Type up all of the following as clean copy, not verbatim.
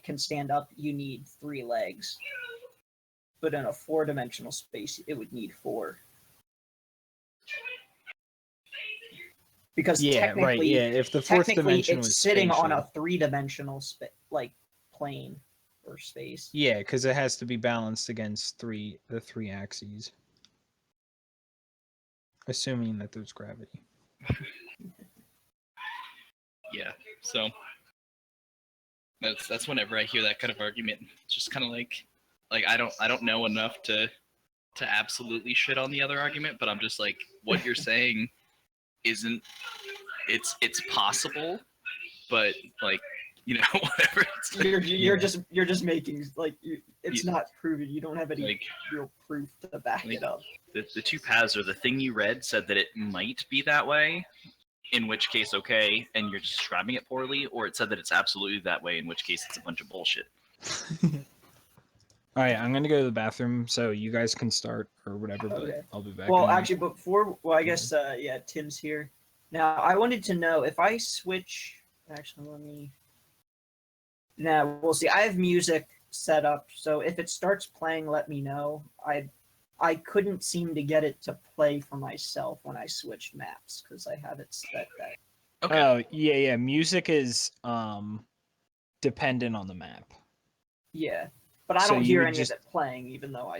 can stand up, you need 3 legs. But in a 4-dimensional space, it would need 4. Because technically, if the 4th dimension it's was sitting spatial. on a 3-dimensional plane or space. Yeah, because it has to be balanced against the 3 axes. Assuming that there's gravity. Yeah, so that's whenever I hear that kind of argument, it's just kind of like I don't know enough to absolutely shit on the other argument, but I'm just like, what you're saying isn't, it's possible, but like, you know, whatever. It's like, You're just making it's not proven. You don't have any real proof to back it up. The 2 paths, or the thing you read said that it might be that way, in which case okay, and you're describing it poorly, or it said that it's absolutely that way, in which case it's a bunch of bullshit. All right, I'm gonna go to the bathroom, so you guys can start or whatever. But Okay. I'll be back. Well, actually, before I guess Tim's here. Now I wanted to know if I switch. Actually, let me. Now we'll see. I have music set up, so if it starts playing, let me know. I couldn't seem to get it to play for myself when I switched maps because I have it set that. Okay. Oh yeah. Music is dependent on the map. Yeah, but I don't hear any of it playing, even though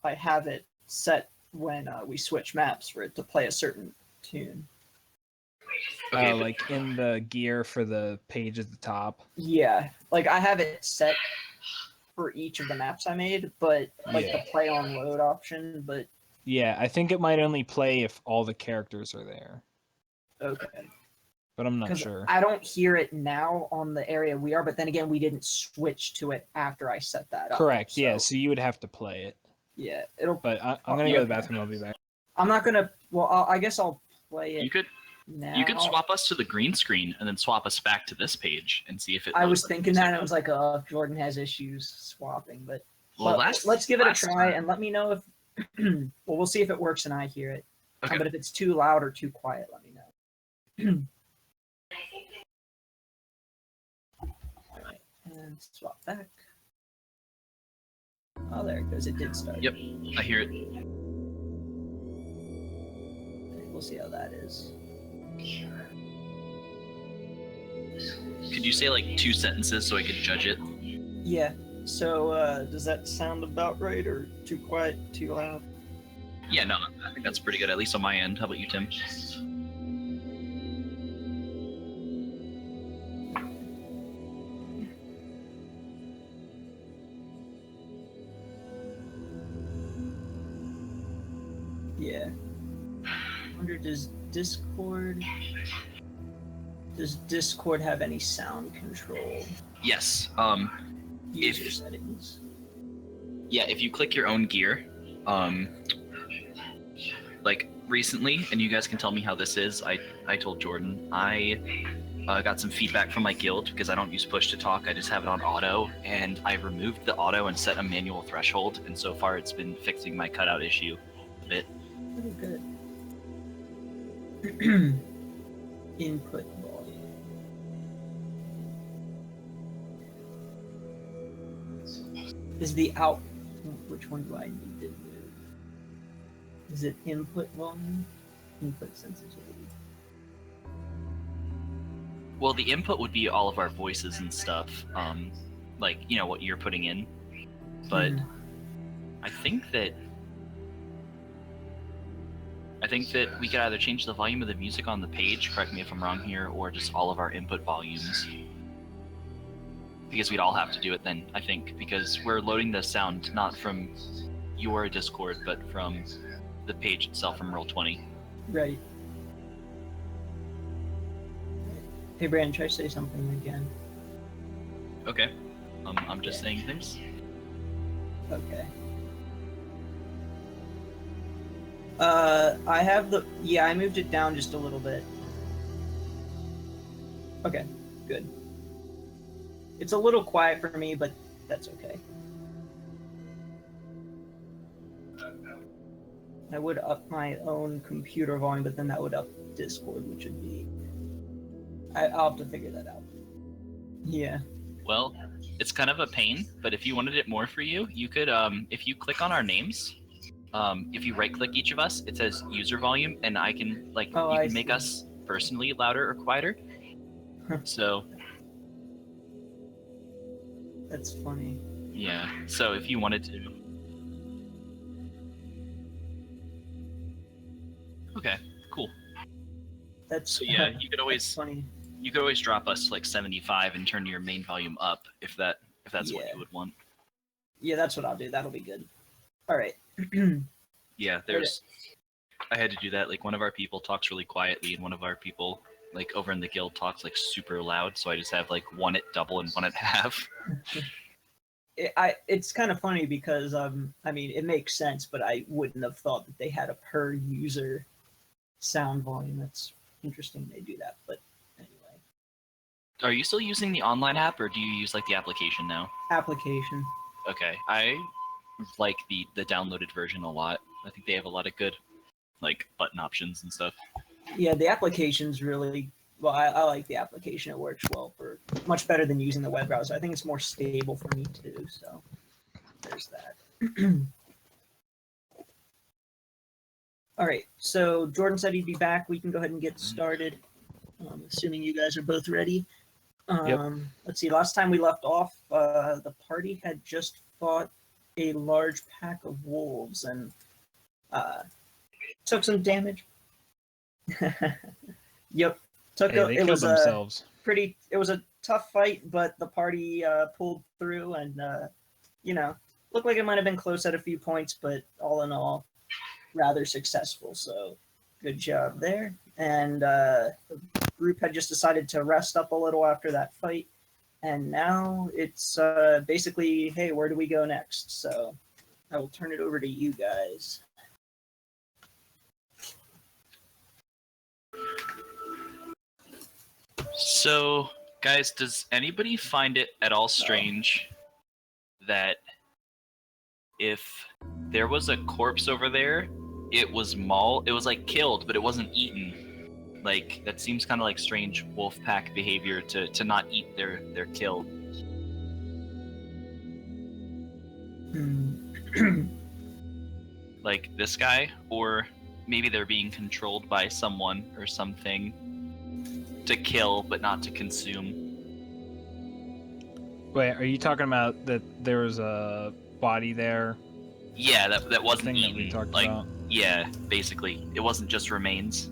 I have it set when we switch maps for it to play a certain tune. Okay, like in the gear for the page at the top. Yeah, like I have it set for each of the maps I made, but the play on load option, but yeah, I think it might only play if all the characters are there. Okay. But I'm not sure. I don't hear it now on the area we are, but then again, we didn't switch to it after I set that up. Correct, so. Yeah, so you would have to play it. Yeah, But I'm going to go to the bathroom, I'll be back. I'm not going to, I guess I'll play it. You could swap us to the green screen and then swap us back to this page and see if it. I was thinking that, and I was like, Jordan has issues swapping, but let's give it a try and let me know if. Well, we'll see if it works and I hear it. Okay. But if it's too loud or too quiet, let me know. All right, and swap back. Oh, there it goes. It did start. Yep, I hear it. Okay, we'll see how that is. Could you say like 2 sentences so I could judge it? Yeah. So, does that sound about right, or too quiet, too loud? Yeah, no, I think that's pretty good, at least on my end. How about you, Tim? Yeah. I wonder, does Discord have any sound control? Yes. User settings. Yeah, if you click your own gear, like recently, and you guys can tell me how this is, I told Jordan, I got some feedback from my guild because I don't use push to talk, I just have it on auto, and I removed the auto and set a manual threshold, and so far it's been fixing my cutout issue a bit. Oh, good. Input volume. Is the out? Which one do I need to do? Is it input volume? Input sensitivity. Well, the input would be all of our voices and stuff, like, you know, what you're putting in. But I think that we could either change the volume of the music on the page, correct me if I'm wrong here, or just all of our input volumes. Because we'd all have to do it then, I think, because we're loading the sound not from your Discord, but from the page itself from Roll20. Right. Hey, Brandon, try to say something again. Okay. I'm just saying things. Okay. I have I moved it down just a little bit. Okay, good. It's a little quiet for me, but that's okay. I would up my own computer volume, but then that would up Discord, which would be... I'll have to figure that out. Yeah. Well, it's kind of a pain, but if you wanted it more for you, you could if you click on our names, if you right click each of us, it says user volume, and I can like Oh, you I can make see. us personally louder or quieter. So That's funny. yeah, so if you wanted to. Okay, cool. That's So yeah, you could that's always funny. drop us like 75 and turn your main volume up if that's what Yeah. you would want. Yeah, that's what I'll do. That'll be good. All right. Yeah, I had to do that. Like one of our people talks really quietly, and one of our people like over in the guild talks like super loud. So I just have like one at double and one at half. It's kind of funny because I mean it makes sense, but I wouldn't have thought that they had a per user sound volume. That's interesting they do that, but anyway. Are you still using the online app, or do you use like the application now? Application. Okay, I like the downloaded version a lot. I think they have a lot of good like button options and stuff. Yeah, the application's really well. I like the application. It works well for much better than using the web browser. I think it's more stable for me too. So there's that. All right. So Jordan said he'd be back. We can go ahead and get started. Assuming you guys are both ready. Yep. Let's see. Last time we left off, the party had just fought a large pack of wolves and took some damage. Yep. They killed themselves. It was a tough fight, but the party pulled through and looked like it might have been close at a few points, but all in all, rather successful. So good job there. And the group had just decided to rest up a little after that fight, and now it's basically, hey, where do we go next? So I will turn it over to you guys. So, guys, does anybody find it at all strange that if there was a corpse over there, it was like killed, but it wasn't eaten? Like that seems kind of like strange wolf pack behavior to not eat their kill. Like this guy, or maybe they're being controlled by someone or something to kill but not to consume. Wait, are you talking about that there was a body there? Yeah, that wasn't Thing eaten. that we talked like, about? yeah, basically, it wasn't just remains.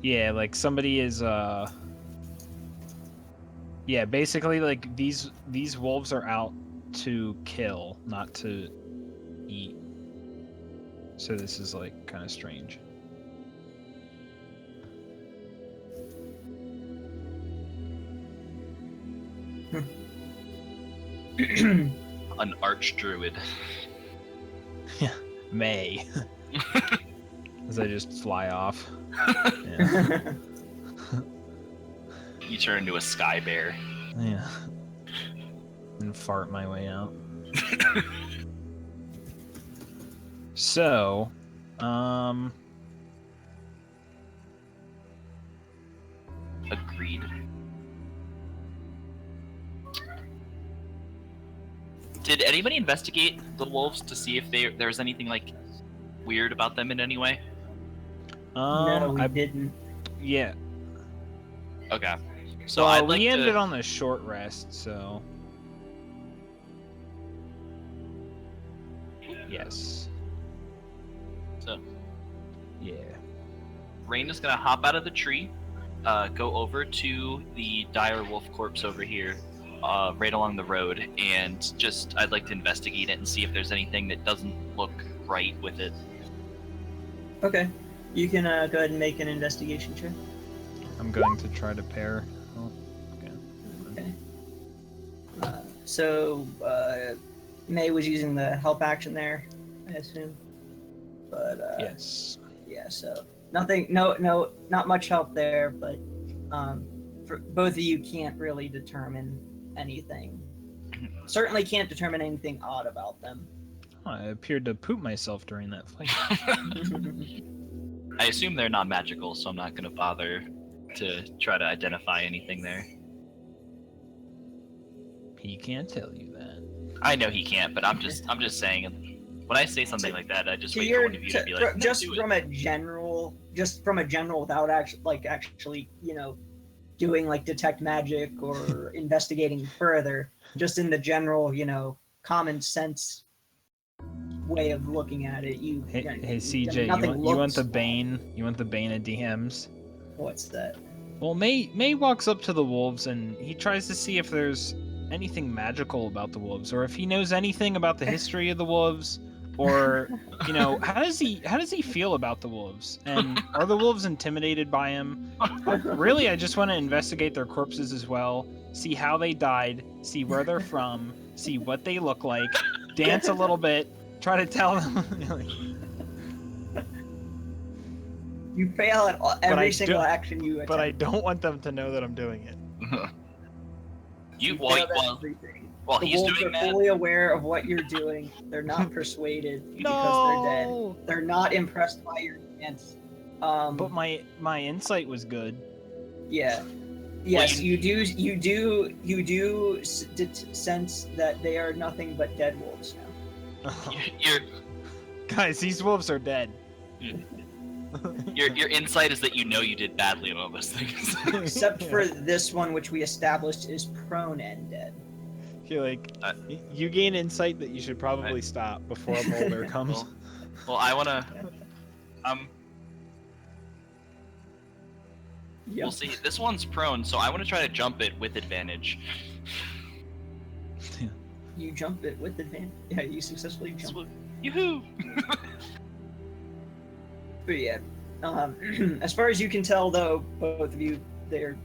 Yeah, like somebody is yeah, basically like these wolves are out to kill, not to eat. So this is like kind of strange. An archdruid. Yeah, May. As I just fly off. Yeah. You turn into a sky bear. Yeah. And fart my way out. So, Agreed. Did anybody investigate the wolves to see if there was anything like weird about them in any way? No, we I didn't. yeah. Okay. So Well, I'd like we ended to... on the short rest, so yes. So Yeah. Rain is gonna hop out of the tree, go over to the dire wolf corpse over here, right along the road, and I'd like to investigate it and see if there's anything that doesn't look right with it. Okay. You can go ahead and make an investigation check. I'm going to try to pair. Oh, okay. Okay. So May was using the help action there, I assume. But Yes. yeah, so nothing, not much help there. But for both of you can't really determine anything. Certainly can't determine anything odd about them. I appeared to poop myself during that fight. I assume they're not magical, so I'm not gonna bother to try to identify anything there. He can't tell you that. I know he can't, but I'm just saying. When I say something like that, I just wait for one of you to be like, just from a general, without actually, doing like detect magic or investigating further, just in the general, common sense way of looking at it. Hey CJ, you want the bane? You want the bane of DMs? What's that? Well, May walks up to the wolves and he tries to see if there's anything magical about the wolves, or if he knows anything about the history of the wolves, or how does he feel about the wolves, and are the wolves intimidated by him? Really, I just want to investigate their corpses as well, see how they died, see where they're from, see what they look like, dance a little bit, try to tell them. You fail at every single action you attempt. But I don't want them to know that I'm doing it. He's doing that. Fully aware of what you're doing. They're not persuaded because they're dead. They're not impressed by your dance. But my insight was good. Yeah. Yes, you do sense that they are nothing but dead wolves now. Guys, these wolves are dead. Your insight is that you did badly on all those things. Except for this one, which we established is prone and dead. You're like, you gain insight that you should probably stop before a boulder comes. Well, I wanna. Yep. We'll see. This one's prone, so I want to try to jump it with advantage. You jump it with advantage. Yeah, you successfully jump. Yoo-hoo! But yeah, as far as you can tell, though, both of you, they're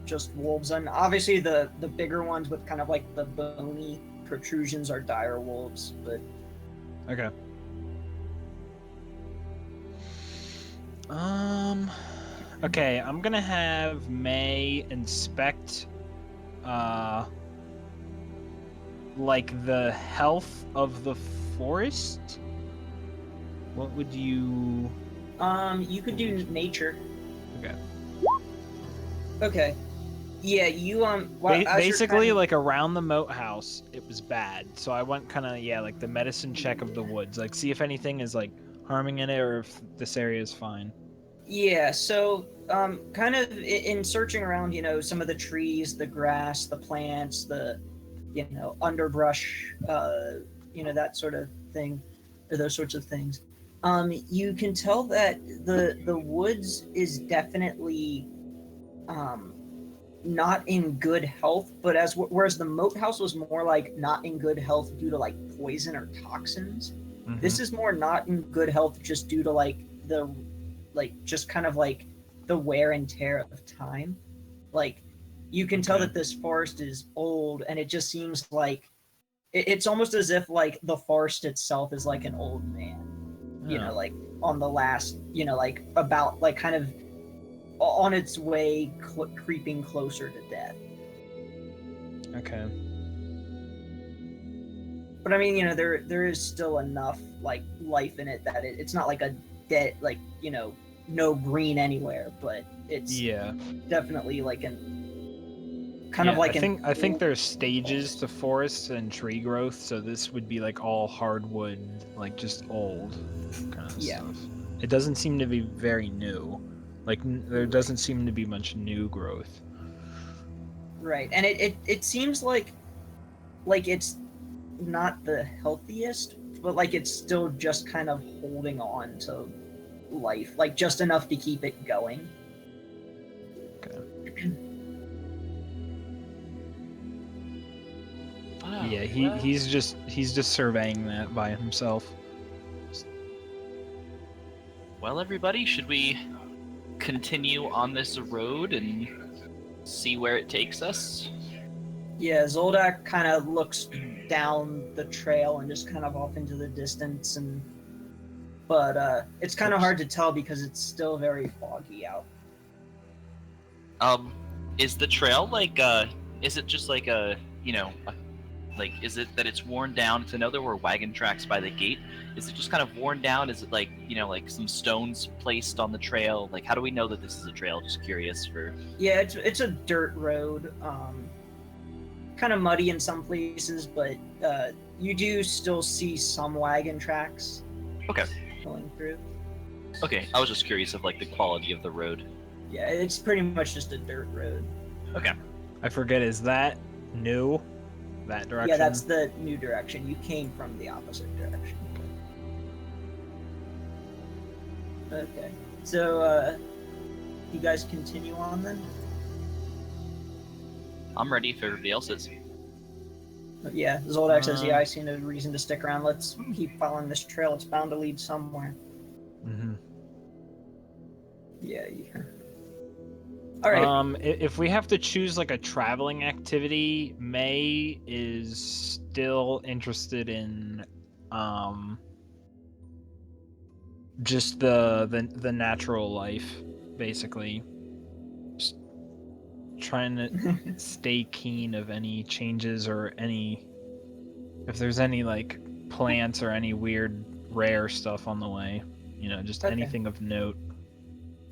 just wolves, and obviously the bigger ones with kind of like the bony protrusions are dire wolves. But okay. Okay, I'm gonna have May inspect, like the health of the forest. What would you? You could do nature. Okay. Okay. Yeah, you basically like around the moat house, it was bad. So I went kind of like the medicine check of the woods, like see if anything is like harming in it or if this area is fine. Yeah, so kind of in searching around, some of the trees, the grass, the plants, the underbrush, that sort of thing, or those sorts of things. You can tell that the woods is definitely not in good health, but whereas the moat house was more like not in good health due to like poison or toxins. Mm-hmm. This is more not in good health just due to like just kind of like the wear and tear of time. Like you can tell that this forest is old, and it just seems like it's almost as if like the forest itself is like an old man. Like on the last, like about like kind of on its way creeping closer to death. Okay. But I mean, there is still enough like life in it that it's not like a dead, like, no green anywhere, but it's definitely like I think there's stages to forests and tree growth, so this would be like all hardwood, like just old kind of stuff. It doesn't seem to be very new. Like there doesn't seem to be much new growth. Right, and it seems like it's not the healthiest, but like it's still just kind of holding on to life, like just enough to keep it going. Okay. Yeah, he's just surveying that by himself. Well, everybody, should we continue on this road and see where it takes us? Yeah, Zoldak kind of looks down the trail and just kind of off into the distance, but it's kind of hard to tell because it's still very foggy out. Is the trail like is it just like like, is it that it's worn down? Because I know there were wagon tracks by the gate. Is it just kind of worn down? Is it like, like some stones placed on the trail? Like, how do we know that this is a trail? Just curious for... Yeah, it's a dirt road. kind of muddy in some places, but you do still see some wagon tracks. Okay. Going through. Okay, I was just curious of like the quality of the road. Yeah, it's pretty much just a dirt road. Okay. I forget, is that new? That direction? Yeah, that's the new direction. You came from the opposite direction. Okay. So, you guys continue on then? I'm ready if everybody else is. Yeah, Zoldak says, yeah, I see no reason to stick around. Let's keep following this trail. It's bound to lead somewhere. Mm-hmm. Yeah. All right. If we have to choose like a traveling activity, May is still interested in just the natural life, basically. Just trying to stay keen of any changes or if there's any like plants or any weird rare stuff on the way, just Okay. anything of note.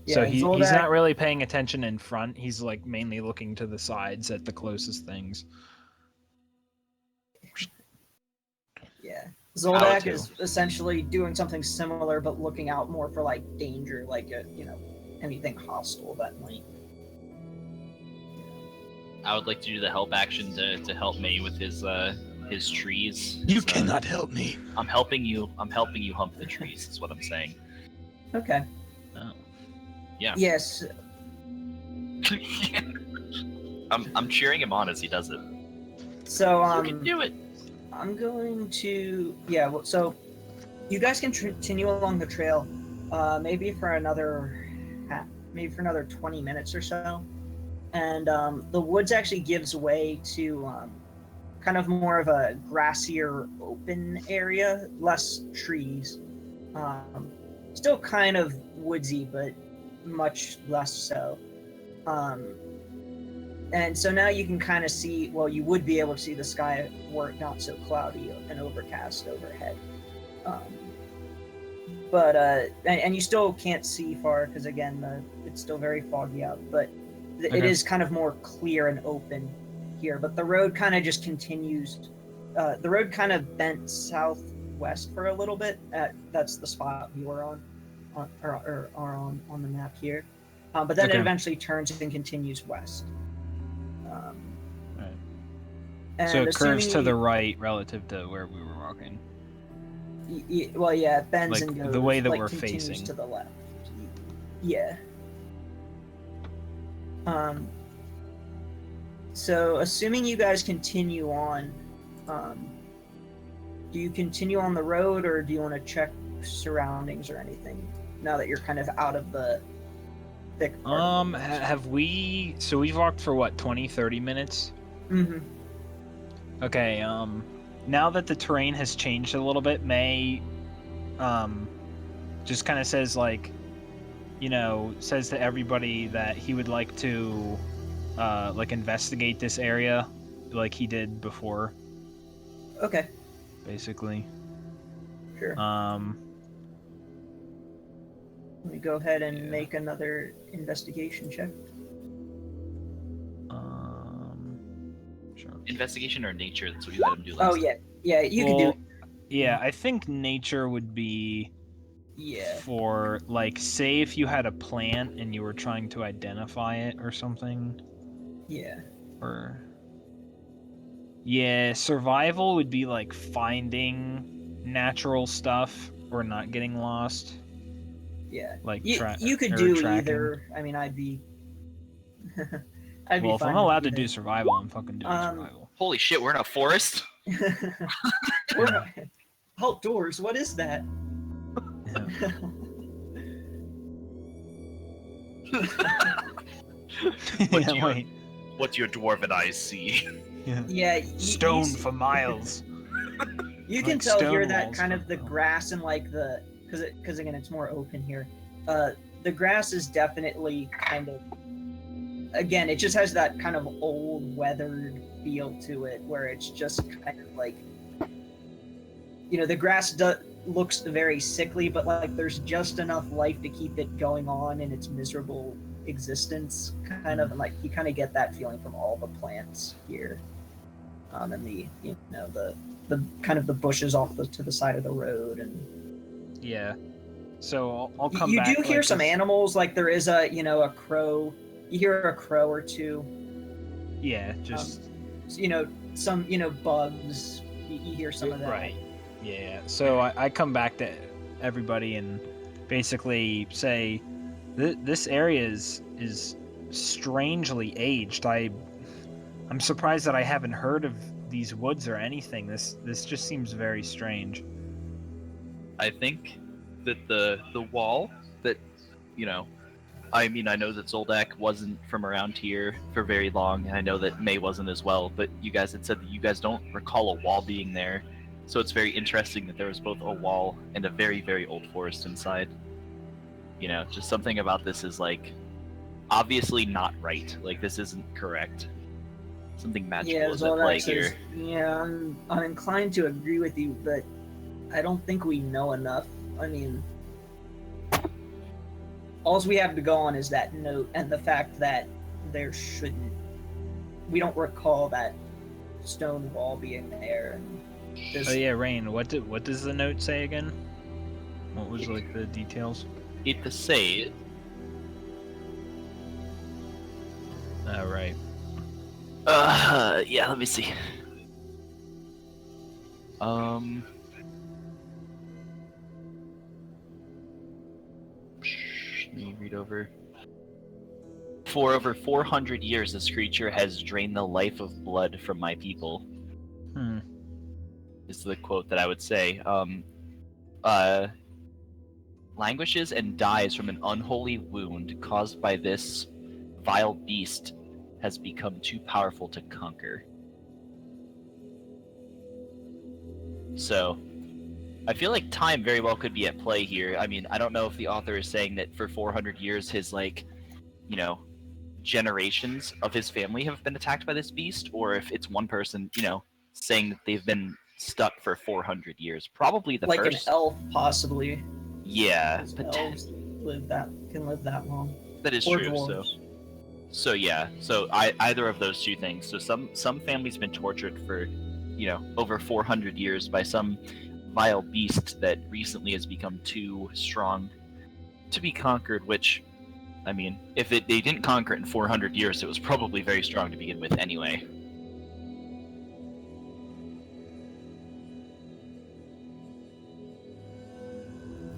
Yeah, So he's Zoldak- not really paying attention in front. He's like mainly looking to the sides at the closest things. Yeah. How Zoldak to. is essentially doing something similar, but looking out more for like danger, like anything hostile that might. I would like to do the help action to help May with his trees. You So, cannot help me. I'm helping you. I'm helping you hump the trees. Is what I'm saying. Okay. Oh. Yeah. Yes. I'm cheering him on as he does it. So You can do it. I'm going to so you guys can continue along the trail, maybe for another 20 minutes or so, and the woods actually gives way to kind of more of a grassier open area, less trees, still kind of woodsy but much less so. And so now you can kind of see, well, you would be able to see the sky were it not so cloudy and overcast overhead. And you still can't see far because, again, it's still very foggy out, but it is kind of more clear and open here. But the road kind of just continues. The road kind of bent southwest for a little bit. That's the spot we were on, or are on the map here. But then it eventually turns and continues west. Right. So it curves to the right relative to where we were walking. Well, yeah, it bends like and goes. The way that like, we're continues facing. to the left. Yeah. So, assuming you guys continue on, do you continue on the road, or do you want to check surroundings or anything now that you're kind of out of the thick part of the woods? Have we... So we've walked for what, 20, 30 minutes? Mm-hmm. Okay, now that the terrain has changed a little bit, May, just kind of says, like, says to everybody that he would like to, like, investigate this area like he did before. Okay. Basically. Sure. Let me go ahead and make another investigation check. Sure. Investigation or nature? That's what you let him do last. Oh yeah, you can do. Yeah, I think nature would be. Yeah. For, like, say if you had a plant and you were trying to identify it or something. Yeah. Or... Yeah, survival would be, like, finding natural stuff or not getting lost. Yeah. Like, you could do either. I mean, I'd be... Well, if I'm allowed to do survival, I'm fucking doing survival. Holy shit, we're in a forest? We're outdoors, what is that? Wait. What your dwarven eyes see? Yeah. Stone for miles. You can tell here that kind of the grass and like the because again it's more open here. The grass is definitely kind of, again, it just has that kind of old weathered feel to it, where it's just kind of like, the grass looks very sickly, but like there's just enough life to keep it going on in its miserable existence, kind of, and like you kind of get that feeling from all the plants here. and the kind of the bushes off to the side of the road, and Yeah. So I'll come you back. do hear like, some animals, like there is a a crow. You hear a crow or two. Yeah, just Some bugs. You hear some of that. right. Yeah. So I come back to everybody and basically say, this area is strangely aged. I'm surprised that I haven't heard of these woods or anything. This just seems very strange. I think that the wall that, I mean, I know that Zoldak wasn't from around here for very long, and I know that May wasn't as well, but you guys had said that you guys don't recall a wall being there, so it's very interesting that there was both a wall and a very, very old forest inside. Just something about this is, like, obviously not right. Like, this isn't correct. Something magical is at play here. Yeah, I'm inclined to agree with you, but I don't think we know enough. I mean, all we have to go on is that note and the fact that there shouldn't. We don't recall that stone wall being there. And Oh yeah, Rain. What does the note say again? What was like the details? It to say. Oh right. Yeah. Let me see. Let me read over. For over 400 years, this creature has drained the life of blood from my people. Is the quote that I would say. Languishes and dies from an unholy wound caused by this vile beast has become too powerful to conquer. So, I feel like time very well could be at play here. I mean, I don't know if the author is saying that for 400 years his, generations of his family have been attacked by this beast, or if it's one person, saying that they've been stuck for 400 years. Probably the like first. An elf, possibly. Yeah, Elves can live that long. That is or true. Dwarves. So yeah. So either of those two things. So some families been tortured for, over 400 years by some vile beast that recently has become too strong to be conquered. Which, I mean, if they didn't conquer it in 400 years, it was probably very strong to begin with anyway.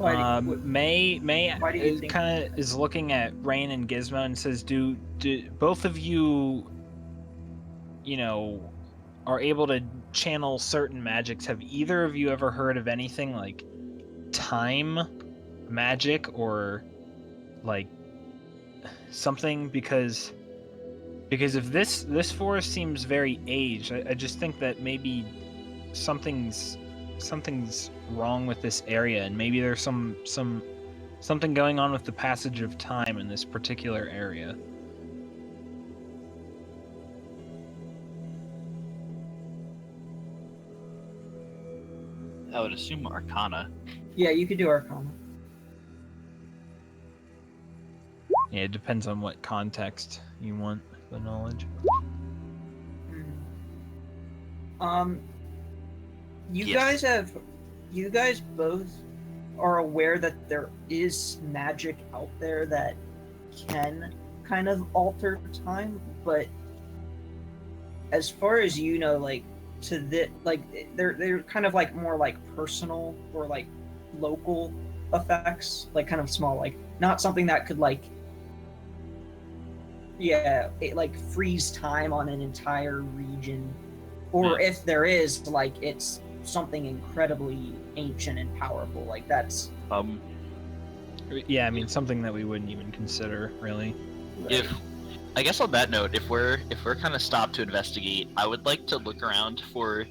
May why do you think kind of is looking at Rain and Gizmo and says, "Do both of you, are able to channel certain magics? Have either of you ever heard of anything like time magic or like something? Because if this forest seems very aged, I just think that maybe something's wrong with this area, and maybe there's something going on with the passage of time in this particular area." I would assume Arcana. Yeah, you could do Arcana. Yeah, it depends on what context you want the knowledge. You guys both are aware that there is magic out there that can kind of alter time, but as far as you know, like they're kind of like more like personal or like local effects, like kind of small, like not something that could like freeze time on an entire region, or if there is, like it's something incredibly ancient and powerful, like that's yeah, I mean something that we wouldn't even consider really. Right. I guess on that note, if we're kind of stopped to investigate, I would like to look around for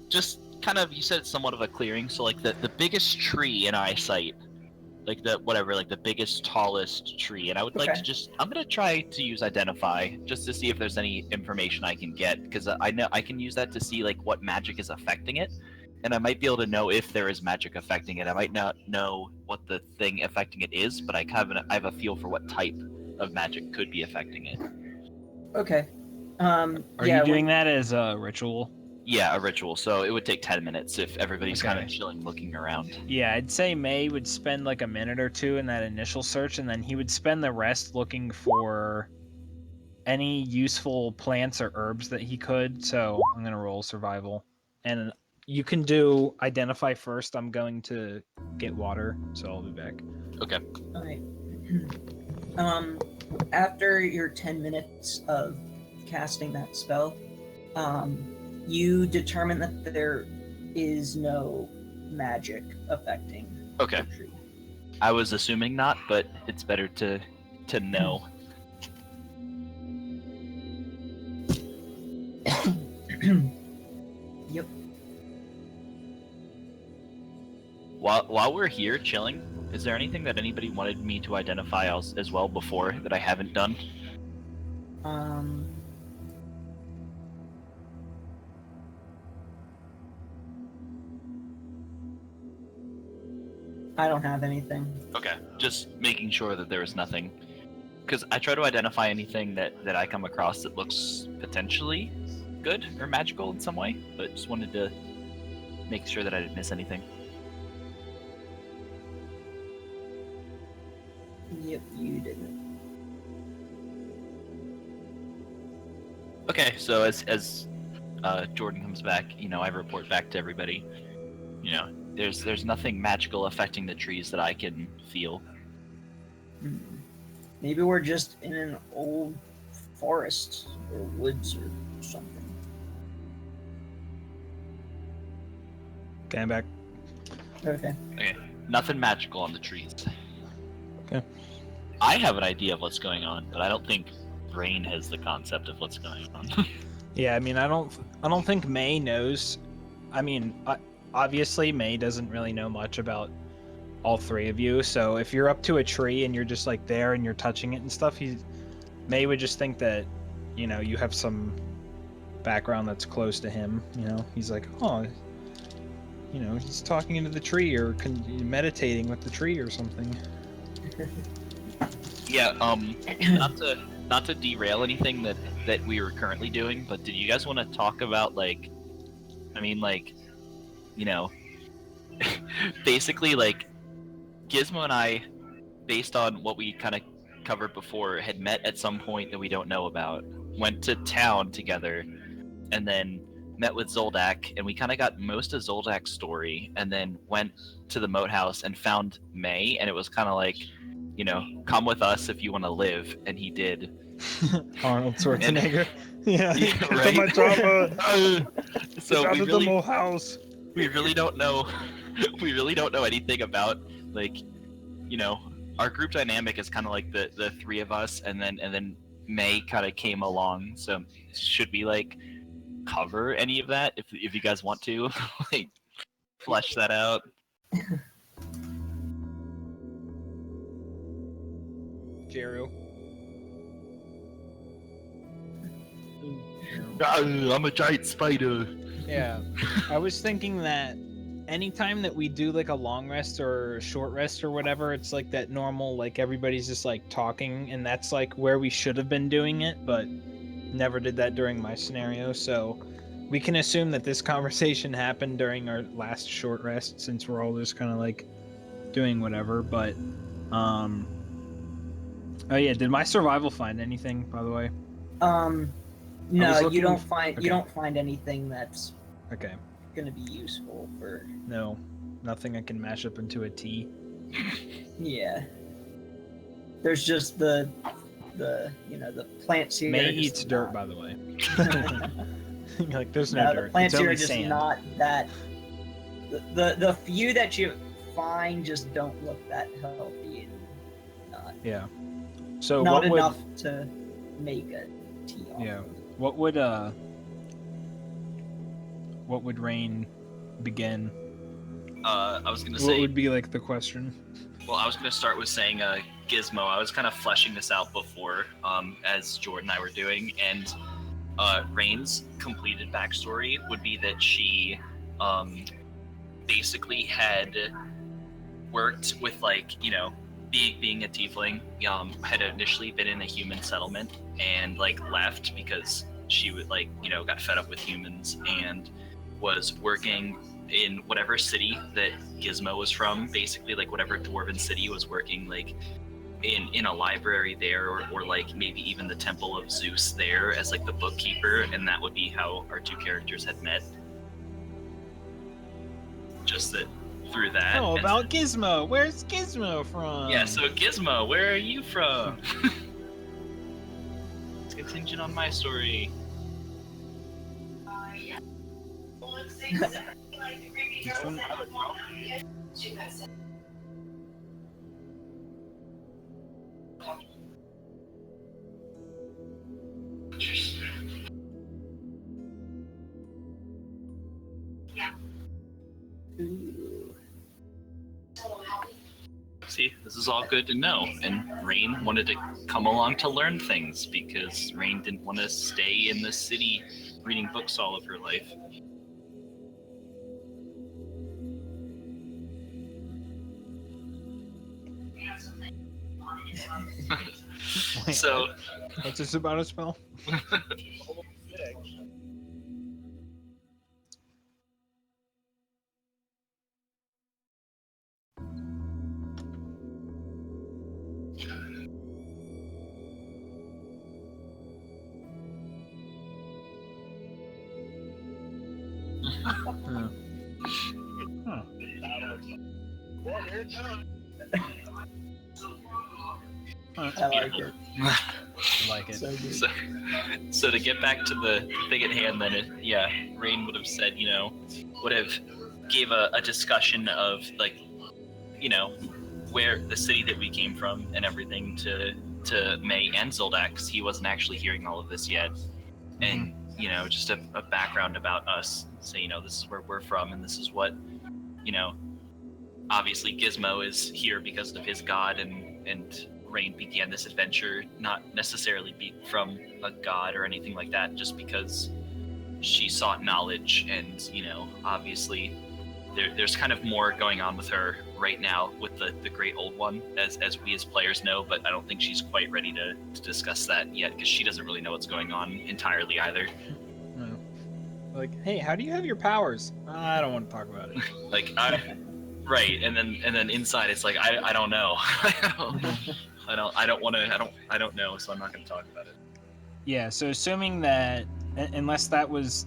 just kind of, you said it's somewhat of a clearing, so like the biggest tree in eyesight, like the biggest, tallest tree, and I would like to I'm gonna try to use identify just to see if there's any information I can get, because I know I can use that to see like what magic is affecting it, and I might be able to know if there is magic affecting it. I might not know what the thing affecting it is, but I have a feel for what type of magic could be affecting it. Okay. Are you doing that as a ritual? Yeah, a ritual. So it would take 10 minutes if everybody's kind of Okay. chilling, looking around. Yeah, I'd say May would spend like a minute or two in that initial search, and then he would spend the rest looking for any useful plants or herbs that he could. So I'm gonna roll survival, and you can do identify first. I'm going to get water, so I'll be back. Okay. All right. After your 10 minutes of casting that spell, you determine that there is no magic affecting Okay. the tree. I was assuming not, but it's better to know. Yep. While we're here chilling, is there anything that anybody wanted me to identify as well before that I haven't done? I don't have anything. Okay, just making sure that there is nothing. Because I try to identify anything that I come across that looks potentially good or magical in some way, but just wanted to make sure that I didn't miss anything. Yep, you didn't. Okay, so as Jordan comes back, I report back to everybody. There's nothing magical affecting the trees that I can feel. Maybe we're just in an old forest or woods or something. Okay, I'm back. Okay. Okay, nothing magical on the trees. Okay. I have an idea of what's going on, but I don't think Brain has the concept of what's going on. Yeah, I mean, I don't think May knows. I mean, obviously May doesn't really know much about all three of you. So if you're up to a tree and you're just like there and you're touching it and stuff, May would just think that, you have some background that's close to him. He's like, oh, he's talking into the tree or meditating with the tree or something. Yeah. Not to derail anything that we were currently doing, but did you guys want to talk about basically like Gizmo and I, based on what we kind of covered before, had met at some point that we don't know about, went to town together, and then met with Zoldak, and we kind of got most of Zoldak's story, and then went to the moat house and found May, and it was kind of like, come with us if you want to live, and he did. Arnold Schwarzenegger. Yeah, right. my chopper. So out we of really, the moat house. we really don't know. We really don't know anything about our group dynamic is kind of like the three of us, and then May kind of came along. So should we cover any of that if you guys want to flesh that out? Jeru. I'm a giant spider. Yeah, I was thinking that anytime that we do like a long rest or a short rest or whatever, it's like that normal, like everybody's just like talking, and that's like where we should have been doing it, but never did that during my scenario. So we can assume that this conversation happened during our last short rest, since we're all just kind of like doing whatever. But oh yeah, did my survival find anything, by the way? No, you don't find anything that's Okay. gonna be useful for. No, nothing I can mash up into a tea. Yeah. There's just the plants here. May eats dirt, by the way. Like, there's no dirt. The plants it's here only are just sand. not that. The few that you find just don't look that healthy and not. Yeah. So not what enough would, to make a tea. Yeah. What would Rain begin? I was gonna What say. would be like the question? Well, I was gonna start with saying Gizmo. I was kind of fleshing this out before, as Jordan and I were doing, and Rain's completed backstory would be that she basically had worked with being a tiefling, had initially been in a human settlement and left because she would got fed up with humans and was working in whatever city that Gizmo was from, basically like whatever dwarven city was working like in a library there, or like maybe even the Temple of Zeus there as like the bookkeeper, and that would be how our two characters had met. Just that through that. Oh, about Gizmo. Where's Gizmo from? Yeah, so Gizmo, where are you from? It's contingent on my story. He's from... Ooh. See, this is all good to know. And Rain wanted to come along to learn things because Rain didn't want to stay in the city reading books all of her life. So, What's this about a spell? Huh. Huh. I like it. I like it. So good. So to get back to the thing at hand, then, Rain would have said, would have gave a discussion of like, where the city that we came from and everything to May and Zoldak, 'cause he wasn't actually hearing all of this yet, and just a background about us. So this is where we're from, and this is what obviously Gizmo is here because of his god, and Rain began this adventure not necessarily be from a god or anything like that, just because she sought knowledge, and obviously there's kind of more going on with her right now with the Great Old One, as we as players know, but I don't think she's quite ready to discuss that yet, because she doesn't really know what's going on entirely either. No. Like, hey, how do you have your powers? I don't want to talk about it. Like, right, and then inside it's like I don't know. I don't know, so I'm not going to talk about it. Yeah, so assuming that, unless that was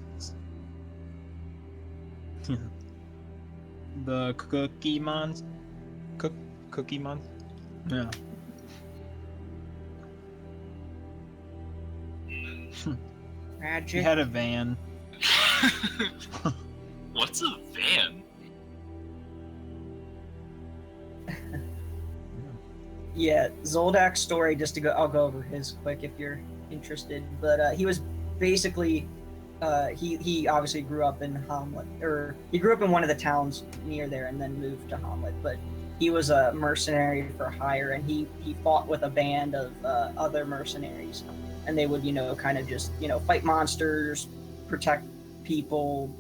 the Cookie Monster? Cookie Monster? No. He Magic. had a van. What's a van? Yeah, Zoldak's story, I'll go over his quick if you're interested. But he was basically, he obviously grew up in Hamlet, or he grew up in one of the towns near there and then moved to Hamlet. But he was a mercenary for hire, and he fought with a band of other mercenaries. And they would, kind of just, fight monsters, protect people,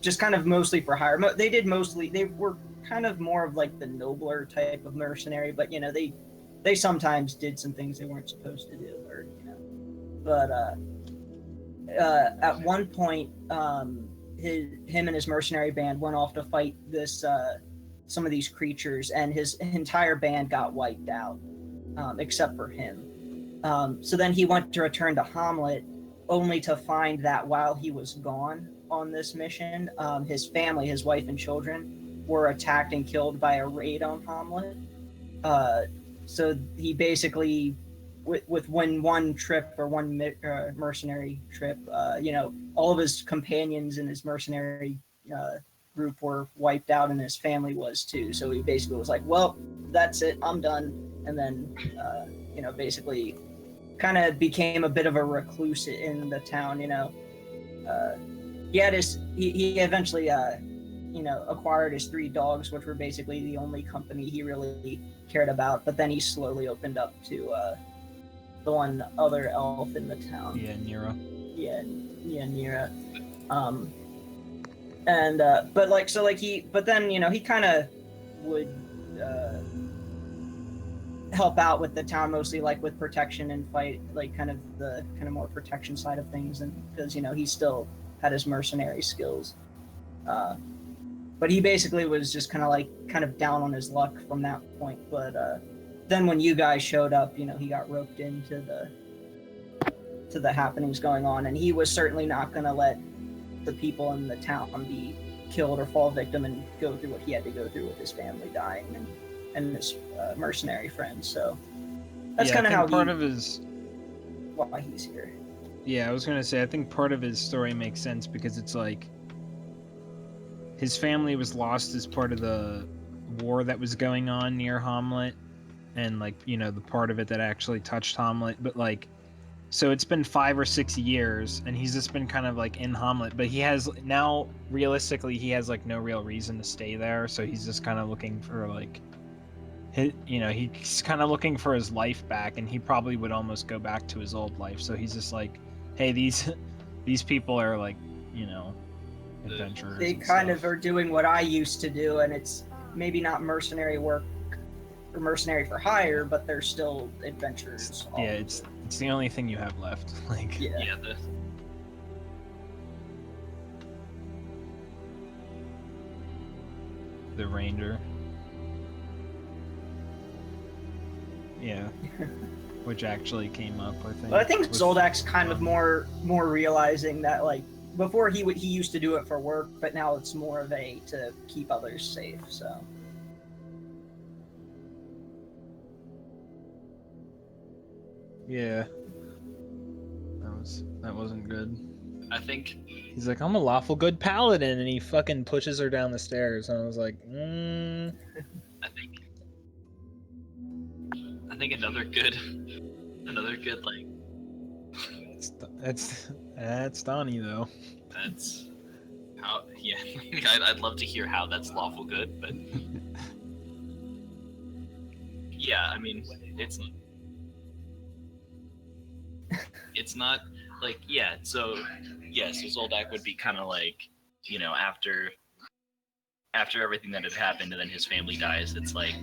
just kind of mostly for hire. They were kind of more of like the nobler type of mercenary, but they sometimes did some things they weren't supposed to do, or but at one point him and his mercenary band went off to fight some of these creatures, and his entire band got wiped out, except for him. So then he went to return to Hamlet, only to find that while he was gone on this mission, his family, his wife and children, were attacked and killed by a raid on Hamlet. So he basically, with one trip, or one mercenary trip, all of his companions in his mercenary group were wiped out, and his family was too. So he basically was like, well, that's it, I'm done. And then, basically kind of became a bit of a recluse in the town, he eventually, acquired his 3 dogs, which were basically the only company he really cared about. But then he slowly opened up to the one other elf in the town. Yeah, Nira. Yeah, Nira. But then he kind of would help out with the town, mostly like with protection and fight, like kind of the kind of more protection side of things, and because he still had his mercenary skills. But he basically was just kind of down on his luck from that point. But then when you guys showed up, he got roped into the happenings going on, and he was certainly not going to let the people in the town be killed or fall victim and go through what he had to go through with his family dying and his mercenary friends. So that's kind of how part of his why he's here. Yeah, I was gonna say I think part of his story makes sense because it's like his family was lost as part of the war that was going on near Hamlet, and like the part of it that actually touched Hamlet, but like. So it's been 5 or 6 years, and he's just been kind of like in Hamlet. But he has now, realistically, he has like no real reason to stay there. So he's just kind of looking for like, he's kind of looking for his life back, and he probably would almost go back to his old life. So he's just like, hey, these people are like, adventurers. They kind of are doing what I used to do, and it's maybe not mercenary work or mercenary for hire, but they're still adventurers. Yeah, it's the only thing you have left. Like, Yeah. The ranger. Yeah. Which actually came up, I think. But I think Zoldak's kind of more realizing that, like, before he used to do it for work, but now it's more of a to keep others safe. So. Yeah. That wasn't good. I think He's like, I'm a lawful good paladin, and he fucking pushes her down the stairs, and I was like, I think another good like That's Donnie though. that's how I'd love to hear how that's lawful good, but yeah, I mean it's not like so Zoldak would be kind of like after everything that had happened and then his family dies, it's like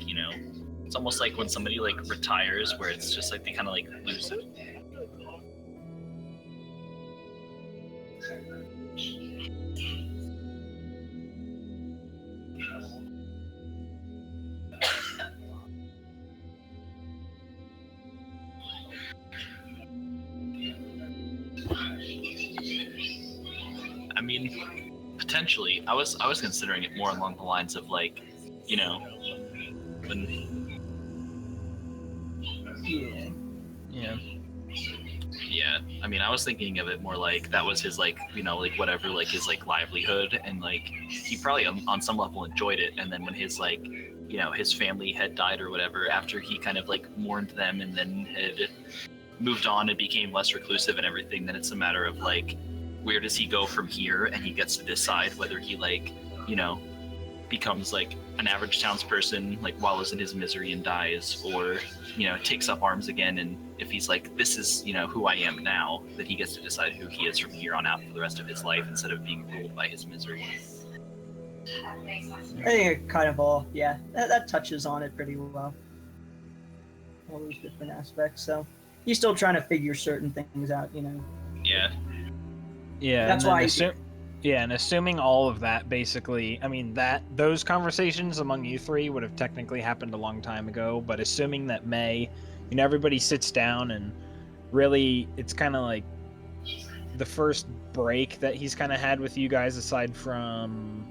it's almost like when somebody like retires where it's just like they kind of like lose it. I mean, potentially, I was considering it more along the lines of like, when. Yeah. I mean, I was thinking of it more like that was his like, like whatever, like his like livelihood, and like he probably on some level enjoyed it. And then when his like, his family had died or whatever, after he kind of like mourned them and then had moved on and became less reclusive and everything, then it's a matter of like, where does he go from here? And he gets to decide whether he like, becomes like an average townsperson, like wallows in his misery and dies, or takes up arms again. And if he's like, this is who I am now, then he gets to decide who he is from here on out for the rest of his life instead of being ruled by his misery. I think it kind of all, that touches on it pretty well. All those different aspects. So he's still trying to figure certain things out, Yeah. Yeah, that's why. And assuming all of that, basically, I mean, those conversations among you three would have technically happened a long time ago, but assuming that May, everybody sits down and really, it's kind of like the first break that he's kind of had with you guys, aside from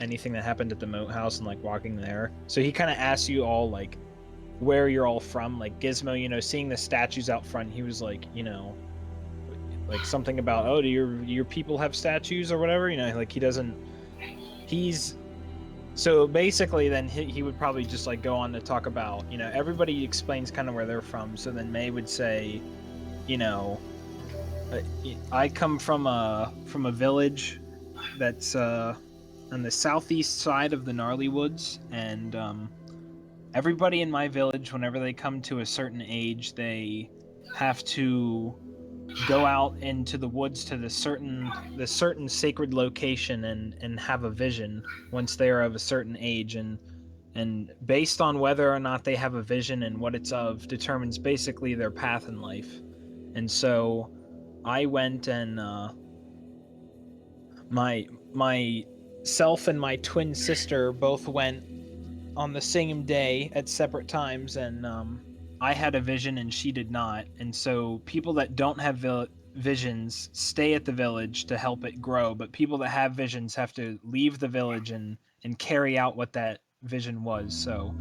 anything that happened at the moat house and like walking there. So he kind of asks you all like where you're all from, like Gizmo, seeing the statues out front, he was like, like something about, oh, do your people have statues or whatever, like so basically then he would probably just like go on to talk about, everybody explains kind of where they're from. So then May would say, I come from a village that's on the southeast side of the Gnarly Woods, and everybody in my village, whenever they come to a certain age, they have to go out into the woods to the certain sacred location and have a vision once they are of a certain age. And And based on whether or not they have a vision and what it's of determines basically their path in life. And so I went and my self and my twin sister both went on the same day at separate times, and I had a vision and she did not. And so people that don't have visions stay at the village to help it grow, but people that have visions have to leave the village and carry out what that vision was. So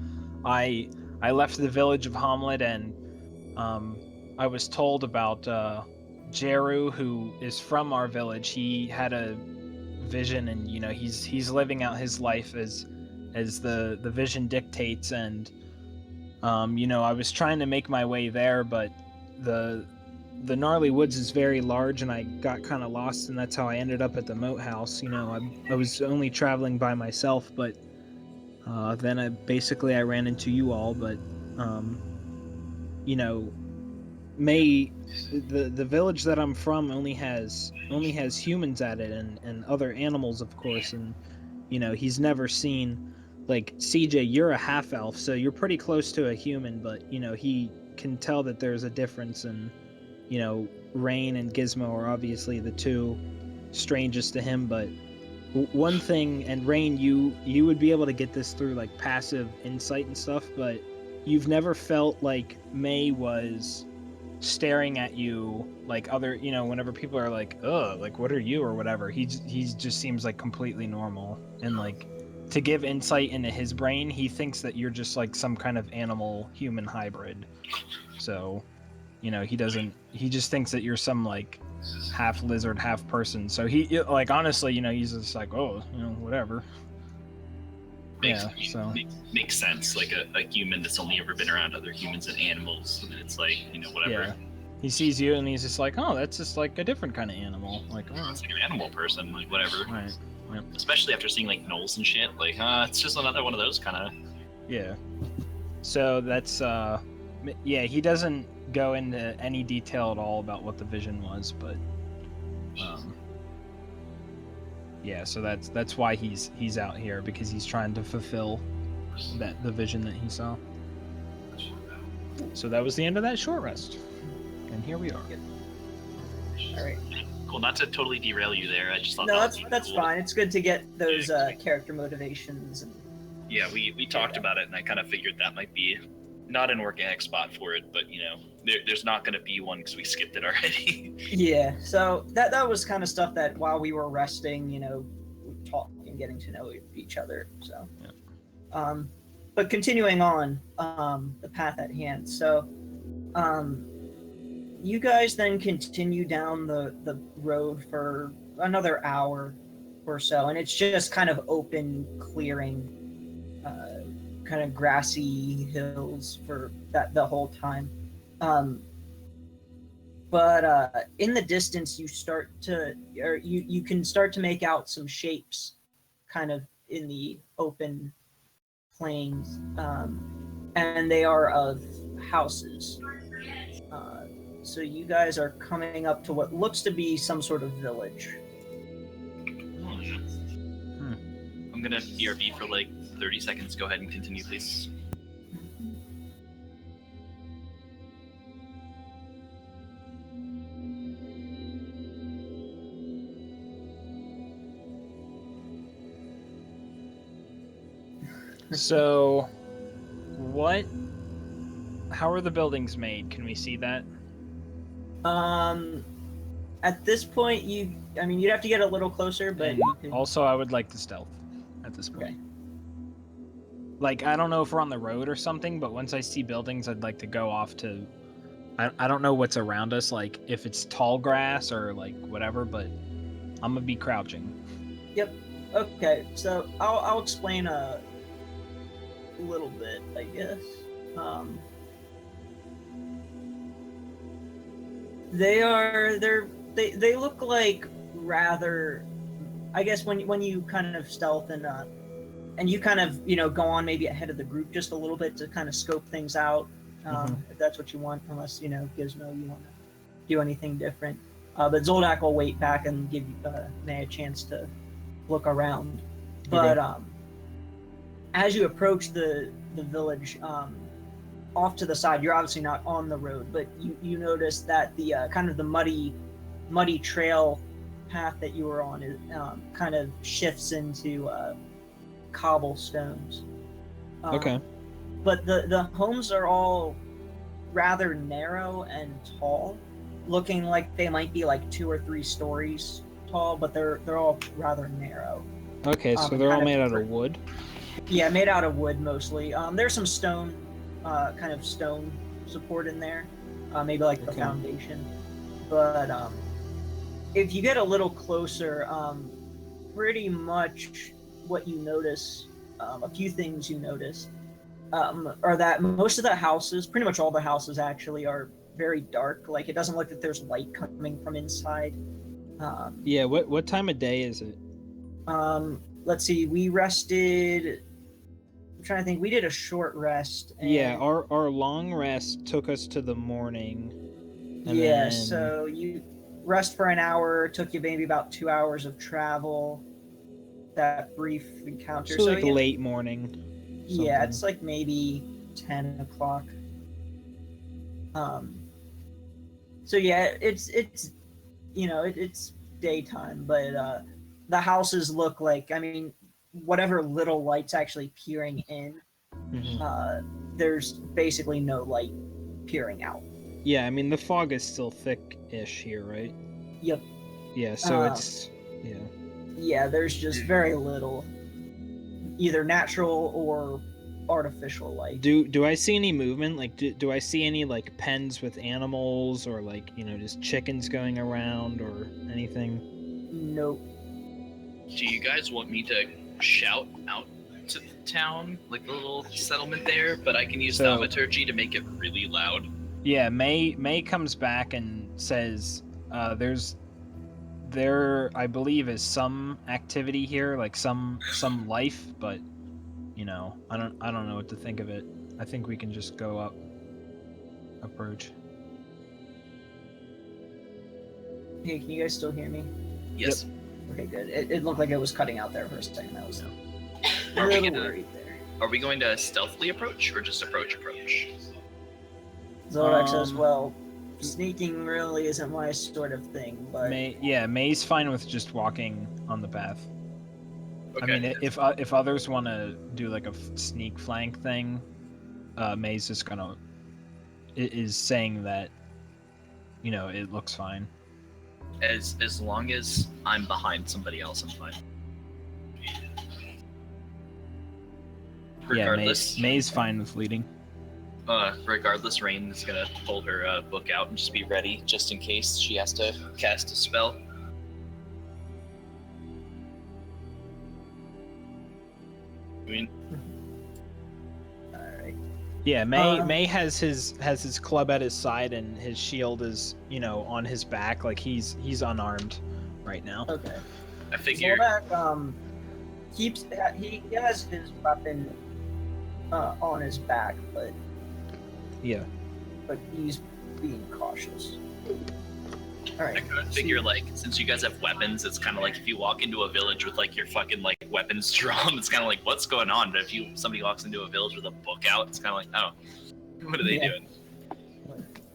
I left the village of Hamlet, and I was told about Jeru, who is from our village. He had a vision, and he's living out his life as the vision dictates. And I was trying to make my way there, but the gnarly woods is very large, and I got kind of lost, and that's how I ended up at the moat house. I was only traveling by myself, but then I ran into you all. But you know may the village that I'm from only has humans at it, and other animals, of course. And he's never seen, like, CJ, you're a half elf, so you're pretty close to a human, but he can tell that there's a difference. And Rain and Gizmo are obviously the two strangest to him. But one thing, and Rain, you would be able to get this through like passive insight and stuff, but you've never felt like May was staring at you like other, whenever people are like, ugh, like, what are you, or whatever. He just seems like completely normal. And like, to give insight into his brain, he thinks that you're just like some kind of animal human hybrid. So he just thinks that you're some like half lizard, half person. So he, like, honestly, he's just like, oh, whatever. Makes sense. Like a human that's only ever been around other humans and animals, and it's like, whatever. Yeah. He sees you and he's just like, oh, that's just like a different kind of animal. Like, oh, it's like an animal person, like whatever. Right. Yep. Especially after seeing like gnolls and shit. Like, it's just another one of those kind of. Yeah. So that's he doesn't go into any detail at all about what the vision was, but so that's why he's out here, because he's trying to fulfill the vision that he saw. So that was the end of that short rest, and here we are. All right. Cool. Not to totally derail you there. I just thought that's cool. fine. It's good to get those character motivations. And yeah, we talked about it, and I kind of figured that might be not an organic spot for it, but there's not going to be one because we skipped it already. Yeah, so that was kind of stuff that while we were resting, we talked and getting to know each other. So, yeah. But continuing on, the path at hand. So, you guys then continue down the road for another hour or so, and it's just kind of open clearing, kind of grassy hills for the whole time. But in the distance, you can start to make out some shapes, kind of in the open plains, and they are of houses. So you guys are coming up to what looks to be some sort of village. I'm gonna BRB for like 30 seconds. Go ahead and continue, please. So, how are the buildings made? Can we see that? At this point, you'd have to get a little closer, but And you can... also, I would like to stealth at this point. Okay. Like, I don't know if we're on the road or something, but once I see buildings, I'd like to go off to... I don't know what's around us, like, if it's tall grass or, like, whatever, but I'm gonna be crouching. Yep. Okay, so I'll explain a little bit, I guess. They look like rather, I guess, when you kind of stealth and you kind of go on maybe ahead of the group just a little bit to kind of scope things out, if that's what you want, unless Gizmo, you want to do anything different. But Zoldak will wait back and give May a chance to look around. But as you approach the village, off to the side, you're obviously not on the road, but you notice that the kind of the muddy trail path that you were on is kind of shifts into cobblestones. Okay. But the homes are all rather narrow and tall, looking like they might be like 2 or 3 stories tall, but they're all rather narrow. Okay, so they're all made out of wood? Yeah, made out of wood mostly. There's some stone, kind of stone support in there, maybe like the foundation. But if you get a little closer, pretty much what you notice, a few things you notice, are that most of the houses, pretty much all the houses actually, are very dark. Like, it doesn't look like there's light coming from inside. Yeah, what time of day is it? Let's see, we rested. I'm trying to think. We did a short rest. And Yeah, our long rest took us to the morning. yeah, then... so you rest for an hour, took you maybe about 2 hours of travel. That brief encounter. So like late morning. Yeah, it's like maybe 10 o'clock. So yeah, it's it's daytime, but the houses look like, I mean, whatever little light's actually peering in, there's basically no light peering out. Yeah, I mean the fog is still thick-ish here, right? Yep. Yeah, so it's yeah, there's just very little, either natural or artificial light. Do I see any movement? Like, do I see any like pens with animals, or like, just chickens going around or anything? Nope. Do you guys want me to shout out to the town, like the little settlement there? But I can use thaumaturgy to make it really loud. Yeah, May comes back and says, there I believe is some activity here, like some life, but I don't know what to think of it. I think we can just go approach. Hey, can you guys still hear me? Yes. Yep. Okay, good. It looked like it was cutting out there for a second. That was a Are little worried there. Are we going to stealthily approach or just approach? Zorak says, well, sneaking really isn't my sort of thing, but... May's fine with just walking on the path. Okay. I mean, if others want to do like a sneak flank thing, May's just is saying that, it looks fine. As long as I'm behind somebody else, I'm fine. Regardless, yeah, May's fine with leading. Regardless, Rain is gonna pull her book out and just be ready, just in case she has to cast a spell. Alright. Yeah, May has his club at his side and his shield is, on his back, like he's unarmed right now. Okay. I figured. Zorak, he has his weapon on his back, but he's being cautious. Alright. I kind of figure, like, since you guys have weapons, it's kind of like if you walk into a village with, like, your fucking, like, weapons drawn, it's kind of like, what's going on? But if somebody walks into a village with a book out, it's kind of like, oh, what are they doing?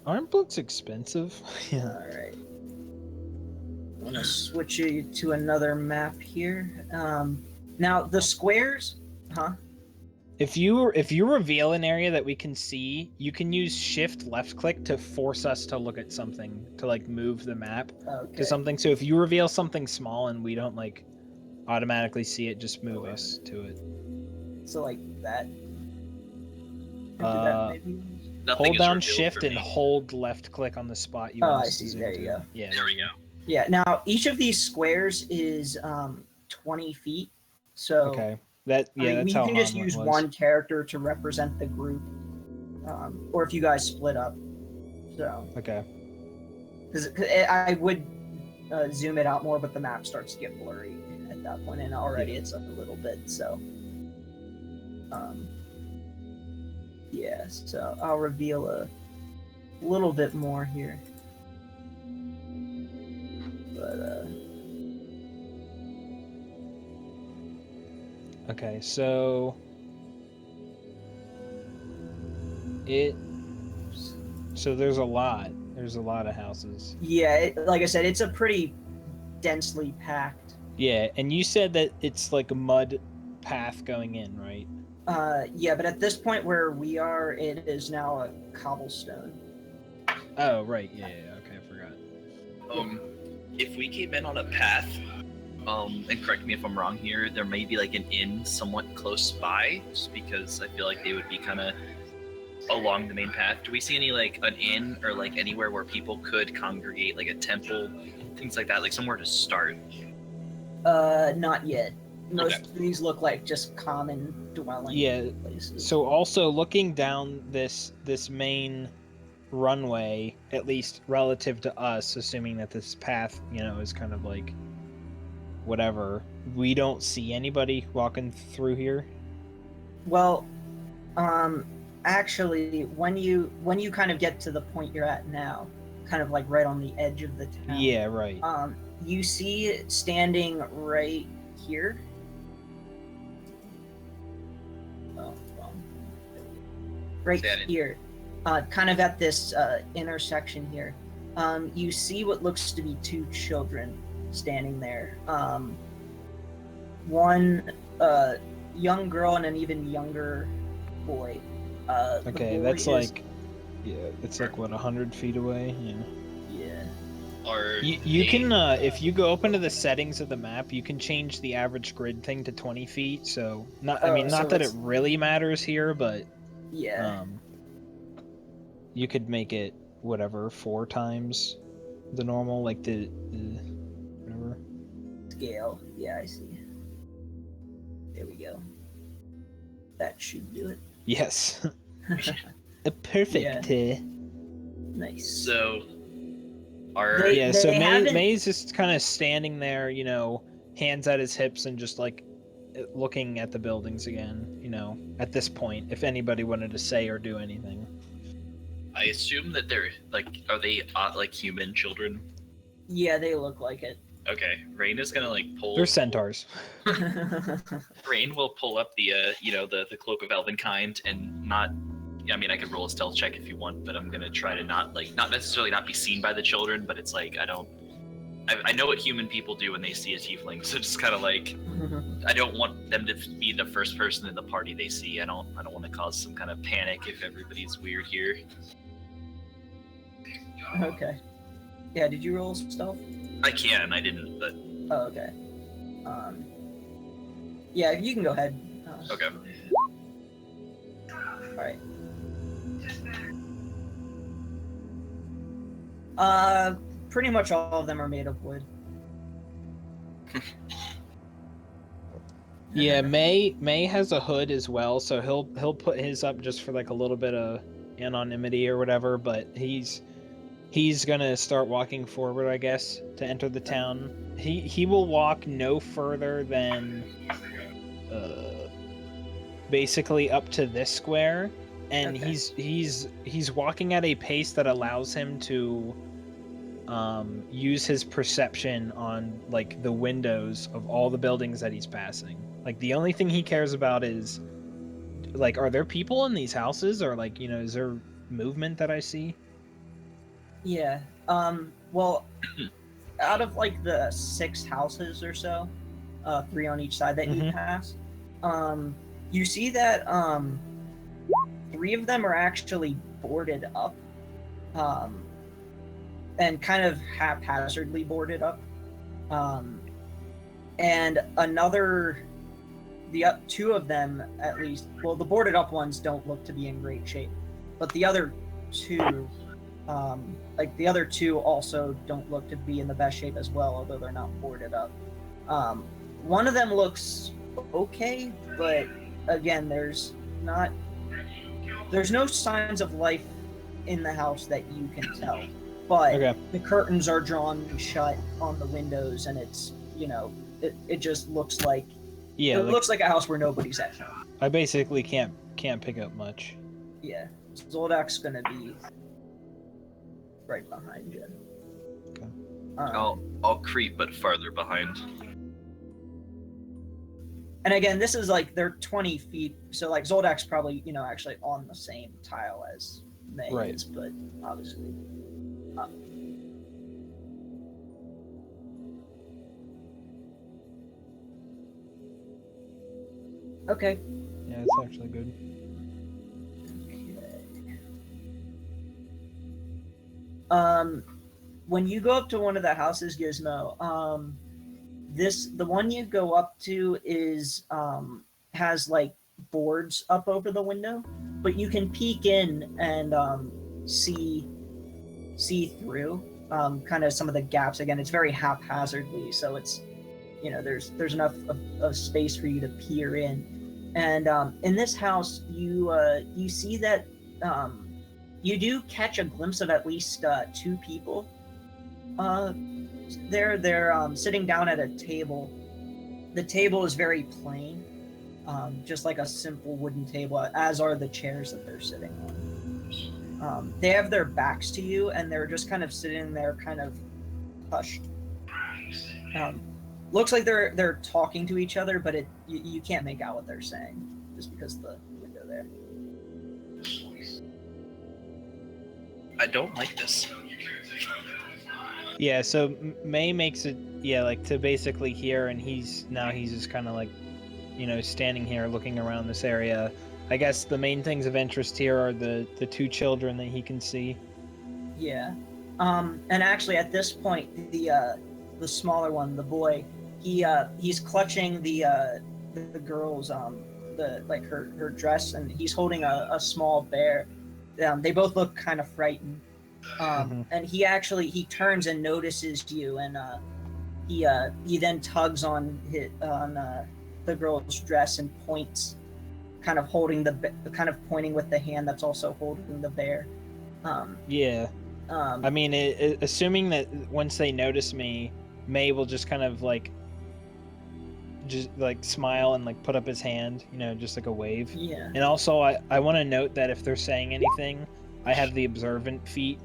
Aren't books expensive? Yeah. Alright. I'm gonna switch you to another map here. Now, the squares... Huh? If you reveal an area that we can see, you can use shift left click to force us to look at something, to like move the map to something. So if you reveal something small and we don't like automatically see it, just move us to it. So like that. Hold down shift and hold left click on the spot you want. I see. There you go. Yeah. There we go. Yeah. Now each of these squares is 20 feet. So okay. That's we how can just use one character to represent the group, or if you guys split up. So okay. Because I would zoom it out more, but the map starts to get blurry at that point, and already it's a little bit. So, yeah. So I'll reveal a little bit more here, but. Okay, so So there's a lot. There's a lot of houses. Yeah, like I said, it's a pretty densely packed. Yeah, and you said that it's like a mud path going in, right? Yeah, but at this point where we are, it is now a cobblestone. Oh, right. Yeah. Okay, I forgot. If we came in on a path, and correct me if I'm wrong here, there may be like an inn somewhat close by, just because I feel like they would be kind of along the main path. Do we see any like an inn or like anywhere where people could congregate, like a temple, things like that, like somewhere to start? Not yet. Most Okay. of these look like just common dwelling places. So also looking down this main runway, at least relative to us, assuming that this path, is kind of like whatever, we don't see anybody walking through here. Well, actually, when you kind of get to the point you're at now, kind of like right on the edge of the town. Yeah, right. You see standing right here. Oh, wrong. Right here, kind of at this intersection here. You see what looks to be two children standing there. One young girl and an even younger boy. Okay, that's like, it's like what, 100 feet away? Yeah. You can, if you go up into the settings of the map, you can change the average grid thing to 20 feet. So not so that it really matters here, but yeah, you could make it whatever 4 times the normal, like the whatever scale. Yeah, I see. There we go. That should do it. Yes. Perfect. Yeah. Nice. So, so May's just kind of standing there, hands at his hips and just like looking at the buildings again, at this point, if anybody wanted to say or do anything. I assume that they're like, are they like human children? Yeah, they look like it. Okay, Rain is gonna like pull. They're centaurs. Rain will pull up the the cloak of elvenkind and not. I mean, I could roll a stealth check if you want, but I'm gonna try to not necessarily not be seen by the children, but it's like I know what human people do when they see a tiefling, so just kind of like I don't want them to be the first person in the party they see. I don't want to cause some kind of panic if everybody's weird here. Okay. Yeah, did you roll stealth? I can. I didn't, but. Oh, okay. Yeah, you can go ahead. Okay. All right. Pretty much all of them are made of wood. Yeah, May has a hood as well, so he'll put his up just for like a little bit of anonymity or whatever, but he's gonna start walking forward, I guess, to enter the town. He will walk no further than basically up to this square, and Okay. he's walking at a pace that allows him to use his perception on like the windows of all the buildings that he's passing. Like the only thing he cares about is like, are there people in these houses, or like, is there movement that I see? Yeah. Well, out of like the 6 houses or so, 3 on each side that you pass, you see that 3 of them are actually boarded up, and kind of haphazardly boarded up, and the 2 of them at least. Well, the boarded up ones don't look to be in great shape, but the other 2. Like the other 2 also don't look to be in the best shape as well, although they're not boarded up. One of them looks okay, but again, there's no signs of life in the house that you can tell. But the curtains are drawn shut on the windows, and it's it just looks like looks like a house where nobody's at home. I basically can't pick up much. Yeah, Zoldak's gonna be right behind you. Okay. I'll creep, but farther behind. And again, this is like they're 20 feet, so like Zoldak's probably actually on the same tile as May Right. is, but obviously. Okay. Yeah, it's actually good. When you go up to one of the houses, Gizmo, the one you go up to is has like boards up over the window, but you can peek in and see through kind of some of the gaps. Again, it's very haphazardly, so it's there's enough of space for you to peer in. And in this house, you see that you do catch a glimpse of at least two people. They're sitting down at a table. The table is very plain, just like a simple wooden table, as are the chairs that they're sitting on. They have their backs to you, and they're just kind of sitting there, kind of hushed. Looks like they're talking to each other, but you can't make out what they're saying just because of the window there. I don't like this. Yeah, so May makes it, yeah, like to basically hear, and he's just kind of like, standing here looking around this area. I guess the main things of interest here are the two children that he can see. Yeah. And actually, at this point, the smaller one, the boy, he's clutching the girl's her dress, and he's holding a small bear. They both look kind of frightened. And he turns and notices you, and he then tugs on the girl's dress and points, kind of pointing with the hand that's also holding the bear. Yeah. I mean, assuming that once they notice me, May will just kind of just like smile and like put up his hand, just like a wave. Yeah. And also, I want to note that if they're saying anything, I have the observant feat.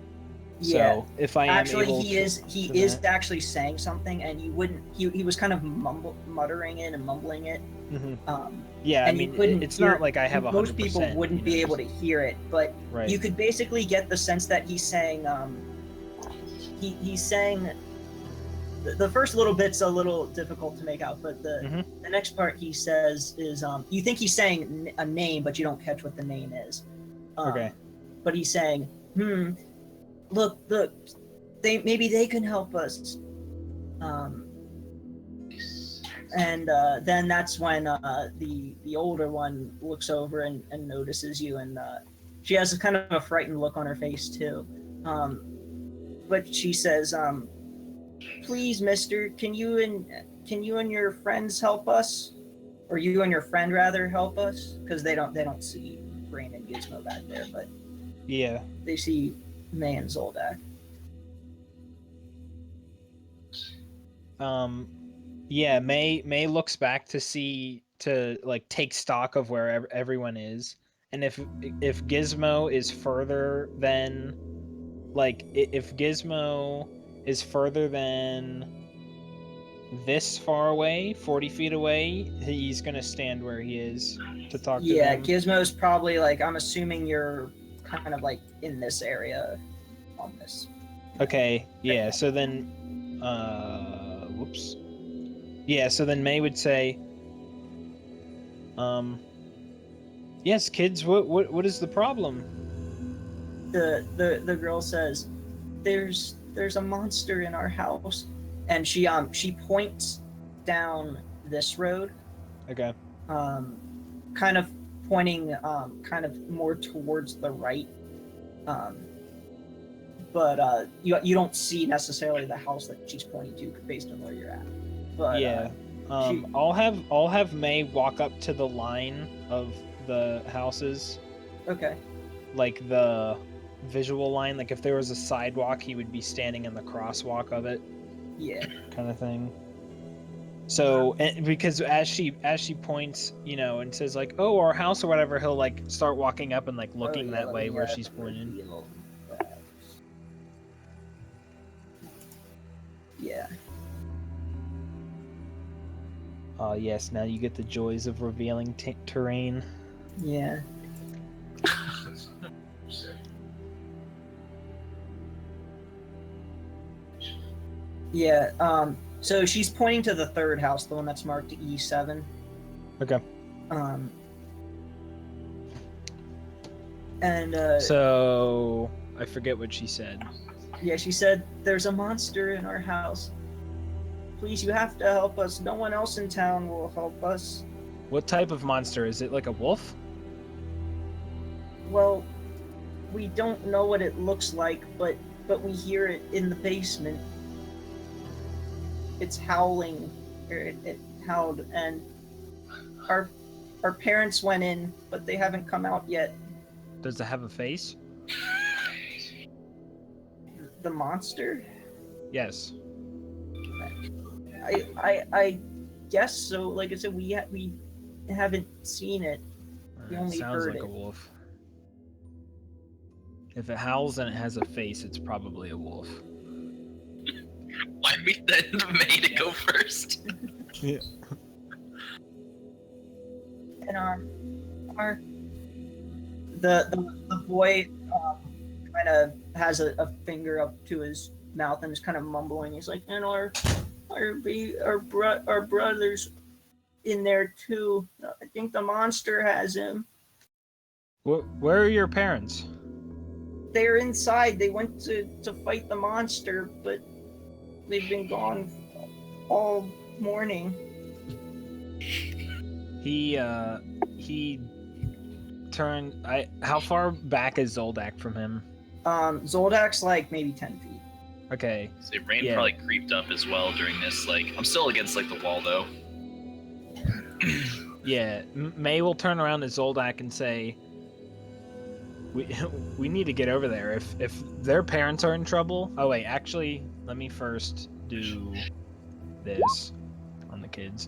Yeah. So if I am actually, able he is actually saying something, and you wouldn't. He was kind of muttering it and mumbling it. Yeah, I and mean, you couldn't it's hear, not like I have 100%. Most people wouldn't be able to hear it, but right. You could basically get the sense that he's saying. He's saying. The first little bit's a little difficult to make out, but the next part he says is you think he's saying a name, but you don't catch what the name is. Okay. But he's saying, look, maybe they can help us. And then that's when the older one looks over and notices you, and she has a kind of a frightened look on her face too. But she says, "Please, Mister, can you and your friends help us, or you and your friend rather help us? Because they don't see Brain and Gizmo back there, but yeah, they see May and Zoldak." Yeah, May looks back to like take stock of where everyone is, and if Gizmo is further than if Gizmo is further than this far away, 40 feet away, he's gonna stand where he is to talk to them. Yeah, Gizmo's probably I'm assuming you're kind of in this area on this. Okay, yeah, so then whoops. Yeah, so then May would say, yes, kids, what is the problem? The girl says, there's a monster in our house, and she points down this road. Okay. Kind of pointing kind of more towards the right. But you don't see necessarily the house that she's pointing to based on where you're at. But yeah. I'll have May walk up to the line of the houses. Okay. Like the visual line, like if there was a sidewalk, he would be standing in the crosswalk of it. Yeah. Kind of thing. So, because as she points, and says oh, our house or whatever, he'll start walking up and looking that way where she's pointing. Yeah. Yes, now you get the joys of revealing terrain. Yeah. Yeah. So she's pointing to the third house, the one that's marked E7. Okay. Um. And So I forget what she said. yeah, she said, "There's a monster in our house. Please, you have to help us. No one else in town will help us." What type of monster? Is it like a wolf? Well, we don't know what it looks like, but we hear it in the basement. It's howling, or it howled, and our parents went in, but they haven't come out yet. Does it have a face? The monster? Yes. I guess so. Like I said, we haven't seen it. We only Sounds heard like it. a wolf. If it howls and it has a face, it's probably a wolf. Why me then May to go first? Yeah. And our the boy kind of has a finger up to his mouth and is kind of mumbling. He's like, and our brothers in there too. I think the monster has him. Where are your parents? They're inside. They went to fight the monster, but they've been gone all morning. He turned. How far back is Zoldak from him? Zoldak's like maybe 10 feet. Okay. So Rain Yeah. probably creeped up as well during this. Like, I'm still against like the wall though. Yeah. May will turn around to Zoldak and say, "We need to get over there. If their parents are in trouble." Oh wait, actually, let me first do this on the kids.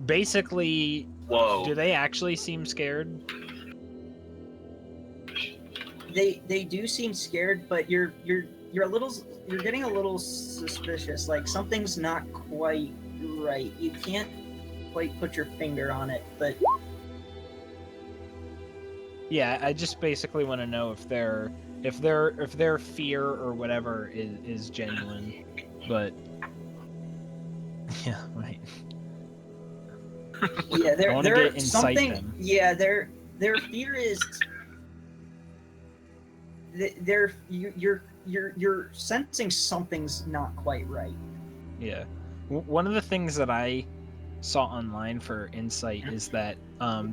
Basically, Whoa. do they actually seem scared? They do seem scared, but you're getting a little suspicious. Like something's not quite right. You can't quite put your finger on it, but Yeah, I just basically want to know if their fear or whatever is genuine. But yeah, right. yeah, I wanna they're get incite something. them. Yeah, their fear is you're sensing something's not quite right. Yeah. One of the things that I saw online for insight is that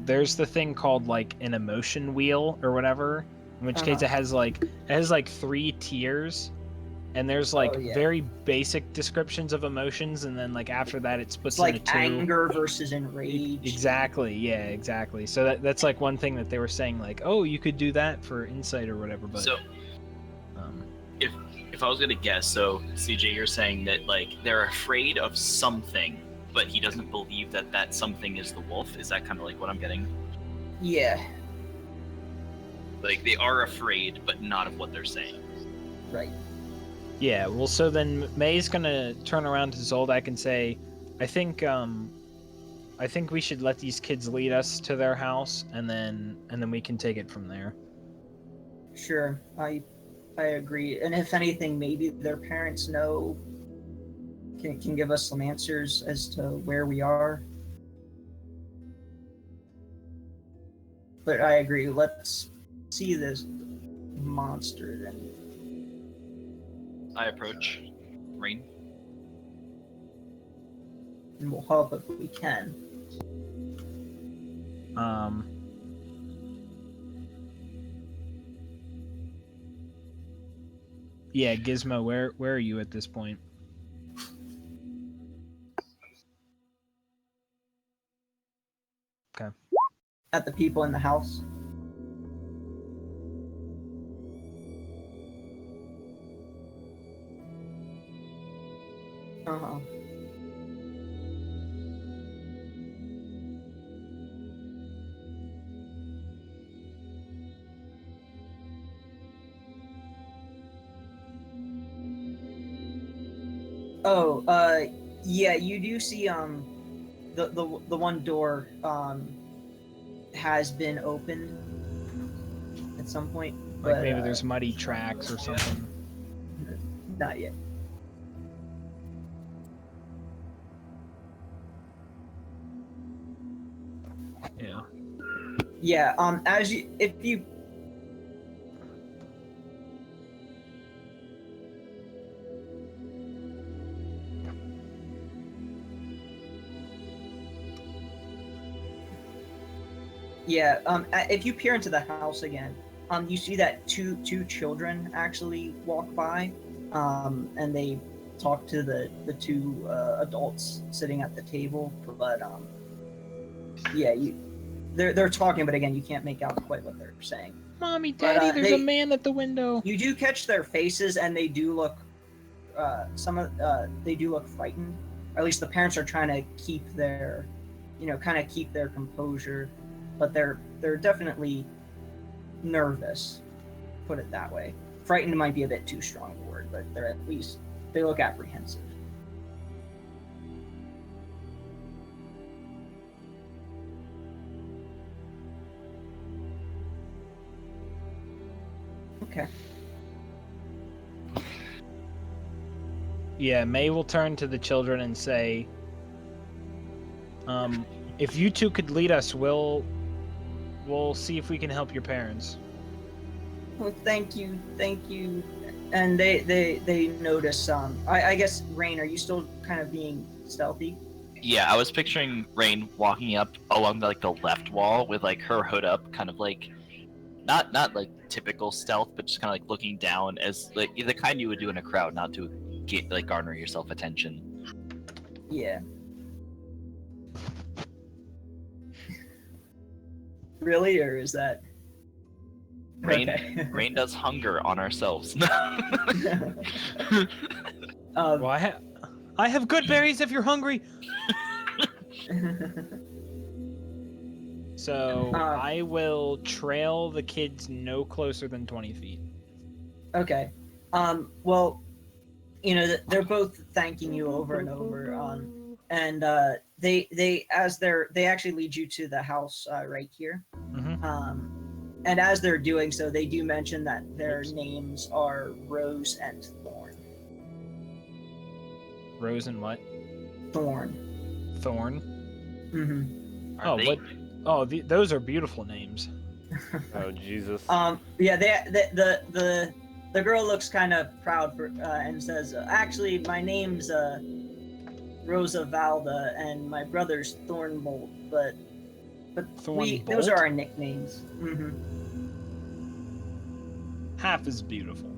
there's the thing called like an emotion wheel or whatever, in which case it has like 3 tiers, and there's like yeah. very basic descriptions of emotions, and then like after that it splits It's like into 2. anger versus enrage. Exactly. Yeah. Exactly. So that's like one thing that they were saying, like, oh, you could do that for insight or whatever. But So, if I was gonna guess, so CJ, you're saying that like they're afraid of something, but he doesn't believe that that something is the wolf. Is that kind of like what I'm getting? Yeah. Like they are afraid, but not of what they're saying. Right. yeah. Well, so then May's gonna turn around to Zoldak and say, I think we should let these kids lead us to their house, and then we can take it from there. Sure. I agree. And if anything, maybe their parents know can give us some answers as to where we are. But I agree. Let's see this monster then. I approach Rain. And we'll help if we can. Yeah, Gizmo, where are you at this point? Okay. At the people in the house. Uh-huh. Oh, Yeah, you do see the one door has been opened at some point, Like but maybe there's muddy tracks or something. not yet. Yeah. Yeah. As you, if you. Yeah. If you peer into the house again, you see that two children actually walk by, and they talk to the two adults sitting at the table. But yeah, they're talking, but again, you can't make out quite what they're saying. Mommy, But, Daddy, there's they- a man at the window. You do catch their faces, and they do look they do look frightened. Or at least the parents are trying to keep their, kind of keep their composure, but they're definitely nervous. Put it that way. Frightened might be a bit too strong a word, but they look apprehensive. Okay. Yeah, May will turn to the children and say, if you two could lead us, we'll see if we can help your parents. Well, thank you. And they notice. I guess Rain, are you still kind of being stealthy? Yeah, I was picturing Rain walking up along the left wall with like her hood up, kind of like not like typical stealth, but just kind of like looking down as like the kind you would do in a crowd, not to get garner yourself attention. Yeah. Really, or is that? Rain, Okay. Rain does hunger on ourselves. Well, I have good berries if you're hungry. So I will trail the kids no closer than 20 feet. Okay. Well, they're both thanking you over and over. And they actually lead you to the house right here. Mm-hmm. And as they're doing so, they do mention that their names are Rose and Thorn. Rose and what? Thorn. Thorn. Mm-hmm. Are Oh, they- what? Oh, those are beautiful names. Oh Jesus. Yeah, the girl looks kind of proud and says, "Actually, my name's Rosa Valda, and my brother's Thornbolt, but those are our nicknames." Mm-hmm. Half is beautiful.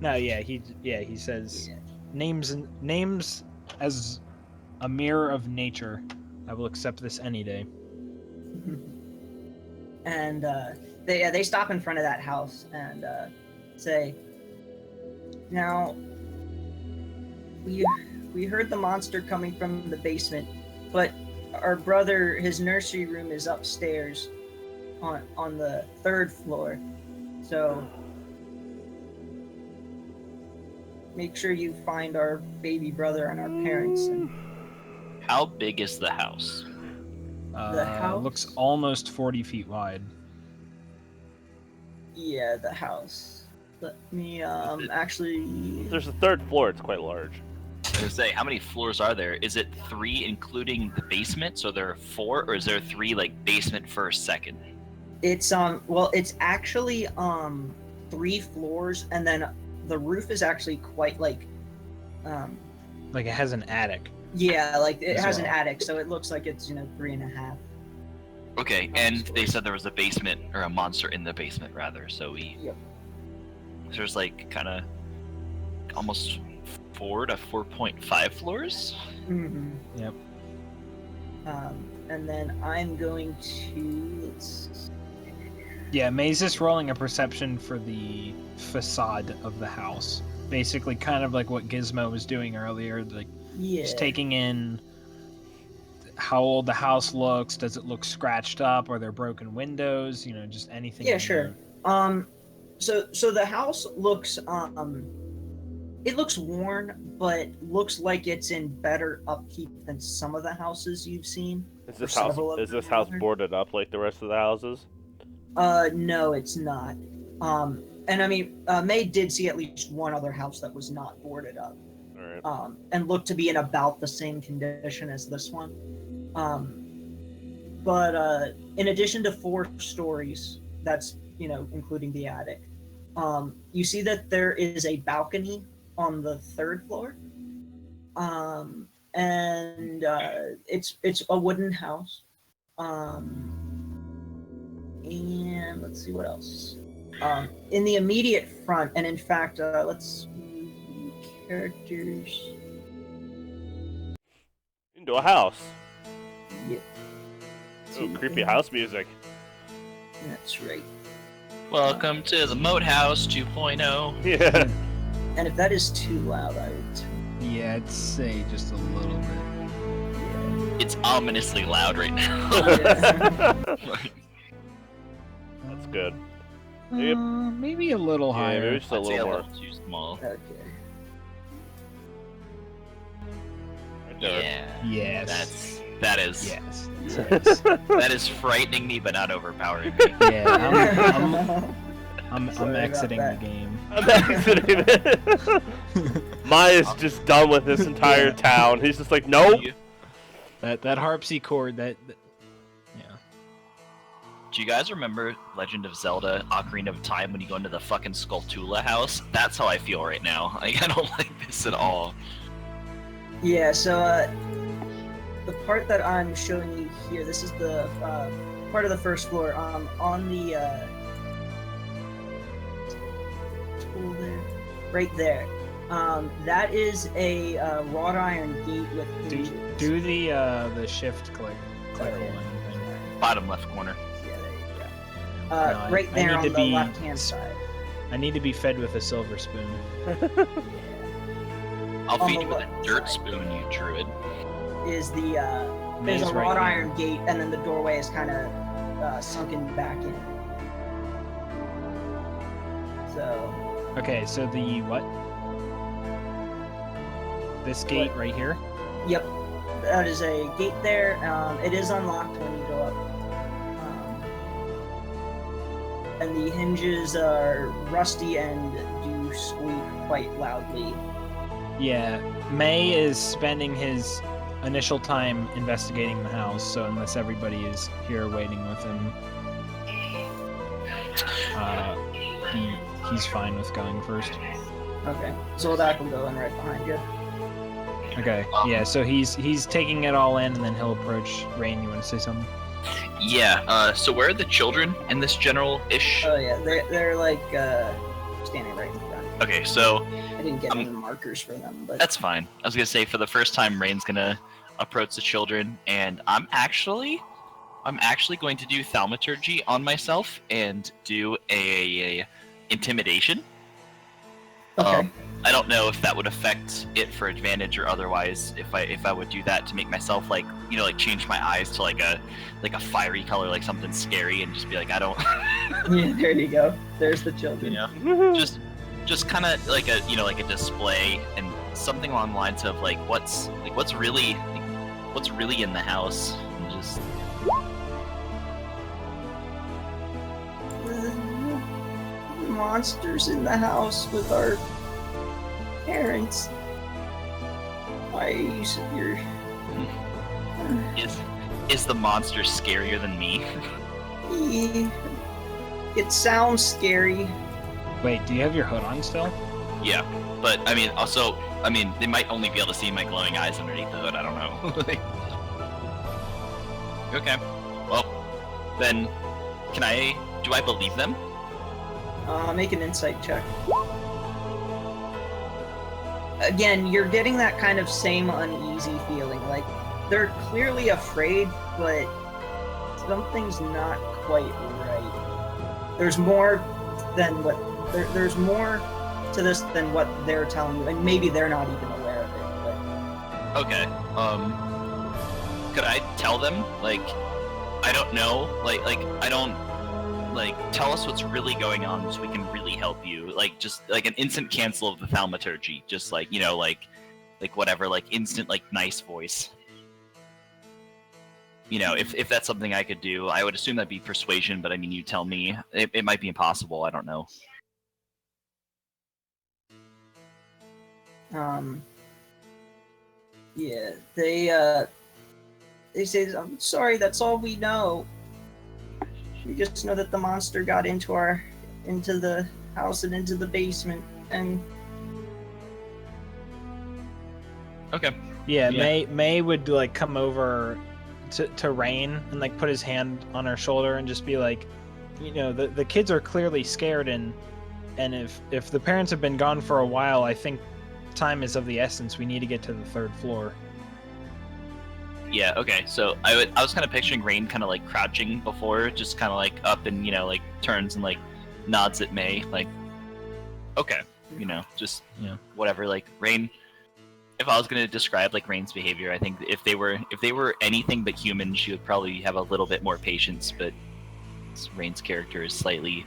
No, yeah, he says names as a mirror of nature. I will accept this any day. And they stop in front of that house and say, "Now, we heard the monster coming from the basement, but our brother, his nursery room is upstairs on the 3rd floor. So make sure you find our baby brother and our parents." And How big is the house? The house? Looks almost 40 feet wide. yeah, the house. Let me actually. There's a 3rd floor. It's quite large. I was gonna say, how many floors are there? Is it 3 including the basement? So there are 4, or is there 3 basement first, second? It's it's actually 3 floors, and then the roof is actually quite Like it has an attic. yeah, like it As has an well. attic, so it looks like it's 3.5. Okay, and they said there was a basement, or a monster in the basement rather. So Yep. there's kind of almost 4 to 4.5 floors. Mm-hmm. Yep. And then I'm going to Yeah, May's just rolling a perception for the facade of the house. Basically, kind of like what Gizmo was doing earlier, just taking in how old the house looks. Does it look scratched up? Are there broken windows? Just anything. Yeah, sure. So the house looks it looks worn, but looks like it's in better upkeep than some of the houses you've seen. Is or this house several of is them this house rather. boarded up like the rest of the houses? No, it's not. And I mean, May did see at least one other house that was not boarded up, All right. and looked to be in about the same condition as this one. But in addition to 4 stories, that's, including the attic, you see that there is a balcony on the 3rd floor. And it's a wooden house. And let's see what else. In the immediate front, and in fact, let's move characters. Into a house. Yeah, Oh, creepy house music. that's right. Welcome to the Moat House 2.0. Yeah. And if that is too loud, I would. Yeah, I'd say just a little bit. It's ominously loud right now. That's good. Yep. Maybe a little Yeah, higher. maybe just a I'd say little more. too small. Okay. Right there. Yeah. Yes. That is Yes. that is frightening me, but not overpowering me. Yeah, I'm Sorry about exiting the that. game. I'm exiting it. Maya's just done with this entire town. He's just like, nope. That harpsichord, yeah. Do you guys remember Legend of Zelda: Ocarina of Time when you go into the fucking Skulltula house? That's how I feel right now. Like, I don't like this at all. Yeah, so the part that I'm showing you here, this is the part of the 1st floor. On the tool there, right there. That is a wrought iron gate with hinges. Do the shift click Oh, yeah. one thing. Bottom left corner. Yeah, there you go. No, I Right there need on to the be- left-hand side. I need to be fed with a silver spoon. Yeah. I'll On feed the you with a left dirt side. spoon, you druid. Is the there's May's a right wrought here. iron gate, and then the doorway is kind of sunken back in. So Okay, so the what? This gate What? right here? yep, that is a gate there. It is unlocked when you go up, and the hinges are rusty and do squeak quite loudly. Yeah, May is spending his initial time investigating the house, so unless everybody is here waiting with him, he's fine with going first. Okay, Zoldak will go in right behind you. Okay, yeah, so he's taking it all in, and then he'll approach Rain. You want to say something? Yeah. So where are the children in this general-ish? Oh yeah, they're like standing right in front. Okay, so I didn't get any markers for them, but that's fine. I was gonna say for the first time, Rain's gonna approach the children, and I'm actually going to do thaumaturgy on myself and do a intimidation. okay. I don't know if that would affect it for advantage or otherwise. If I would do that to make myself like change my eyes to like a fiery color, like something scary, and just be like I don't. Yeah, there you go. There's the children. Yeah. Just kind of like a like a display and something along the lines of like what's really in the house, and just The monsters in the house with our parents. Why are you so you're is the monster scarier than me? Yeah. It sounds scary. Wait, do you have your hood on still? Yeah, but I mean also they might only be able to see my glowing eyes underneath the hood. I don't know. Okay, well then do I believe them? Make an insight check. Again, you're getting that kind of same uneasy feeling. Like, they're clearly afraid, but something's not quite right. There's more than what... There's more to this than what they're telling you, and maybe they're not even aware of it, but... Okay. Could I tell them like I don't know, like I don't Like, tell us what's really going on so we can really help you. Like, just like an instant cancel of the thaumaturgy. Just like, you know, like whatever, like instant, like nice voice. You know, if that's something I could do, I would assume that'd be persuasion. But I mean, you tell me. It might be impossible. I don't know. Yeah, they say, I'm sorry, that's all we know. We just know that the monster got into the house and into the basement, and Okay. Yeah, Yeah. May would like come over to Rain and like put his hand on her shoulder and just be like, you know, the kids are clearly scared, and if the parents have been gone for a while, I think time is of the essence. We need to get to the 3rd floor. Yeah, okay. So I was kind of picturing Rain kind of like crouching before, just kind of like up and, you know, like turns and like nods at May, like, okay, you know, just, you know, whatever. Like Rain, if I was gonna describe like Rain's behavior, I think if they were anything but human, she would probably have a little bit more patience. But Rain's character is slightly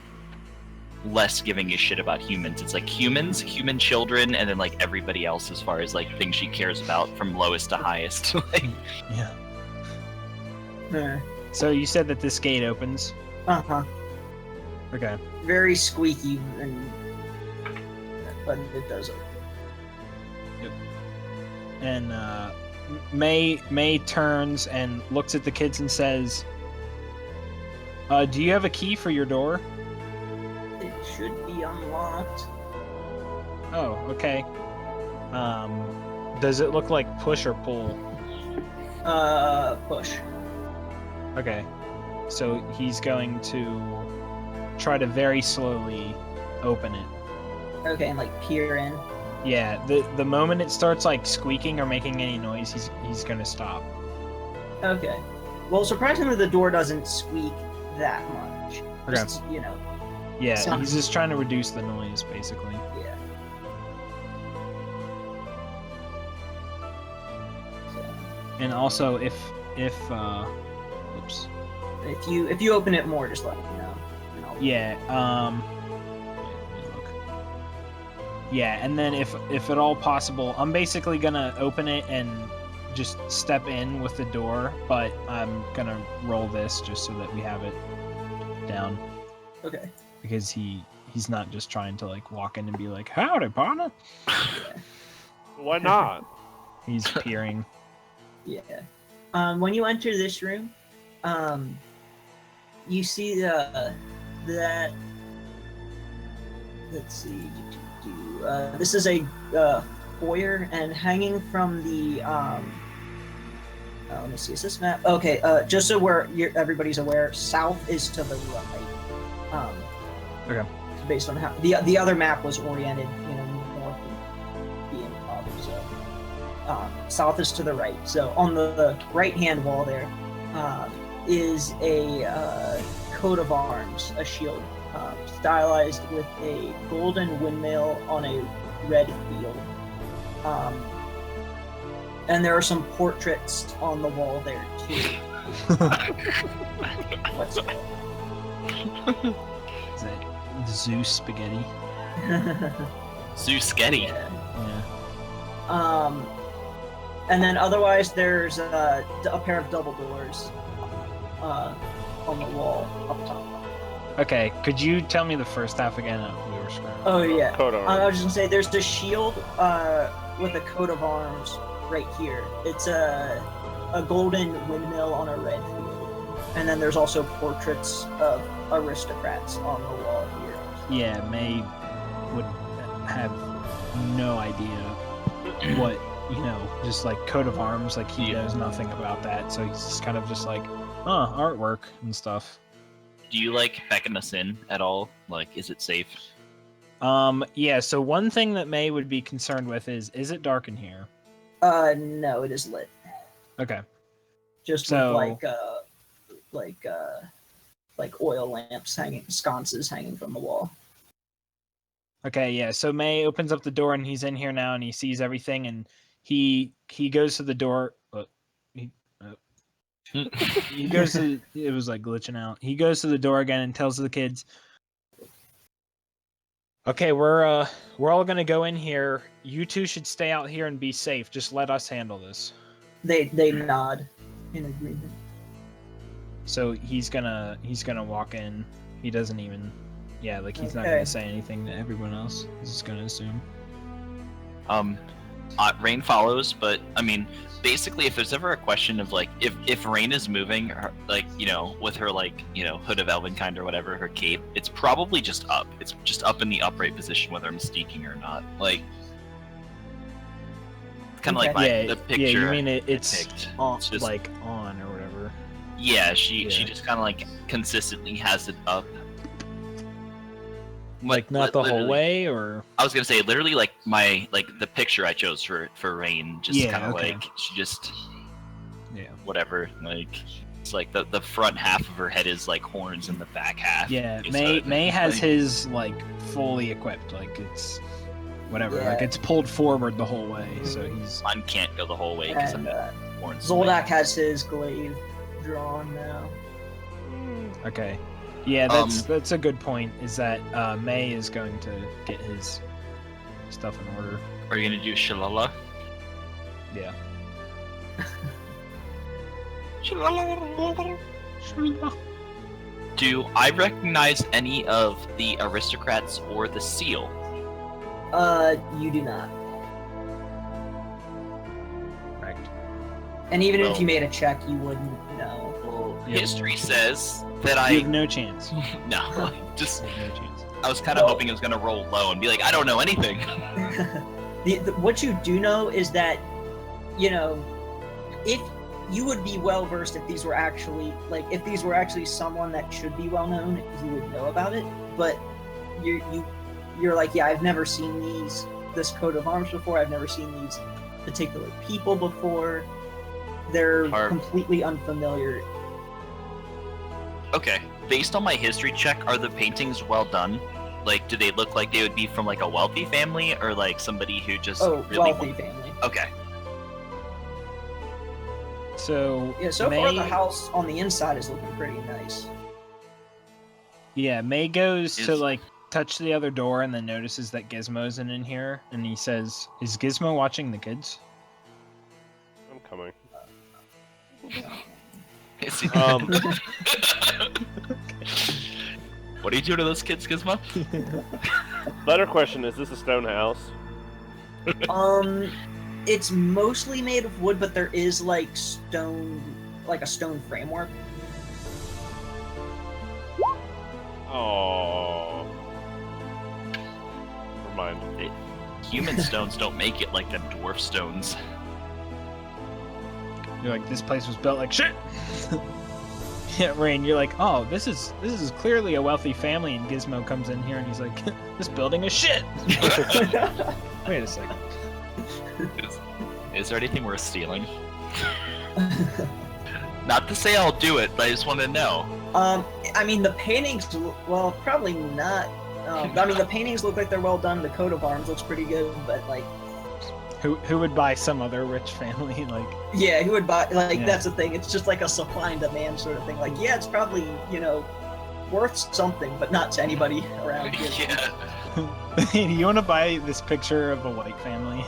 less giving a shit about humans. It's like humans, human children, and then like everybody else as far as like things she cares about from lowest to highest. Like, Yeah. uh So you said that this gate opens. huh, Okay. very squeaky, but it does open. And May turns and looks at the kids and says, "Do you have a key for your door?" It should be unlocked. Oh, okay. Does it look like push or pull? Push. Okay. So he's going to try to very slowly open it. Okay, and like peer in. Yeah, the moment it starts like squeaking or making any noise, he's gonna stop. Okay. Well, surprisingly, the door doesn't squeak that much. Okay. Just, you know, Yeah, Sounds- he's just trying to reduce the noise, basically. yeah. So, And also, if oops, if you open it more, just let me know. And I'll- yeah, let me look. Yeah, and then if at all possible, I'm basically gonna open it and just step in with the door, but I'm gonna roll this just so that we have it down, Okay. because he's not just trying to like walk in and be like, "Howdy, partner." Why not? He's peering. Yeah. When you enter this room, you see that. Let's see. This is a foyer, and hanging from the let me see. Is this map? Okay. Just so everybody's aware, south is to the right. Okay. Based on how the other map was oriented, you know, north being up. So south is to the right. So on the right-hand wall there is a coat of arms, a shield, stylized with a golden windmill on a red field. And there are some portraits on the wall there too. What's it? Is that Zeus spaghetti? Zeus Getty. Yeah. And then otherwise there's a pair of double doors on the wall up top. Okay, could you tell me the first half again? We were screwing. Oh yeah. Coat of I arms. was just gonna say there's the shield with a coat of arms right here. It's a golden windmill on a red field, and then there's also portraits of aristocrats on the wall here. Yeah, May would have no idea what, you know, just like coat of arms, like he knows nothing about that, so he's just kind of just like, artwork and stuff. Do you like beckon us in at all? Like, is it safe? Yeah, so one thing that May would be concerned with is it dark in here? No, it is lit. Okay. Just So- with like oil lamps sconces hanging from the wall. Okay, yeah. So May opens up the door and he's in here now and he sees everything and he goes to the door. He goes to. It was like glitching out. He goes to the door again and tells the kids, "Okay, we're all gonna go in here. You two should stay out here and be safe. Just let us handle this." They nod in agreement. So he's gonna walk in. He doesn't even. Yeah, like he's not Okay. gonna say anything to everyone else. He's just gonna assume. Rain follows, but I mean, basically, if there's ever a question of like, if Rain is moving, like, you know, with her like, you know, Hood of Elvenkind or whatever, her cape, it's probably just up. It's just up in the upright position, whether I'm sneaking or not. Like, kind of Okay. like the picture. Yeah, you mean it's picked. on, It's just- like on or whatever. Yeah, she Yeah. just kind of like consistently has it up. Like not the whole literally- way, or I was gonna say literally like the picture I chose for Rain, just Yeah, kind of okay. like she just yeah, whatever, like it's like the front half of her head is like horns and the back half yeah. is May hood. May has Like, his like fully equipped, like it's whatever, like Yeah. it's pulled forward the whole way, so he's mine can't go the whole way because And I'm horns. Zoldak has his glaive drawn now. okay. Yeah, that's a good point. Is that May is going to get his stuff in order. Are you gonna do Shalala? Yeah. Do I recognize any of the aristocrats or the seal? You do not. Correct. And even if Well- you made a check, you wouldn't know. Well, Yeah. history says that You have I no chance. no, just You have no chance. I was kind of hoping it was gonna roll low and be like, I don't know anything. What you do know is that, you know, if you would be well versed if these were actually someone that should be well known, you would know about it. But you're like, yeah, I've never seen this coat of arms before. I've never seen these particular people before. They're Are- completely unfamiliar. Okay, based on my history check, are the paintings well done? Like, do they look like they would be from like a wealthy family or like somebody who just Oh, really wealthy family. Okay. So Yeah, so far the May- house on the inside is looking pretty nice. Yeah, May goes to Is- like touch the other door and then notices that Gizmo isn't in here, and he says, "Is Gizmo watching the kids?" I'm coming. Is he- Um, What are you doing to those kids, Gizmo? better question: is this a stone house? It's mostly made of wood, but there is like a stone framework. Oh. Never mind. Human stones don't make it like them dwarf stones. You're like, "This place was built like shit." Yeah, Rain, you're like, "Oh, this is clearly a wealthy family," and Gizmo comes in here and he's like, "This building is shit." Wait a second. Is there anything worth stealing? Not to say I'll do it, but I just want to know. I mean the paintings. Well, probably not. I mean the paintings look like they're well done. The coat of arms looks pretty good, but like, Who would buy some other rich family like? yeah, who would buy? Like Yeah. that's the thing. It's just like a supply and demand sort of thing. Like, yeah, it's probably worth something, but not to anybody around here. Yeah. Do you want to buy this picture of a white family?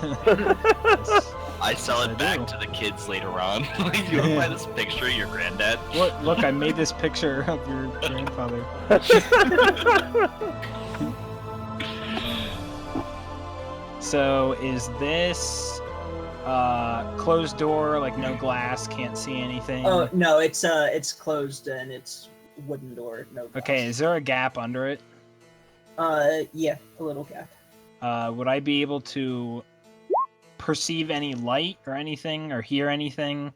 I sell I it back do. to the kids later on. Like, you want to buy this picture of your granddad? Look, I made this picture of your grandfather. So is this closed door, like no glass, can't see anything? Oh no, it's closed and it's wooden door. No. glass. Okay, is there a gap under it? Yeah, a little gap. Would I be able to perceive any light or anything or hear anything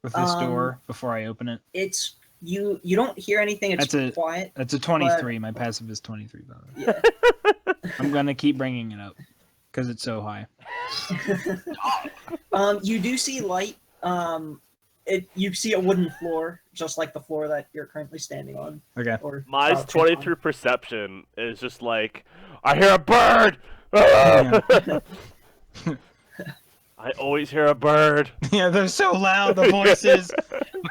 with this door before I open it? It's you don't hear anything. It's That's quiet. That's a 23. My passive is 23, by the way. Yeah. I'm gonna keep bringing it up because it's so high. You do see light. You see a wooden floor, just like the floor that you're currently standing on. Okay. Or My crouching 23 perception is just like, I hear a bird! Ah! I always hear a bird. Yeah, they're so loud. The voices.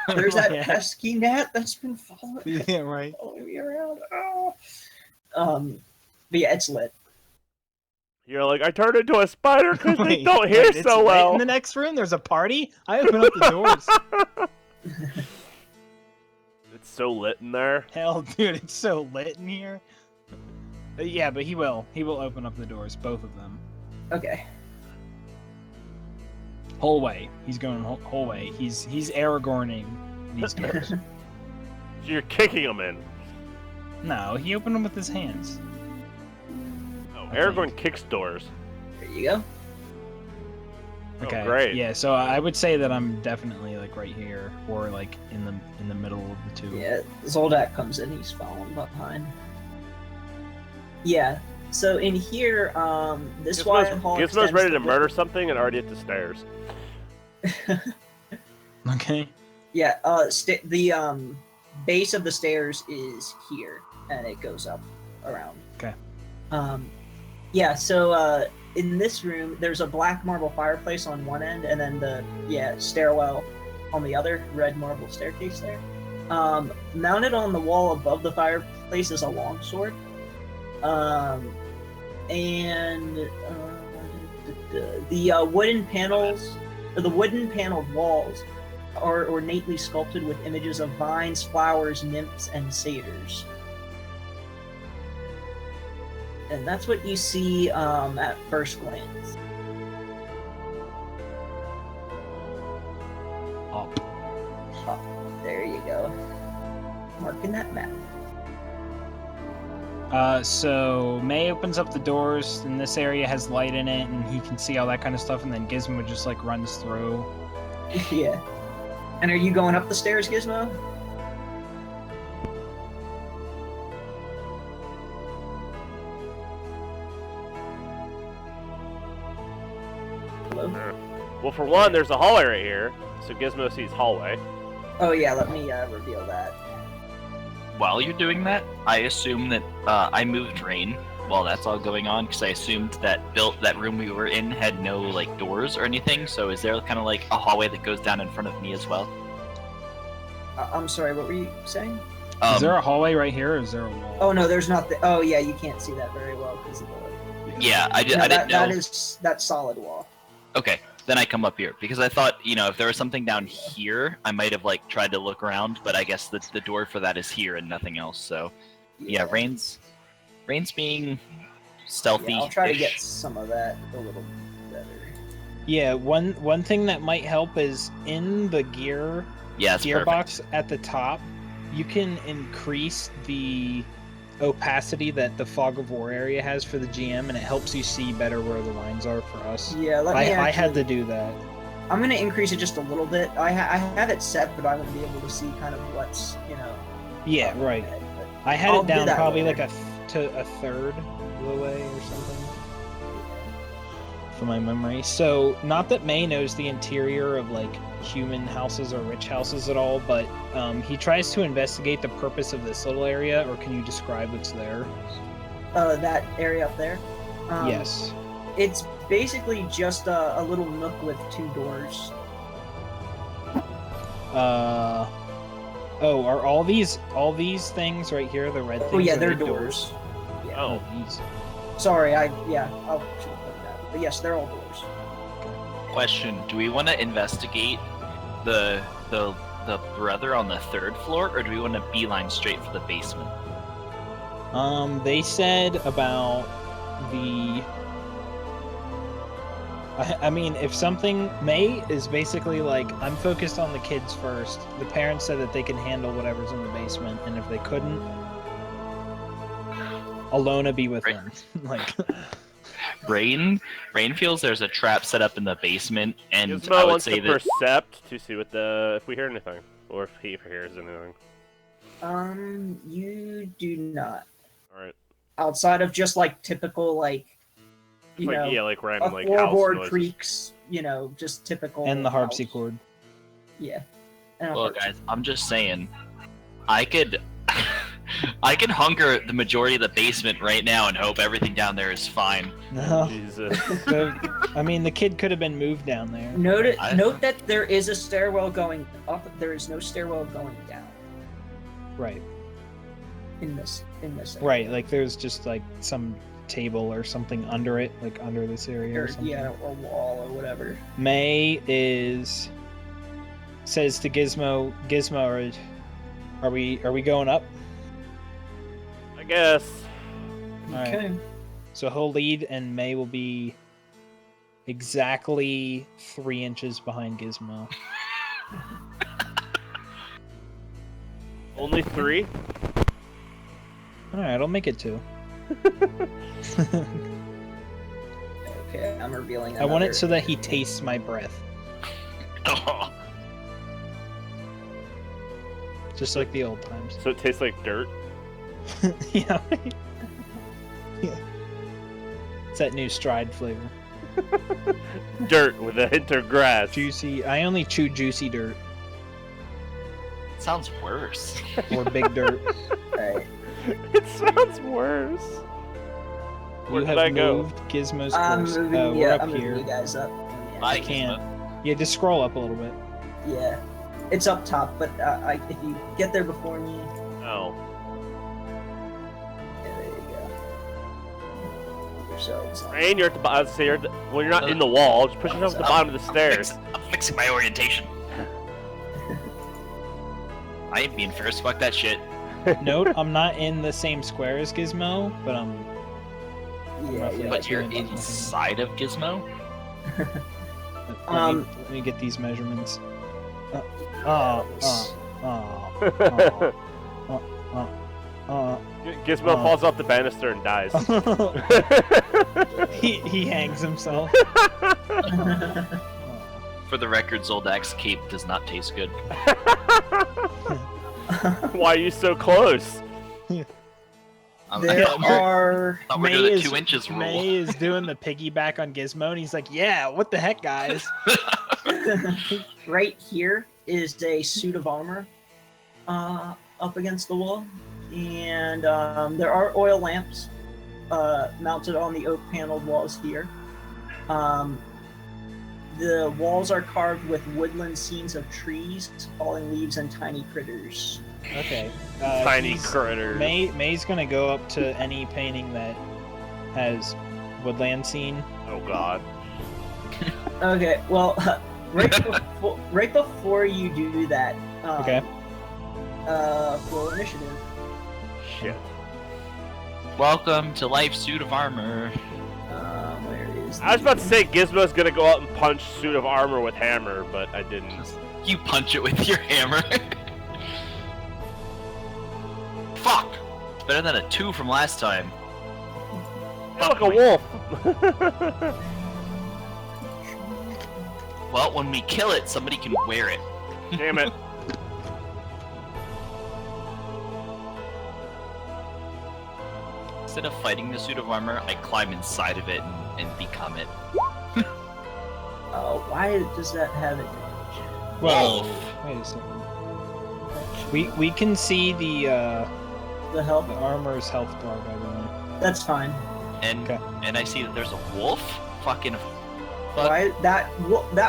There's that Yeah. pesky gnat that's been following Yeah, right. me around. Oh. But yeah, it's lit. You're like, I turned into a spider because they Wait, don't hear it's so lit well. in the next room, there's a party? I open up the doors. It's so lit in there. Hell, dude, it's so lit in here. Yeah, but he will. He will open up the doors, both of them. Okay. Whole way. He's going whole way. He's Aragorning these doors. So you're kicking them in. No, he opened them with his hands. Oh, I Aragorn kicks doors. There you go. Okay. Oh, great. Yeah, so I would say that I'm definitely like right here, or like in the middle of the two. Yeah, Zoldak comes in, he's following behind. Yeah, so in here, this wide hall Gizmo's extends ready to the- murder something and already at the stairs. Okay. Yeah, the base of the stairs is here, and it goes up around. Okay. Yeah, so in this room, there's a black marble fireplace on one end, and then the stairwell on the other, red marble staircase there. Mounted on the wall above the fireplace is a longsword. And the wooden panels, or the wooden paneled walls, are ornately sculpted with images of vines, flowers, nymphs, and satyrs. And that's what you see at first glance. Up. There you go. Marking that map. So May opens up the doors, and this area has light in it, and he can see all that kind of stuff, and then Gizmo just like runs through. Yeah. And are you going up the stairs, Gizmo? Hello? Well, for one, there's a hallway right here, so Gizmo sees hallway. Oh yeah, let me reveal that. While you're doing that, I assume that I moved Rain while that's all going on because I assumed that that room we were in had no like doors or anything. So is there kind of like a hallway that goes down in front of me as well? I'm sorry, what were you saying? Is there a hallway right here, or is there a wall? Oh no, there's not. Oh yeah, you can't see that very well because of the. Yeah, I No, didn't know. that's solid wall. Okay, then I come up here because I thought, if there was something down here, I might have like tried to look around, but I guess the door for that is here and nothing else. So yeah, Rain's being stealthy. Yeah, I'll try to get some of that a little better. Yeah, one thing that might help is in the gearbox at the top, you can increase the opacity that the Fog of War area has for the GM, and it helps you see better where the lines are for us. Yeah, I had to do that. I'm gonna increase it just a little bit. I have it set, but I want to be able to see kind of what's Yeah, up right. ahead, but I had I'll it do down that probably later. like a third of the way or something from my memory. So not that May knows the interior of like human houses or rich houses at all, but he tries to investigate the purpose of this little area. Or can you describe what's there? that area up there. Yes. It's basically just a little nook with two doors. Oh, are all these things right here the red things? Oh yeah, are they're the doors. Yeah. Oh. These. Sorry, I'll should have put that. But yes, they're all doors. Question: do we want to investigate the brother on the third floor, or do we want to beeline straight for the basement? They said about the. I mean, if something, May is basically like, I'm focused on the kids first. The parents said that they can handle whatever's in the basement, and if they couldn't, Alona be with Right. them. Like, Rain feels there's a trap set up in the basement, and I Gizmo would wants say to that percept to see if we hear anything, or if he hears anything. You do not. All right. Outside of just like typical like Like random a like house floorboard noises. creaks, just typical. and the house. harpsichord. Yeah. And a well, harpsichord. guys, I'm just saying, I could I can hunger the majority of the basement right now and hope everything down there is fine. No. Jesus. I mean, the kid could have been moved down there. Note that there is a stairwell going up. There is no stairwell going down Right. in this area. Right. Like there's just like some table or something under it, like under this area or something. Yeah, or wall or whatever. May says to Gizmo, are we going up? I guess. All right. Okay. So he'll lead, and May will be exactly 3 inches behind Gizmo. Only 3? All right, I'll make it 2. Okay, I'm revealing. I want it another- so that he tastes my breath, Oh, just like the old times. So it tastes like dirt? Yeah. Yeah. It's that new Stride flavor. Dirt with a hint of grass. Juicy. I only chew juicy dirt sounds worse. or big dirt. Alright. It sounds worse. Where You did have I go? moved Gizmo's I'm course. moving. We're up I'm moving here. you guys up. Yeah. Bye, can't. Gizmo. Yeah, just scroll up a little bit. Yeah, it's up top, but if you get there before me, Oh. yeah, there you go. Yourselves. Rain, you're at the bottom. So well, you're not in the wall. Just push yourself to the bottom of the stairs. I'm fixing my orientation. I ain't being first. Fuck that shit. Note, I'm not in the same square as Gizmo, but I'm Yeah, roughly yeah. But two you're inches inside of Gizmo? Let me get these measurements. Gizmo falls off the banister and dies. he hangs himself. For the record, Zoldak's cape does not taste good. Why are you so close? There are. thought we were doing the 2 inches rule. May is doing the piggyback on Gizmo, and he's like, "Yeah, what the heck, guys?" Right here is a suit of armor up against the wall, and there are oil lamps mounted on the oak paneled walls here. The walls are carved with woodland scenes of trees, falling leaves, and tiny critters. Okay. Tiny he's- critters. May's gonna go up to any painting that has woodland scene. Oh god. Okay, well, right before you do that, Okay. Roll initiative. Shit. Welcome to Life Suit of Armor. Where is? I was about to say Gizmo's gonna go out and punch suit of armor with hammer, but I didn't. You punch it with your hammer. Fuck! It's better than a 2 from last time. Hey, look, a wolf. Well, when we kill it, somebody can wear it. Damn it. Instead of fighting the suit of armor, I climb inside of it and become it. Oh, why does that have advantage? Well, Wolf. wait a second. We can see the The health. armor's health bar, by the way. That's fine. And Okay. and I see that there's a wolf. Fucking Why that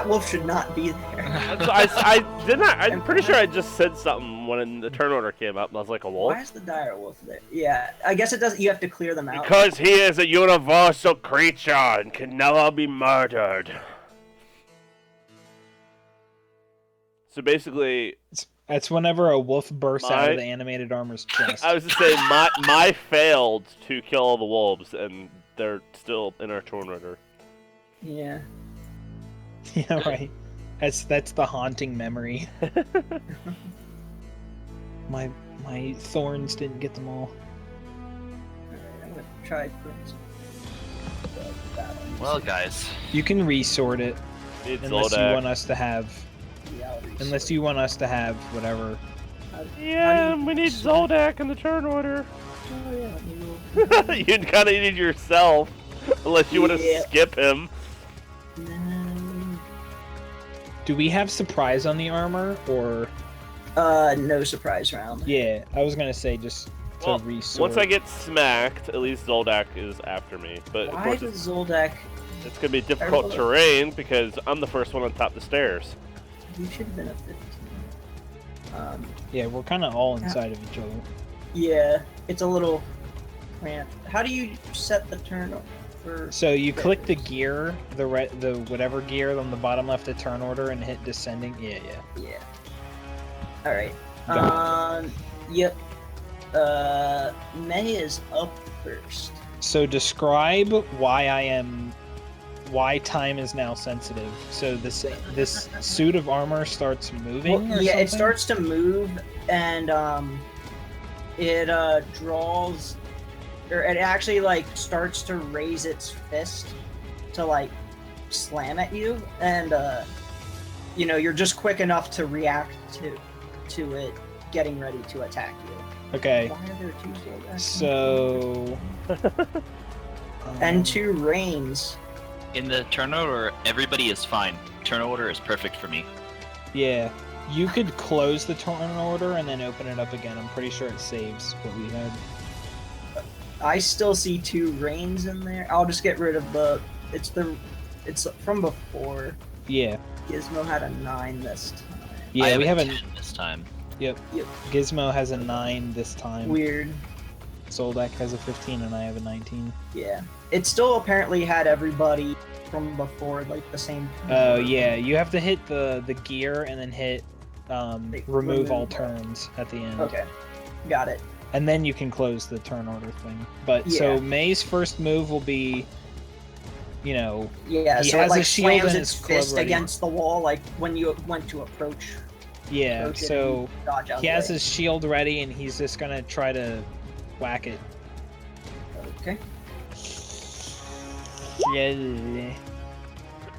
wolf should not be there. So I didn't. I'm pretty sure I just said something when the turn order came up. And I was like, a wolf. Why is the dire wolf there? Yeah, I guess it doesn't. You have to clear them out. Because he is a universal creature and can never be murdered. So basically, That's whenever a wolf bursts out My- of the animated armor's chest. I was to say my failed to kill all the wolves, and they're still in our turn order. Yeah. Yeah, right. That's the haunting memory. My thorns didn't get them all. Alright, I'm gonna try putting some. That one. well, guys. You can resort it It's unless you Zoldak. want us to have whatever. Yeah, we need Zoldak in the turn order. Oh, yeah, let me roll. You kind of need yourself, unless you want to Yeah. skip him. Do we have surprise on the armor or? No surprise round. Yeah, I was gonna say just to resort. Once I get smacked, at least Zoldak is after me. But of Why course, does Zoldak? it's gonna be difficult terrain because I'm the first one on top of the stairs. You should have been a 15. Yeah, we're kind of all inside of each other. Yeah, it's a little cramped. How do you set the turn for? So you click the gear, the whatever gear on the bottom left of turn order, and hit descending. Yeah. Yeah. All right. Got Yep. May is up first. So describe why time is now sensitive. So this suit of armor starts moving. Well, or yeah, something? it starts to move, and it draws, or it actually like starts to raise its fist to like slam at you, and you know, you're just quick enough to react to it getting ready to attack you. Okay. Why are there two Zoldaks? So. And two Rains. In the turn order, everybody is fine. Turn order is perfect for me. Yeah, you could close the turn order and then open it up again. I'm pretty sure it saves what we had. I still see two Rains in there. I'll just get rid of the. It's from before. Yeah. Gizmo had a 9 this time. Yeah, I we have have a a 10 this time. Yep. Gizmo has a 9 this time. Weird. Zoldak has a 15 and I have a 19. Yeah. It still apparently had everybody from before, like the same. Oh yeah, you have to hit the gear and then hit remove all remove. turns at the end. Okay. Got it. And then you can close the turn order thing. But Yeah. so May's first move will be, you know, Yeah, He so has it like his shield slams and its his club fist ready. against the wall, like when you went to approach. yeah. approach it So and dodge out he the has way. his shield ready and he's just gonna try to whack it. Okay. Yeah.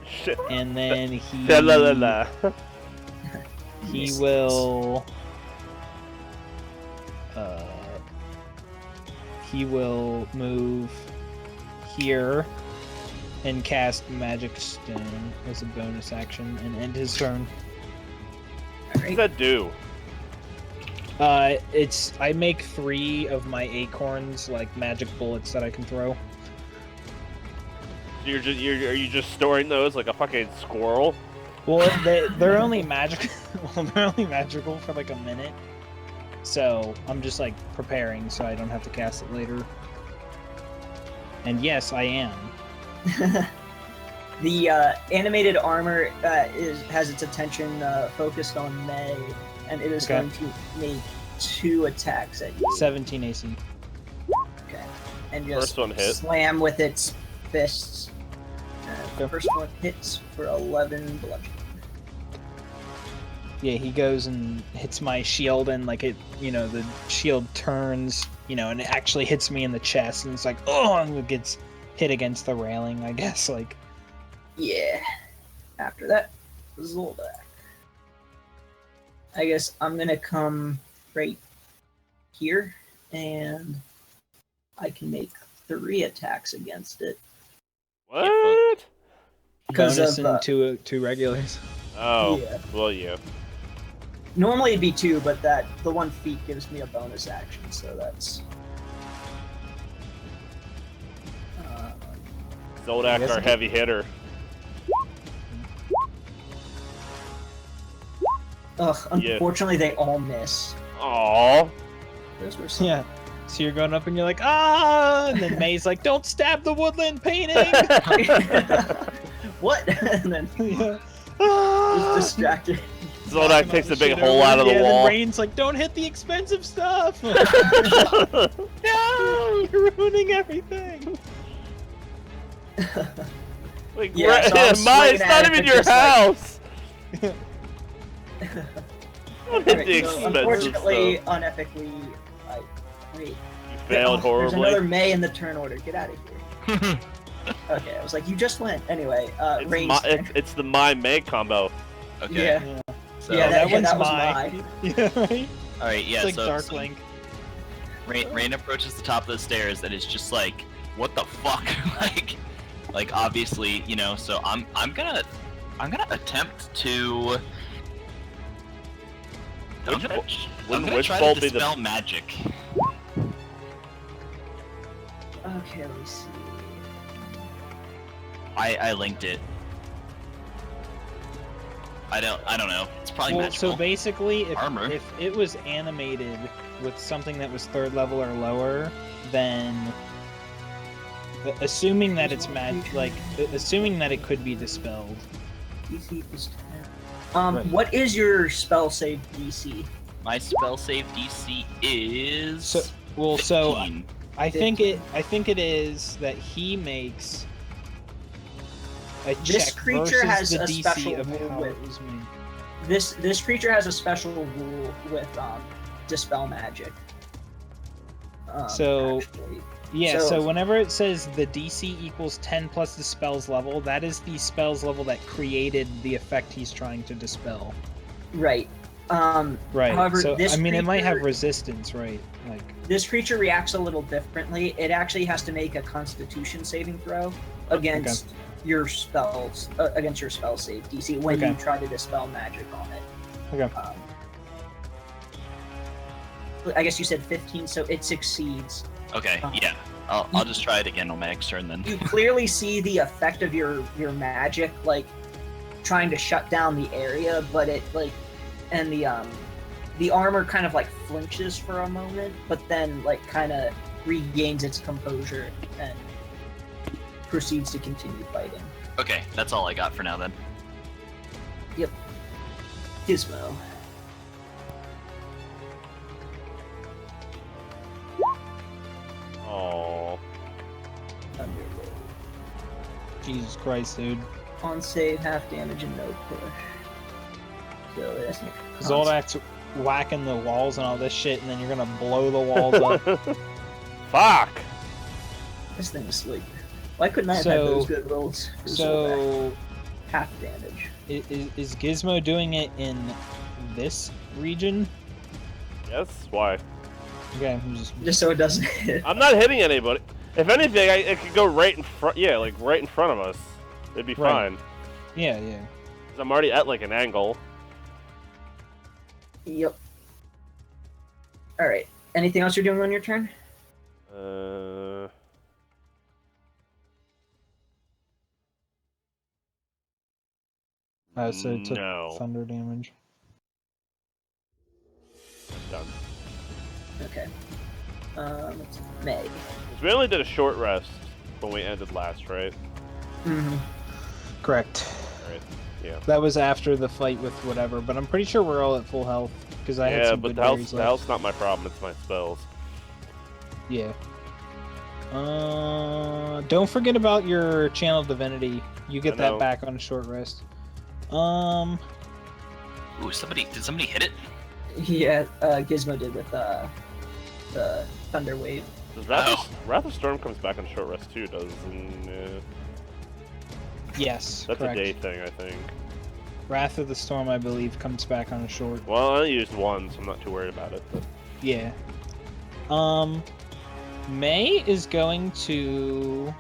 Shit. And then he Da-la-la-la. he Misses. will move here and cast Magic Stone as a bonus action and end his turn. All What right. does that do? I make 3 of my acorns like magic bullets that I can throw. Are you just storing those like a fucking squirrel? Well, they're only magic. Well, they're only magical for like a minute, so I'm just like preparing so I don't have to cast it later. And yes, I am. The animated armor has its attention focused on May, and it is Okay. going to make 2 attacks at you. 17 AC. Okay. And just First one hit. slam with its fists. The Okay. first one hits for 11 bludgeoning. Yeah, he goes and hits my shield, and like it, you know, the shield turns, you know, and it actually hits me in the chest, and it's like, oh, and it gets hit against the railing, I guess, like. Yeah. After that, Zoldak. I guess I'm gonna come right here, and I can make 3 attacks against it. What? Because Bonus of, and two regulars. Oh, Yeah. well, yeah. Normally it'd be 2, but the 1 feat gives me a bonus action, so that's. Zoldak, guess our it- heavy hitter. Ugh, unfortunately they all miss. Aww. Those were some... Yeah. So you're going up and you're like, ah! And then May's like, don't stab the woodland painting! What? And then Yeah. was Ah! distracted. Zoldak takes a big hole out of the Yeah, wall. then Rain's like, don't hit the expensive stuff! No! You're ruining everything! Like, Yeah, so I'm mine's swinging not at it, even but your just like- house! Don't hit Alright, the so expensive unfortunately, stuff. unethically, wait. You failed There's another horribly. May in the turn order. Get out of here. Okay, I was like, you just went. Anyway, Rain's turn. It's the my May combo. Okay. Yeah. So, Yeah, that one's that was mine. Yeah, right? all right. Yeah. It's like so, Dark so Link. Rain approaches the top of the stairs and is just like, "What the fuck?" like obviously, you know. So I'm gonna attempt to. I'm gonna Wouldn't try Witch to Bolt be dispel magic. Okay, let me see. I linked it. I don't know. It's probably magical. So basically, Armor. if it was animated with something that was 3rd level or lower, then assuming that it's assuming that it could be dispelled. DC equals 10. Right. What is your spell save DC? My spell save DC is So 15. I think it is that he makes a This check creature versus has the a DC special of rule how with- it was made. This creature has a special rule with dispel magic. So- Actually. Yeah, So- so whenever it says the DC equals 10 plus the spell's level, that is the spell's level that created the effect he's trying to dispel. Right. Right. However, so this I mean, it might have creature- resistance, right? Like This creature reacts a little differently. It actually has to make a Constitution saving throw against your spells, against your spell save DC when you Okay. try to dispel magic on it. Okay. I guess you said 15, so it succeeds. Okay, yeah. I'll just try it again on my next turn then. You clearly see the effect of your magic, like trying to shut down the area, but it like, and the armor kind of like flinches for a moment, but then like kind of regains its composure and proceeds to continue fighting. Okay, that's all I got for now then. Gizmo. Oh. Thunderbolt. Jesus Christ, dude. On save, half damage and no push. So it doesn't. Zoldak's whacking the walls and all this shit, and then you're gonna blow the walls up. Fuck! This thing's like. Why couldn't I have had So- those good rolls? for Zoldak? So, half damage. is Gizmo doing it in this region? Yes, why? Okay, I'm just Just so it doesn't hit. I'm not hitting anybody. If anything, it could go right in front. Yeah, like right in front of us. It'd be Right. fine. yeah. 'Cause I'm already at like an angle. Yep. Alright. Anything else you're doing on your turn? So it took No. thunder damage. Done. Okay. It's May. 'Cause we only did a short rest when we ended last, right? Mm-hmm. Correct. Right. Yeah. That was after the fight with whatever, but I'm pretty sure we're all at full health because I had Yeah, some but good the health, berries the left. health's not my problem. It's my spells. Yeah. Don't forget about your channel divinity. You get I that know. back on a short rest. Ooh, did somebody hit it? Yeah, Gizmo did with the Thunder Wave. Does Oh. Wrath of Storm comes back on short rest too, doesn't? Yes, That's correct. a day thing, I think. Wrath of the Storm, I believe, comes back on a short. Well, I only used one, so I'm not too worried about it. But... Yeah. May is going to.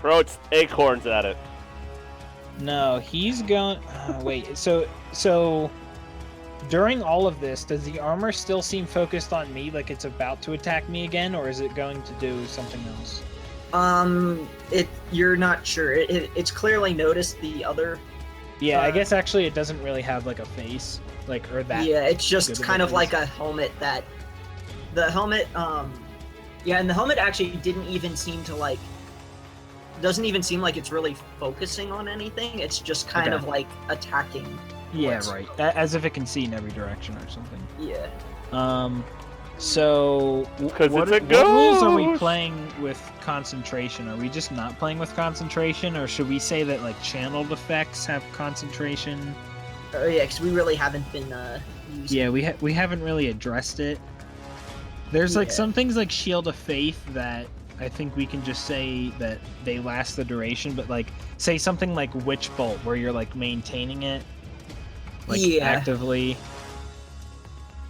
Bro, it's acorns at it. No, he's going. Wait. So during all of this, does the armor still seem focused on me, like it's about to attack me again, or is it going to do something else? You're not sure. It's clearly noticed the other. Yeah, I guess actually it doesn't really have like a face, like or that. Yeah, it's good just of kind a of like face. a helmet that. The helmet, yeah, and the helmet actually didn't even seem to like. Doesn't even seem like it's really focusing on anything. It's just kind Okay. of like attacking. Yeah, what's- right. As if it can see in every direction or something. Yeah. So 'Cause what, it's a what rules are we ghost! playing with concentration? Are we just not playing with concentration, or should we say that like channeled effects have concentration? Yeah, because we really haven't been using. Yeah, we haven't really addressed it. There's like Yeah. some things like Shield of Faith that I think we can just say that they last the duration, but like say something like Witch Bolt where you're like maintaining it like Yeah. actively.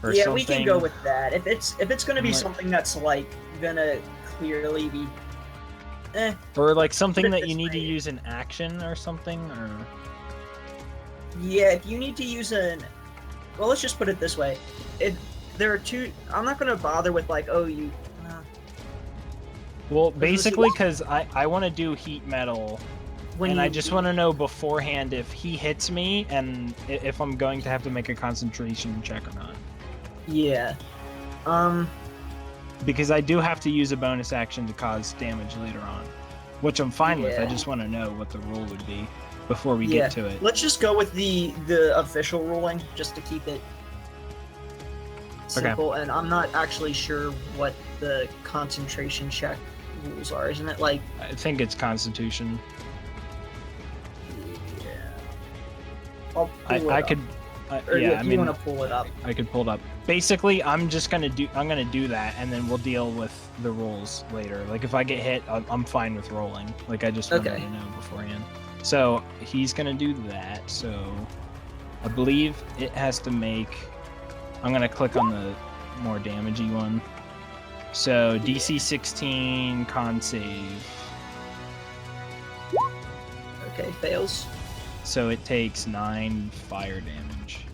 Or Yeah, something. we can go with that. If it's gonna be Like- something that's like gonna clearly be. Or like something Put it that you this need to way. use in action or something, or Yeah, if you need to use an. Well, let's just put it this way. There are two. I'm not gonna bother with like, oh, you. Well, basically, because I want to do heat metal, and I just want to know beforehand if he hits me and if I'm going to have to make a concentration check or not. Yeah. Because I do have to use a bonus action to cause damage later on, which I'm fine with. I Yeah. just want to know what the rule would be before we get to it. Let's just go with the official ruling, just to keep it simple. And I'm not actually sure what the concentration check rules are. Isn't it like? I think it's Constitution. Yeah. I'll pull it I up. could. Or Yeah, if I you mean, want to pull it up. I could pull it up. Basically, I'm gonna do that, and then we'll deal with the rules later. Like if I get hit, I'm fine with rolling. Like I just wanted to know beforehand. So he's gonna do that. So I believe it has to make. I'm gonna click on the more damagey one. So DC 16 con save. Okay, fails. So it takes 9 fire damage.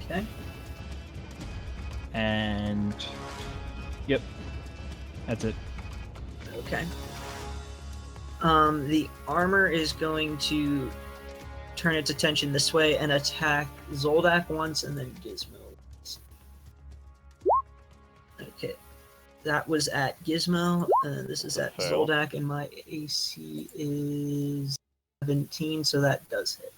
Okay. And yep, that's it. Okay. The armor is going to turn its attention this way and attack Zoldak once and then Gizmo once. Okay. That was at Gizmo, and this is at Fail. Zoldak, and my AC is 17, so that does hit.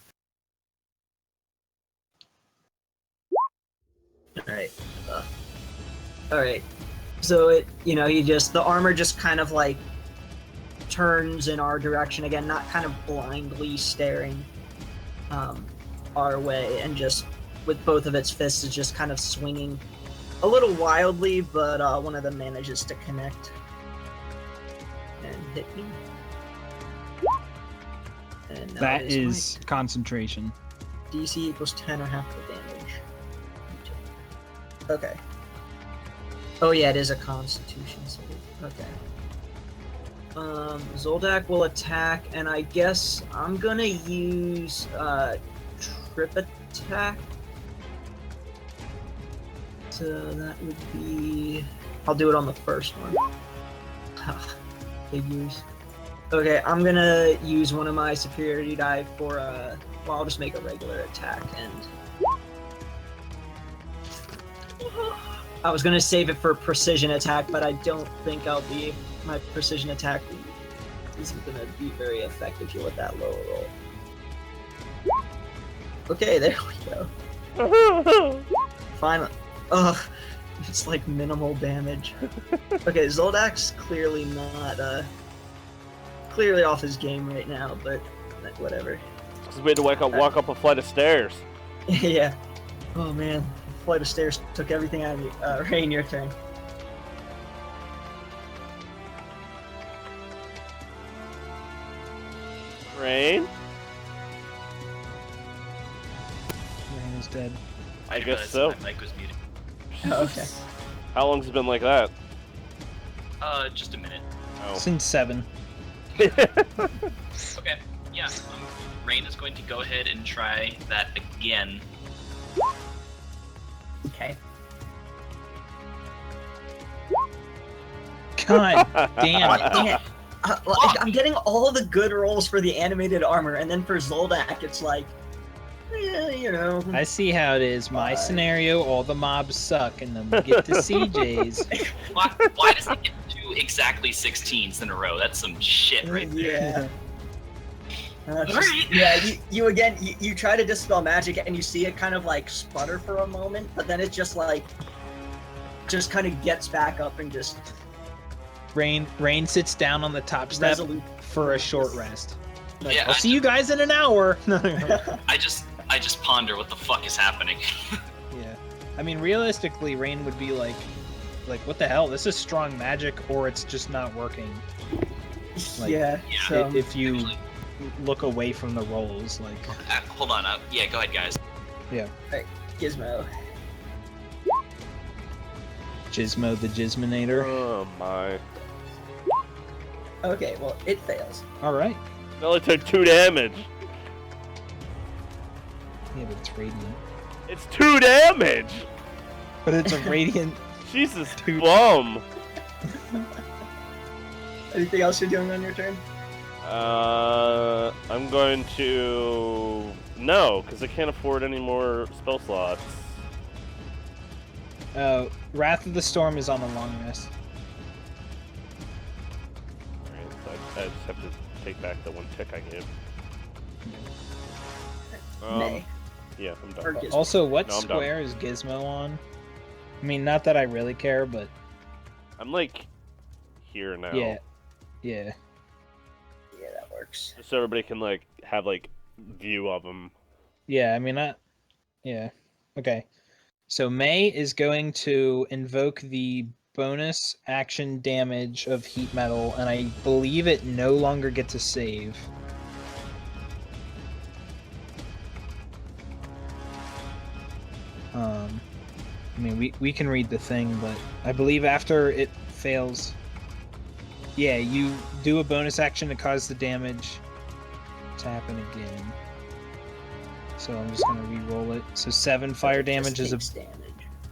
Alright. Alright. So the armor just kind of like turns in our direction again, not kind of blindly staring our way, and just with both of its fists is just kind of swinging a little wildly, but one of them manages to connect and hit me. And That is concentration. DC equals 10 or half the damage. Okay. Oh yeah, it is a Constitution save. Okay. Zoldak will attack, and I guess I'm gonna use trip attack. So that would be. I'll do it on the first one. Figures. Okay, I'm gonna use one of my superiority die for well, I'll just make a regular attack, and I was gonna save it for precision attack, but I don't think my precision attack isn't gonna be very effective here with that lower roll. Okay, there we go. Finally. Ugh, it's like minimal damage. Okay, Zoldak's clearly not, clearly off his game right now, but whatever. Because we had to walk up a flight of stairs. Yeah. Oh man, flight of stairs took everything out of you. Rain, your turn. Rain? Rain is dead. I guess so. My mic was muted. Okay. How long's it been like that? Just a minute. Oh. Since 7. Okay, yeah. Rain is going to go ahead and try that again. Okay. God damn it. Dang it. Like, I'm getting all the good rolls for the animated armor, and then for Zoldak, it's like, yeah, you know. I see how it is. My scenario, all the mobs suck, and then we get to CJ's. Why does it get 2 exactly 16s in a row? That's some shit right there. Yeah. Alright. Yeah, you try to dispel magic, and you see it kind of like sputter for a moment, but then it just kind of gets back up and just Rain sits down on the top step resolute for a short rest. Like, Yeah, I'll see you guys in an hour. I just ponder what the fuck is happening. Yeah. I mean, realistically, Rain would be like, what the hell? This is strong magic, or it's just not working. Like, yeah. Yeah. So, If you Actually, look away from the rolls, like. hold on. Yeah, go ahead, guys. Gizmo. Gizmo the Gizminator. Oh my. Okay, well, it fails. All right. It only took 2 damage. Yeah, but it's radiant. It's 2 damage! But it's a radiant. Jesus, Dude. bum. Anything else you're doing on your turn? I'm going to... No, because I can't afford any more spell slots. Wrath of the Storm is on the long rest. Alright, so I just have to take back the one tick I gave. May. Yeah, I'm Or done. Gizmo. Also, what No, I'm done. square is Gizmo on? I mean, not that I really care, but I'm like here now. yeah. Yeah, that works. So everybody can like have like view of them. Yeah, I mean, yeah. Okay. So May is going to invoke the bonus action damage of heat metal, and I believe it no longer gets a save. I mean, we can read the thing, but I believe after it fails, yeah, you do a bonus action to cause the damage to happen again. So I'm just gonna re-roll it. So 7 fire It just damage is a takes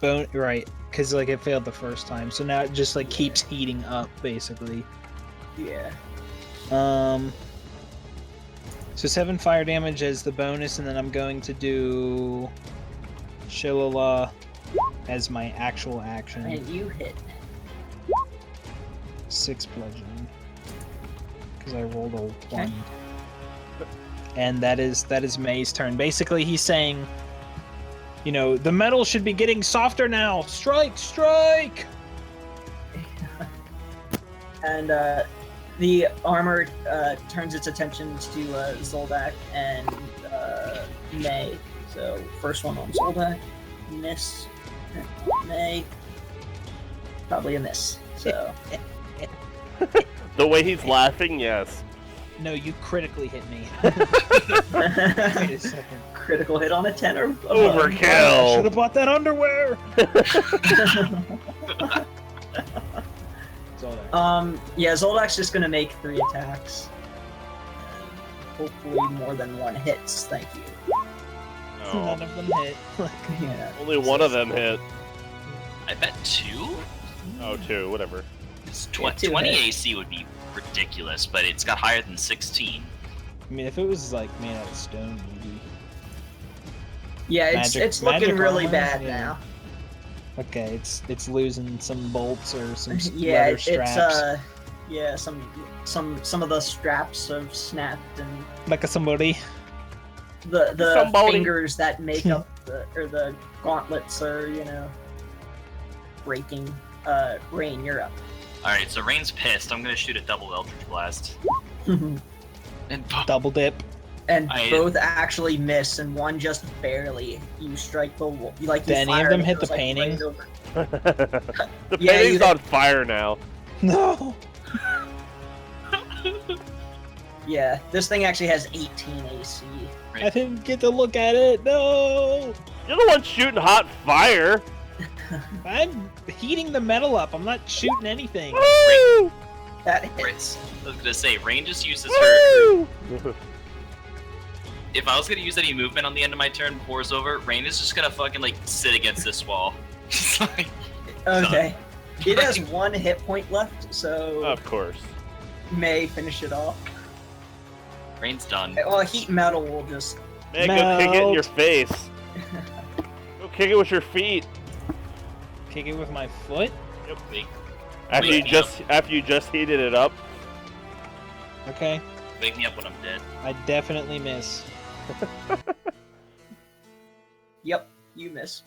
damage. right, because like it failed the first time, so now it just like keeps heating up basically. Yeah. So 7 fire damage as the bonus, and then I'm going to do Shillelagh as my actual action. And you hit. 6 bludgeoning because I rolled a 1. Okay. And that is May's turn. Basically, he's saying, you know, the metal should be getting softer now. Strike, strike! And the armor turns its attention to Zoldak and May. So first one on Zoldak, miss. May, probably a miss. So The way he's laughing, yes. No, you critically hit me. Wait a second. critical hit on a 10 or above. I should Overkill. have bought that underwear. Zoldak. Yeah, Zoldak's just gonna make 3 attacks. Hopefully more than 1 hits. Thank you. None No, of them hit. Yeah. only one of them hit. I bet 2? Oh, 2, whatever. Yeah, 2 20 hits. AC would be ridiculous, but it's got higher than 16. I mean, if it was like made out of stone, maybe. Yeah, Magic- it's looking magic really armor? bad Yeah. now. Okay, it's losing some bolts or some Yeah, leather straps. it's yeah, some of the straps have snapped and Like a somebody. the Somebody. fingers that make up the gauntlets are, you know, breaking. Rain, you're up. Alright, so Rain's pissed. I'm gonna shoot a double Eldritch Blast. And And Double dip. both actually miss, and one just barely. You strike the wall. Like Did you any of fire them and it hit the goes, like, painting? right over. The Yeah, painting's you- on fire now. No. Yeah, this thing actually has 18 AC. I didn't get to look at it. No. You're the one shooting hot fire. I'm heating the metal up. I'm not shooting anything. Woo! That Right. hits. I was gonna say, Rain just uses her. Woo! If I was gonna use any movement on the end of my turn before it's over, Rain is just gonna fucking like sit against this wall. Just like, Okay. It has 1 hit point left, so Of course. May finish it off. Rain's done. Well, heat metal will just. Man, go kick it in your Melt. face. Go kick it with your feet. Kick it with my foot. Wake, After Wake you me just heated it up. Okay. wake me up when I'm dead. I definitely miss. Yep, you miss.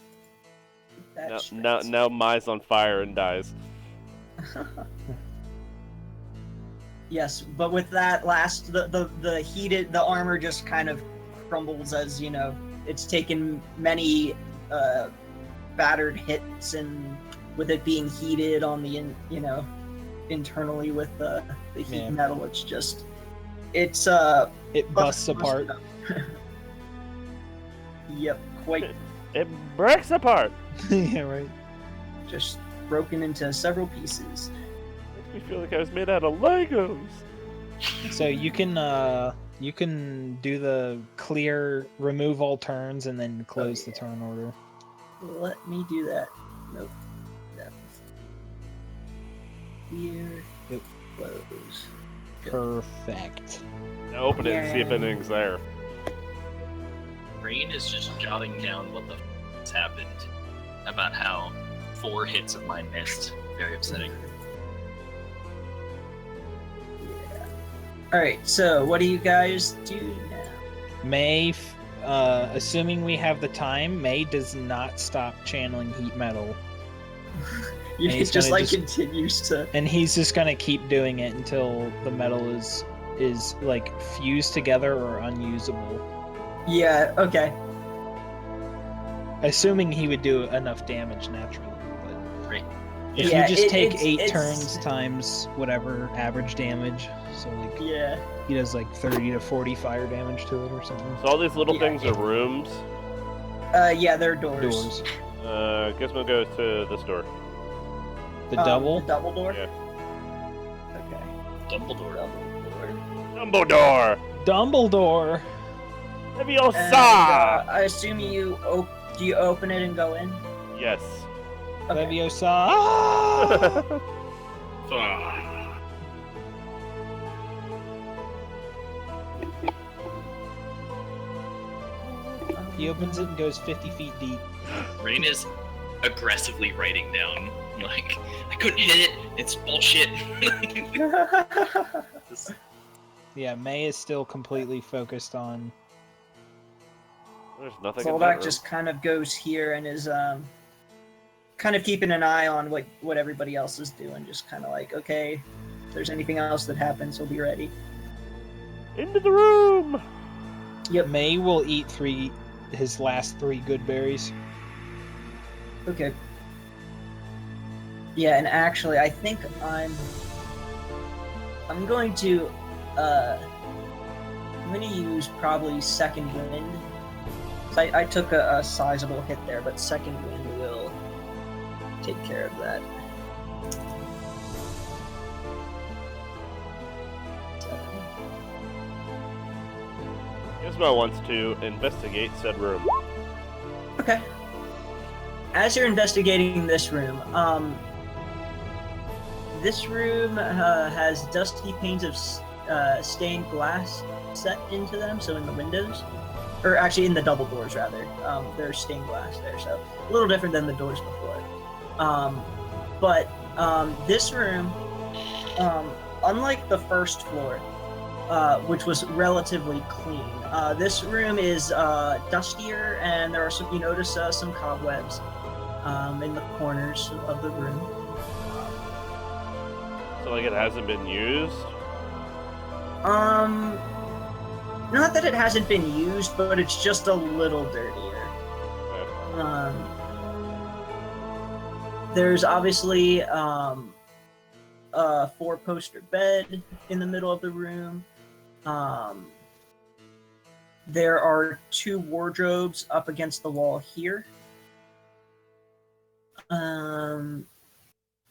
That Now Mai's on fire and dies. Yes, but with that last, the armor just kind of crumbles as, you know, it's taken many battered hits, and with it being heated on the internally with the heat Yeah. metal, it's It busts apart. Yep, quite It breaks apart. Yeah, right. just broken into several pieces. Makes me feel like I was made out of Legos. So you can do the clear, remove all turns, and then close the yeah. turn order. Let me do that. Nope. Depth. Here. Yep. Close. Perfect. Now open it and see if Yeah. anything's there. Rain is just jotting down what the has happened about how 4 hits of mine missed. Very upsetting. Yeah. Alright, so what do you guys do now? May, assuming we have the time, May does not stop channeling heat metal. You he's just gonna like continues to. And he's just gonna keep doing it until the metal is like fused together or unusable. Yeah, okay. Assuming he would do enough damage naturally. But Great. if Yeah, you just take it's- 8 it's- turns times whatever average damage, so like Yeah. he does like 30 to 40 fire damage to it or something. So all these little Yeah, things are rooms. Yeah, they're doors. Doors. Gizmo goes to this door. The double. The double door? Yeah. Okay. Dumbledore. Double door. Dumbledore! Dumbledore. Leviosa! And, I assume you do you open it and go in? Yes. Okay. Leviosa. Ah! Ah. He opens it and goes 50 feet deep. Rain is aggressively writing down, like, I couldn't hit it, it's bullshit. Yeah, May is still completely focused on. There's nothing in that Zoldak room. just kind of goes here and is kind of keeping an eye on what everybody else is doing. Just kind of like, okay, if there's anything else that happens, he'll be ready. Into the room! Yep. May will eat his last 3 good berries. Okay. Yeah, and actually, I think I'm going to use probably second wind. I took a sizable hit there, but second wind will take care of that. Gizmo wants to investigate said room. Okay. As you're investigating this room has dusty panes of stained glass set into them, so in the windows, or actually in the double doors rather, there's stained glass there, so a little different than the doors before. But this room, unlike the first floor, which was relatively clean, this room is dustier, and there are you notice some cobwebs in the corners of the room. So, like, it hasn't been used? Not that it hasn't been used, but it's just a little dirtier. Okay. There's obviously a 4-poster bed in the middle of the room. There are 2 wardrobes up against the wall here.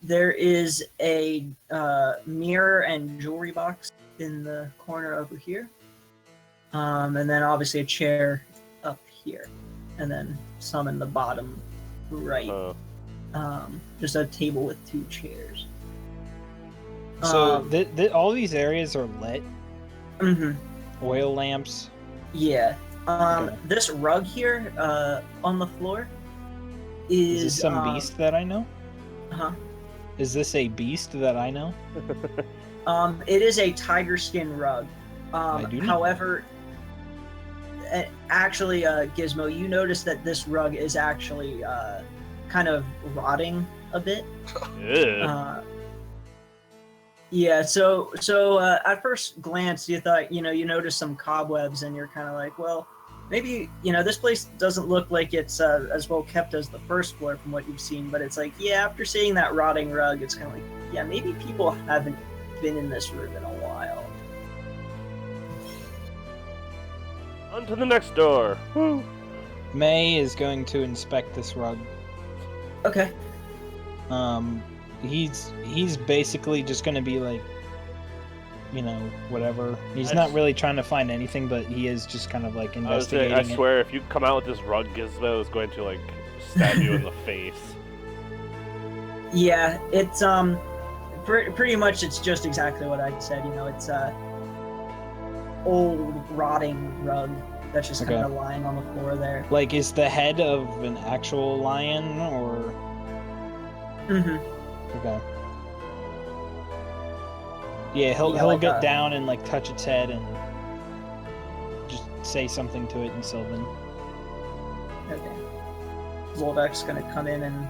There is a mirror and jewelry box in the corner over here. And then obviously a chair up here. And then some in the bottom right. Just a table with 2 chairs. So all these areas are lit. Mhm. Oil lamps. Yeah. Okay. This rug here on the floor Is this some beast that I know? Uh-huh. Is this a beast that I know? It is a tiger skin rug. I do not. However, actually, Gizmo, you notice that this rug is actually kind of rotting a bit. Ew. Yeah, so at first glance, you thought, you noticed some cobwebs, and you're kind of like, well, maybe, this place doesn't look like it's as well kept as the first floor from what you've seen, but it's like, yeah, after seeing that rotting rug, it's kind of like, yeah, maybe people haven't been in this room in a while. On to the next door. Woo. May is going to inspect this rug. Okay. He's basically just gonna be like, whatever. He's not really trying to find anything, but he is just kind of like investigating. I swear, if you come out with this rug, Gizmo is going to, like, stab you in the face. Yeah, it's pretty much it's just exactly what I said. You know, it's old rotting rug that's just kind of lying on the floor there. Like, is the head of an actual lion, or? Mm-hmm. Okay. Yeah, he'll like get down and like touch its head and just say something to it in Sylvan. Okay. Zoldak's gonna come in and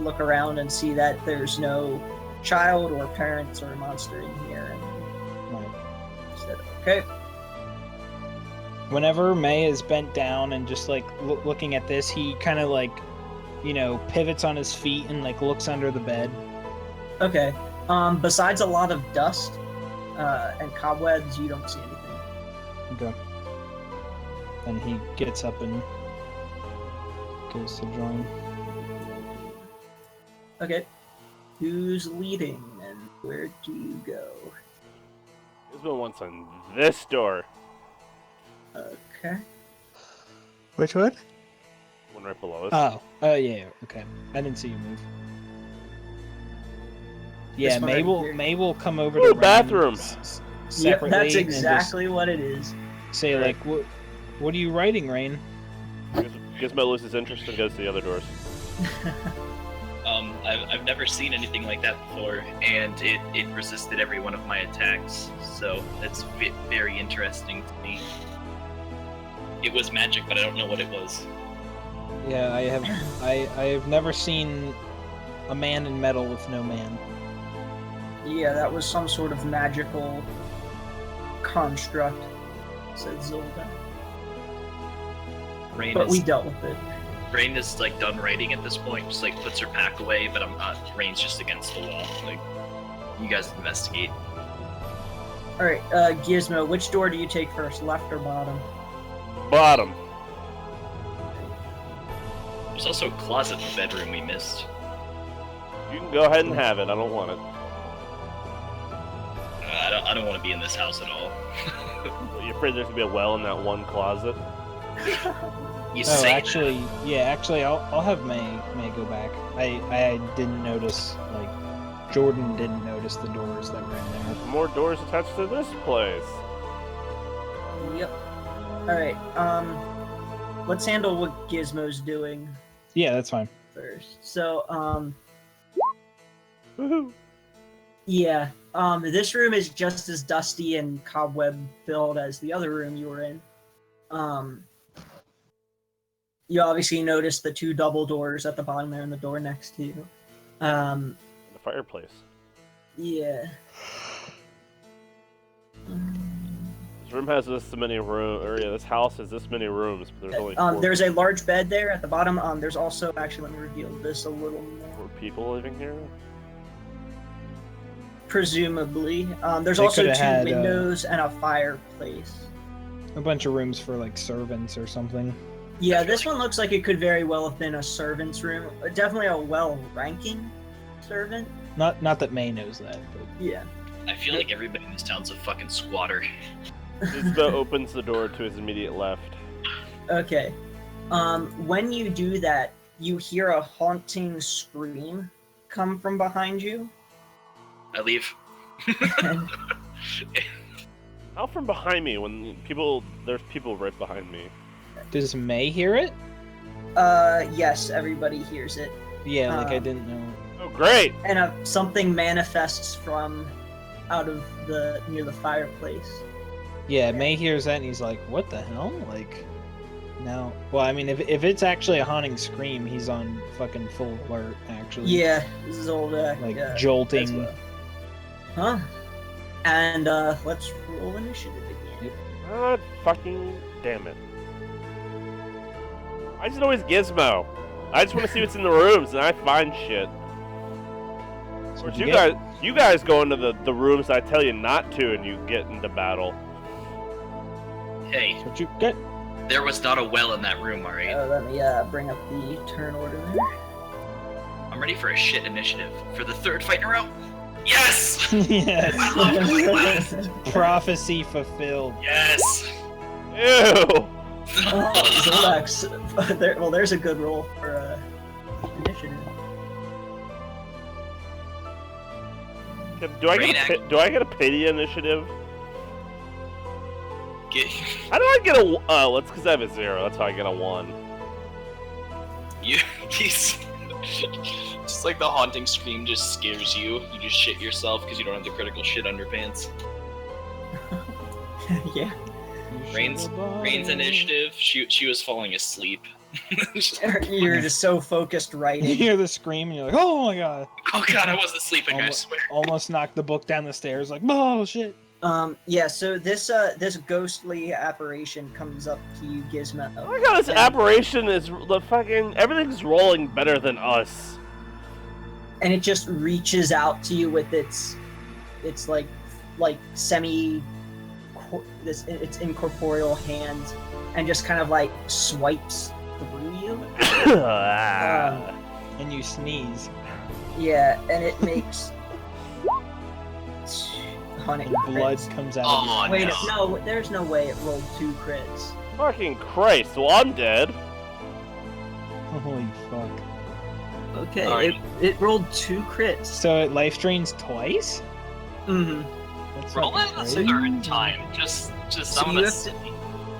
look around and see that there's no child or parents or monster in here, and Right. said, "Okay." Whenever May is bent down and just like looking at this, he kind of like, you know, pivots on his feet and like looks under the bed. Okay. Besides a lot of dust and cobwebs, you don't see anything. Okay. And he gets up and goes to join. Okay. Who's leading and where do you go? Gizmo wants on this door. Okay. Which one? One right below us. Oh, yeah. Okay, I didn't see you move. Yeah, This one right here. May will come over Ooh, to Ren bathroom. Yep, separately. that's and exactly what it is. just say like, what are you writing, Rain? Gizmo loses interest and goes to the other doors. I've never seen anything like that before, and it resisted every one of my attacks, so that's very interesting to me. It was magic, but I don't know what it was. Yeah, I have never seen a man in metal with no man. Yeah, that was some sort of magical construct, said Zolda. But we dealt with it. Rain is like done writing at this point, just like puts her pack away, but I'm not. Rain's just against the wall. Like, you guys investigate. Alright, Gizmo, which door do you take first, left or bottom? Bottom. There's also a closet in the bedroom we missed. You can go ahead and have it. I don't want it. I don't want to be in this house at all. You afraid there's gonna be a well in that one closet? You Oh, say actually, I'll have May go back. I didn't notice, like, Jordan didn't notice the doors that were in there. More doors attached to this place. Yep. Alright, let's handle what Gizmo's doing Yeah, that's fine. first. So, Woohoo! yeah, this room is just as dusty and cobweb filled as the other room you were in. You obviously noticed the two double doors at the bottom there and the door next to you. The fireplace. Yeah. This room has this many room, or yeah, this house has this many rooms, but there's only four, There's a large bed there at the bottom. There's also, actually, let me reveal this a little more. four people living here. Presumably. There's They also two coulda had, windows and a fireplace. A bunch of rooms for like servants or something. Yeah, this one looks like it could very well have been a servant's room. Definitely a well-ranking servant. Not that May knows that, but Yeah. I feel like everybody in this town's a fucking squatter. Gizmo opens the door to his immediate left. Okay. When you do that, you hear a haunting scream come from behind you. I leave. And How from behind me when there's people right behind me. does May hear it? yes, everybody hears it. Yeah, like I didn't know. Oh, great! And something manifests from out of near the fireplace. Yeah, May hears that and he's like, "What the hell?" Like, no. Well, I mean, if it's actually a haunting scream, he's on fucking full alert. Actually. Yeah, Zoldak. Like as jolting. well. Huh? And let's roll initiative again. God fucking damn it. I just always Gizmo. I just want to see what's in the rooms, and I find shit. That's Or what you guys go into the rooms I tell you not to, and you get into battle. Hey, That's what you get. there was not a well in that room, alright? Let me bring up the turn order there. I'm ready for a shit initiative. For the third fight in a row? Yes! Yes. I love it. Prophecy fulfilled. Yes! Ew! Zoldak's. There's a good roll for initiative. Do I get a pity initiative? How do I get a? Oh, it's because I have a 0. That's how I get a 1. He's just like the haunting scream just scares you. You just shit yourself because you don't have the critical shit underpants. Yeah. Rain's initiative. She was falling asleep. You're just so focused You writing. hear the scream, and you're like, "Oh my god!" Oh god, I wasn't sleeping. I swear. Almost knocked the book down the stairs. Like, oh shit. Yeah, so this ghostly apparition comes up to you, Gizmo. Oh my god, this apparition is the fucking everything's rolling better than us. And it just reaches out to you with its like semi its incorporeal hand and just kind of like swipes through you. And you sneeze. Yeah, and it makes And blood comes out of Wait, your no, there's no way it rolled 2 crits. Fucking Christ, well I'm dead. Holy fuck. Okay, Alright. it rolled 2 crits. So it life drains twice? Mm-hmm. That's Roll fucking it a crazy. third time. Just So I'm you gonna have to-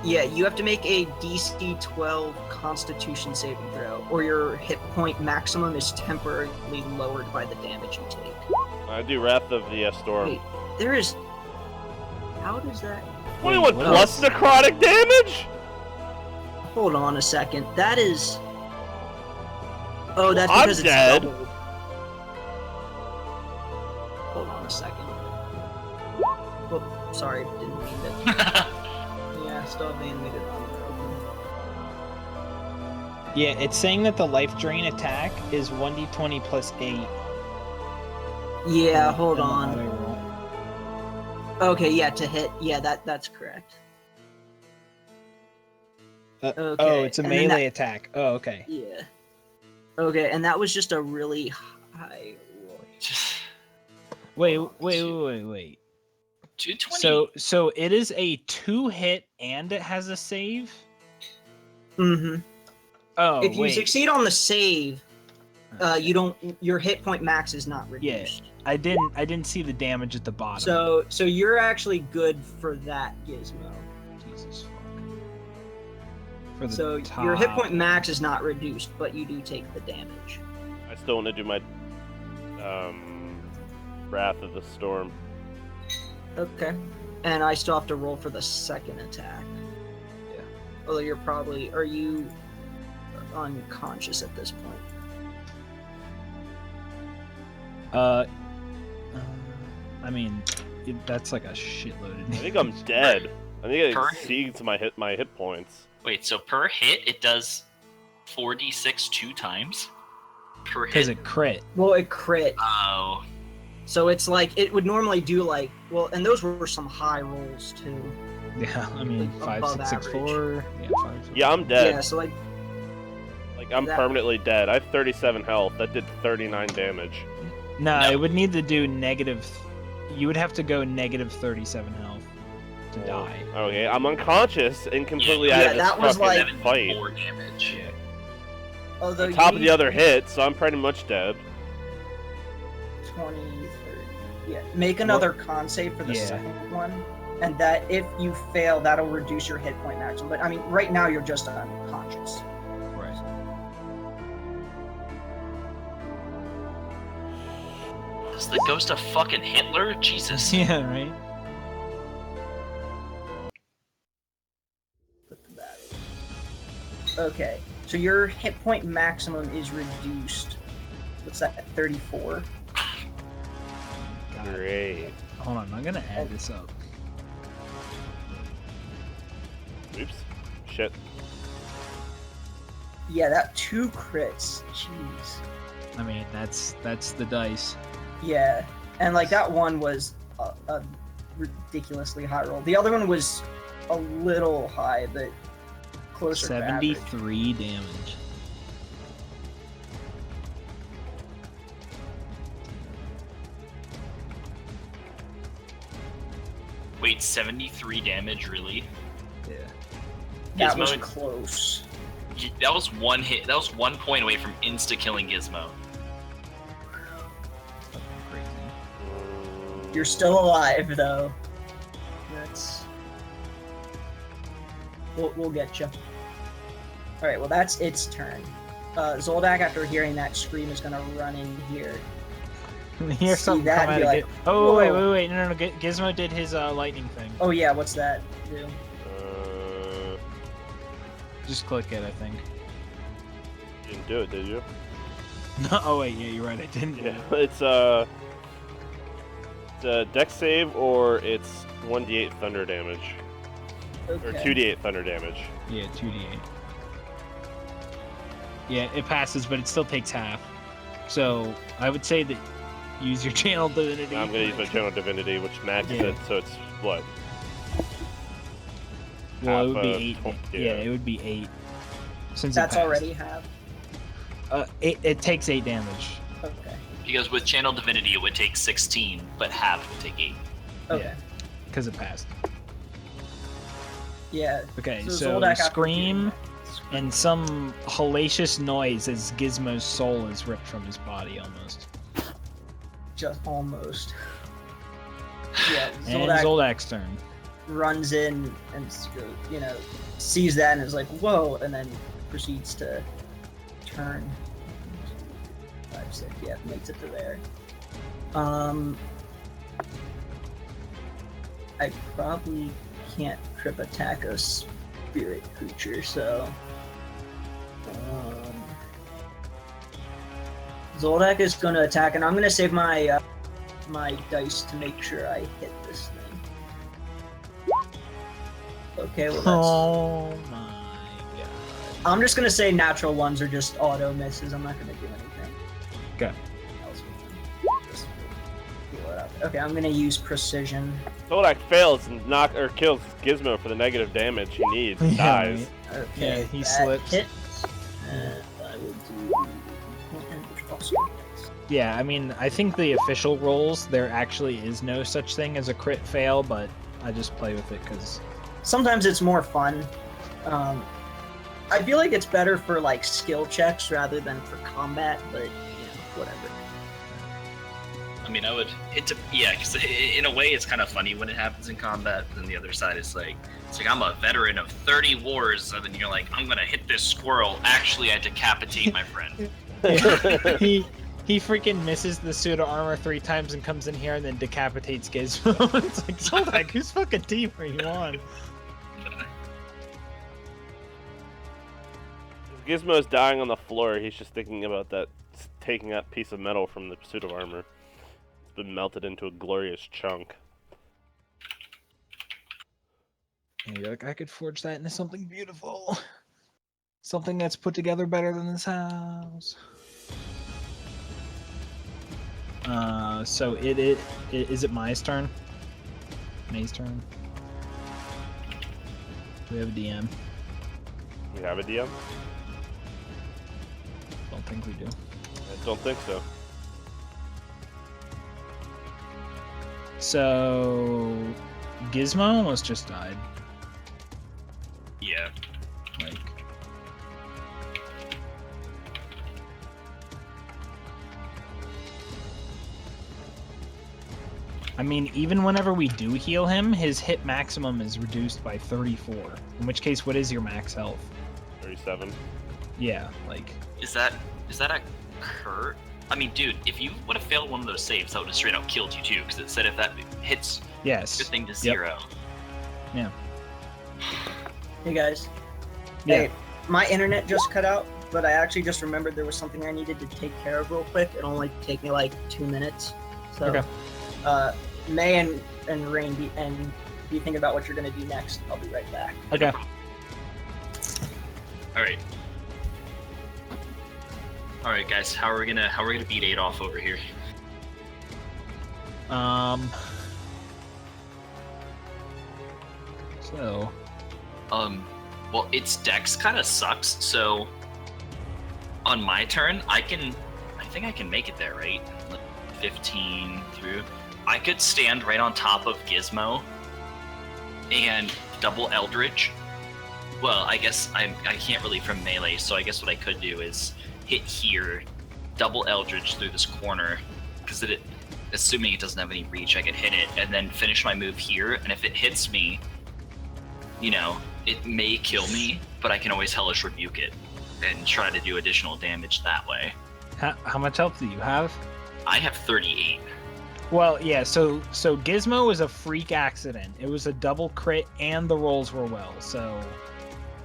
Yeah, you have to make a DC 12 Constitution saving throw, or your hit point maximum is temporarily lowered by the damage you take. I do Wrath of the Storm. Wait, there is... How does that... 21 what plus else? necrotic damage? Hold on a second. That is... Oh, that's I'm because it's dead. doubled. Hold on a second. Oh, sorry, didn't mean to... Yeah, still have the animated monitor open. Yeah, it's saying that the life drain attack is 1d20 plus 8. Yeah, hold And the on. auto roll. Okay, yeah, to hit. Yeah, that's correct. Okay, Oh, it's a and then melee that- attack. Oh, okay. Yeah. Okay, and that was just a really high roll. Wait. 220. So it is a 2-hit and it has a save? Mm-hmm. Oh, If you wait. succeed on the save, Okay. you don't. Your hit point max is not reduced. I didn't see the damage at the bottom. So you're actually good for that gizmo. Jesus fuck. For the So top. your hit point max is not reduced, but you do take the damage. I still want to do my Wrath of the Storm. Okay. And I still have to roll for the second attack. Yeah. Although you're probably... Are you unconscious at this point? I mean, that's like a shitload of I think I'm dead. I think it Per- exceeds my hit points. Wait, so per hit it does 4d6 2 times? Per because hit? it crit. Well, it crit. Oh. So it's like... It would normally do like... Well, and those were some high rolls, too. Yeah, I mean, Like, 5, above 6, 6, 4. Yeah, 5, 6. Yeah, I'm dead. Yeah, so like... Like I'm that- permanently dead. I have 37 health. That did 39 damage. No, No. it would need to do negative. You would have to go negative 37 health to die. Okay, I'm unconscious and completely Yeah, out of this that was fucking like- fight. 4 damage. Yeah. Although On top you of the other hit, so I'm pretty much dead. 20, 30... Yeah. Make another con save for the Yeah. second one. And that, if you fail, that'll reduce your hit point maximum. But, I mean, right now you're just unconscious. Right. Is the ghost of fucking Hitler? Jesus. Yeah, right. Put the battery. Okay. So your hit point maximum is reduced. What's that, 34? God. Great. Hold on, I'm gonna add this up. Oops. Shit. Yeah, that 2 crits. Jeez. I mean, that's the dice. Yeah. And, like, that one was a ridiculously high roll. The other one was a little high, but closer to average. 73 damage. Wait, 73 damage, really? Yeah. That was Gizmo- close. That was one hit. That was 1 point away from insta killing Gizmo. Fucking crazy. You're still alive, though. That's... We'll get you. Alright, well that's its turn. Zoldak, after hearing that scream, is gonna run in here. Hear See something that come and out be of like, Oh, wait. "Whoa." No. Gizmo did his lightning thing. Oh yeah, what's that do? Just click it, I think. You didn't do it, did you? No, oh wait, yeah, you're right. I didn't. Yeah, it's a dex save or it's 1d8 thunder damage. Okay. Or 2d8 thunder damage. Yeah, 2d8. Yeah, it passes, but it still takes half. So I would say that use your channel divinity. I'm gonna use my channel divinity, which maxes it, so it's what? Well, it would be half 8. of- Yeah, yeah. it would be 8. Since That's it passed. already half. It takes 8 damage. Okay. Because with Channel Divinity, it would take 16, but half would take 8. Okay. Because it passed. Yeah. Okay, So so Zoldak, after scream hearing and some hellacious noise as Gizmo's soul is ripped from his body almost. just almost. Yeah, And Zoldak Zoldak's turn. runs in and sees that and is like, "Whoa!" and then proceeds to turn. 5, 6, yeah, makes it to there. I probably can't trip attack a spirit creature, so Zoldak is going to attack, and I'm going to save my my dice to make sure I hit this thing. Okay, well that's... Oh my god. I'm just going to say natural ones are just auto misses. I'm not going to do anything. Okay. Else we can just feel it out. Okay, I'm going to use precision. Zoldak fails and kills Gizmo for the negative damage he needs. Yeah, Dies. right. Okay, Yeah, he that slips. hits. And I will do... which also hits. Yeah, I mean, I think the official rules, there actually is no such thing as a crit fail, but I just play with it because... Sometimes it's more fun. I feel like it's better for like skill checks rather than for combat, but whatever. I mean, because in a way it's kind of funny when it happens in combat, but then the other side is like, it's like I'm a veteran of 30 wars, and then you're like, I'm gonna hit this squirrel. Actually, I decapitate my friend. He freaking misses the suit of armor 3 times and comes in here and then decapitates Gizmo. It's like, Zoldak, whose fucking team are you on? Gizmo's dying on the floor. He's just thinking about that, taking that piece of metal from the suit of armor. It's been melted into a glorious chunk. And you're like, I could forge that into something beautiful. Something that's put together better than this house. So is it Mai's turn? May's turn? Do we have a DM? We have a DM? Don't think we do. I don't think so. So Gizmo almost just died. Yeah. Like, I mean, even whenever we do heal him, his hit maximum is reduced by 34. In which case, what is your max health? 37. Yeah, like... Is that a curt? I mean, dude, if you would have failed one of those saves, that would have straight out killed you too, because it said if that hits Yes. your thing to 0. Yeah. Hey guys. Yeah. Hey, my internet just cut out, but I actually just remembered there was something I needed to take care of real quick. It'll only take me like 2 minutes. So, Okay. May and Rain, be thinking about what you're gonna do next. I'll be right back. Okay. All right, guys. How are we gonna beat Adolf over here? So... Well, its dex kind of sucks, so on my turn, I think I can make it there, right? 15 through. I could stand right on top of Gizmo and double Eldritch. Well, I guess I can't really from melee, so I guess what I could do is hit here, double Eldritch through this corner, because assuming it doesn't have any reach, I could hit it and then finish my move here. And if it hits me, you know, it may kill me, but I can always Hellish Rebuke it and try to do additional damage that way. How much health do you have? I have 38. Well, yeah, so Gizmo was a freak accident. It was a double crit and the rolls were well, so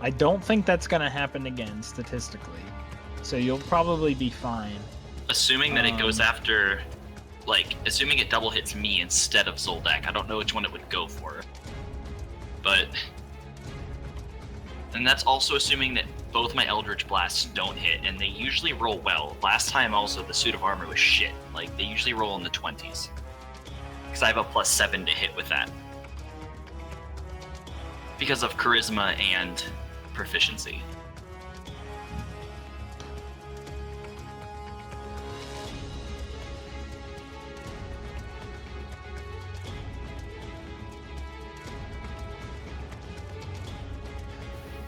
I don't think that's gonna happen again statistically. So you'll probably be fine. Assuming that it goes after, like, assuming it double hits me instead of Zoldak, I don't know which one it would go for. But, and that's also assuming that both my Eldritch Blasts don't hit, and they usually roll well. Last time also, the suit of armor was shit. Like, they usually roll in the 20s. Because I have a +7 to hit with that. Because of charisma and proficiency.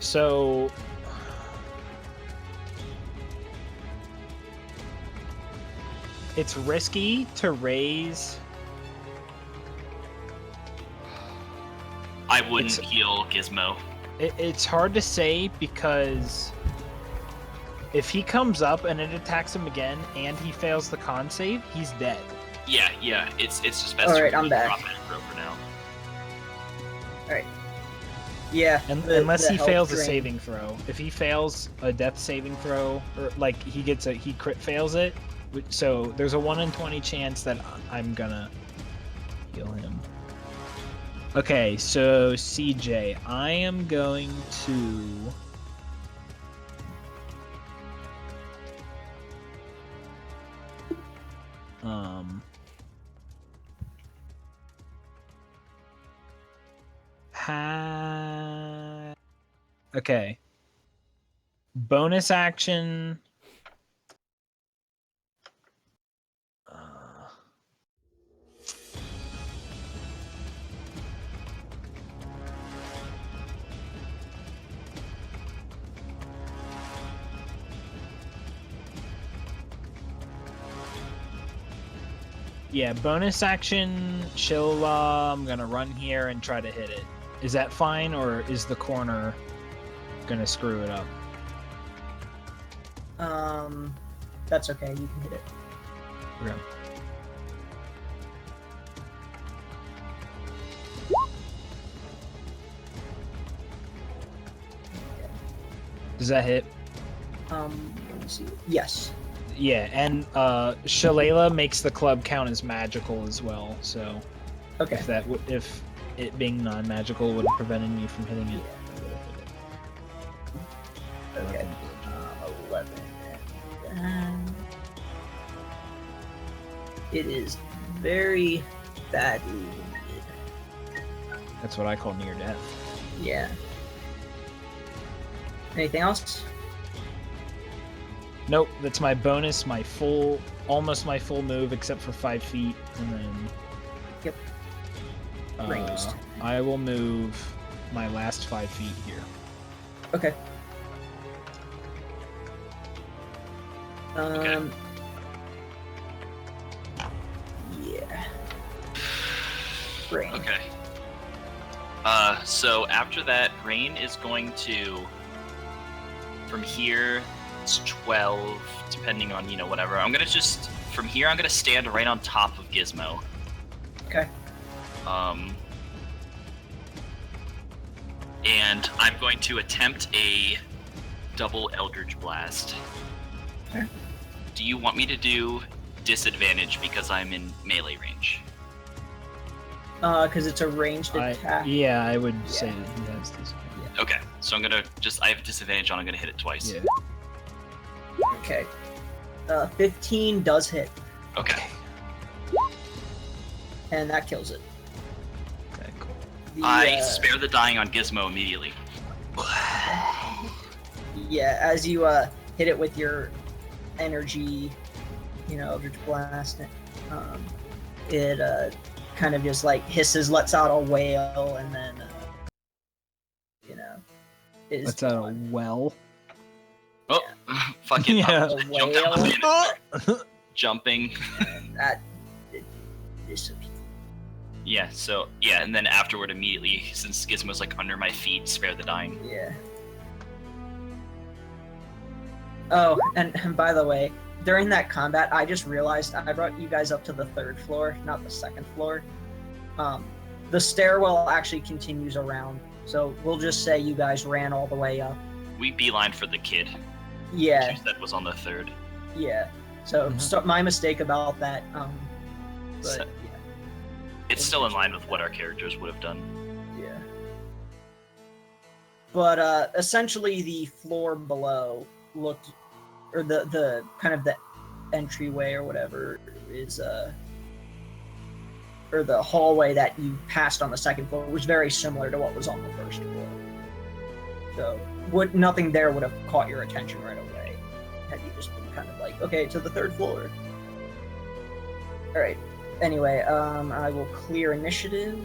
So it's risky to raise. I wouldn't heal Gizmo. It's hard to say because if he comes up and it attacks him again and he fails the con save, he's dead. Yeah, it's just best Alright, to I'm back. drop aggro for now. Alright. Yeah. Unless he health fails a drain. saving throw. If he fails a death saving throw, or like he crit fails it, so there's a 1 in 20 chance that I'm gonna heal him. Okay, so CJ, I am going to okay. Bonus action. Yeah, bonus action, Shilla, I'm gonna run here and try to hit it. Is that fine, or is the corner gonna screw it up? That's okay. You can hit it. Okay. Does that hit? Let me see. Yes. Yeah, and Shalala makes the club count as magical as well. So Okay. if it being non-magical would have prevented me from hitting it. Okay. 11. And it is very badly wounded. That's what I call near death. Yeah. Anything else? Nope, that's my bonus, almost my full move, except for 5 feet, and then. Yep. Ranged. I will move my last 5 feet here. Okay. Okay. Yeah. Brain. Okay. So after that, Rain is going to, from here, it's 12, depending on, whatever. I'm gonna just, from here, I'm gonna stand right on top of Gizmo. Okay. And I'm going to attempt a double Eldritch Blast. Okay. Do you want me to do disadvantage because I'm in melee range? Because it's a ranged attack. Yeah, I would say that he has this. Okay, so I'm gonna I have disadvantage on, I'm gonna hit it twice. Yeah. Okay. 15 does hit, Okay. and that kills it. Okay, cool. I spare the dying on Gizmo immediately. Yeah, as you hit it with your energy, Eldritch Blast, it kind of just like hisses, lets out a wail, and then is That's a well. Oh, fucking Yeah. jump down the minute. Jumping. that disappear. Yeah, so, yeah, and then afterward, immediately, since Gizmo's, like, under my feet, spare the dying. Yeah. Oh, and by the way, during that combat, I just realized I brought you guys up to the 3rd floor, not the 2nd floor. The stairwell actually continues around, so we'll just say you guys ran all the way up. We beeline for the kid. Yeah, Which that was on the 3rd. yeah. So, Mhm. so my mistake about that. But So- yeah, It's still in line with what our characters would have done. yeah. But essentially, the floor below looked, or the kind of the entryway or whatever is or the hallway that you passed on the 2nd floor was very similar to what was on the 1st floor. So nothing there would have caught your attention right away had you just been kind of like, okay, to the 3rd floor. All right. Anyway, I will clear initiative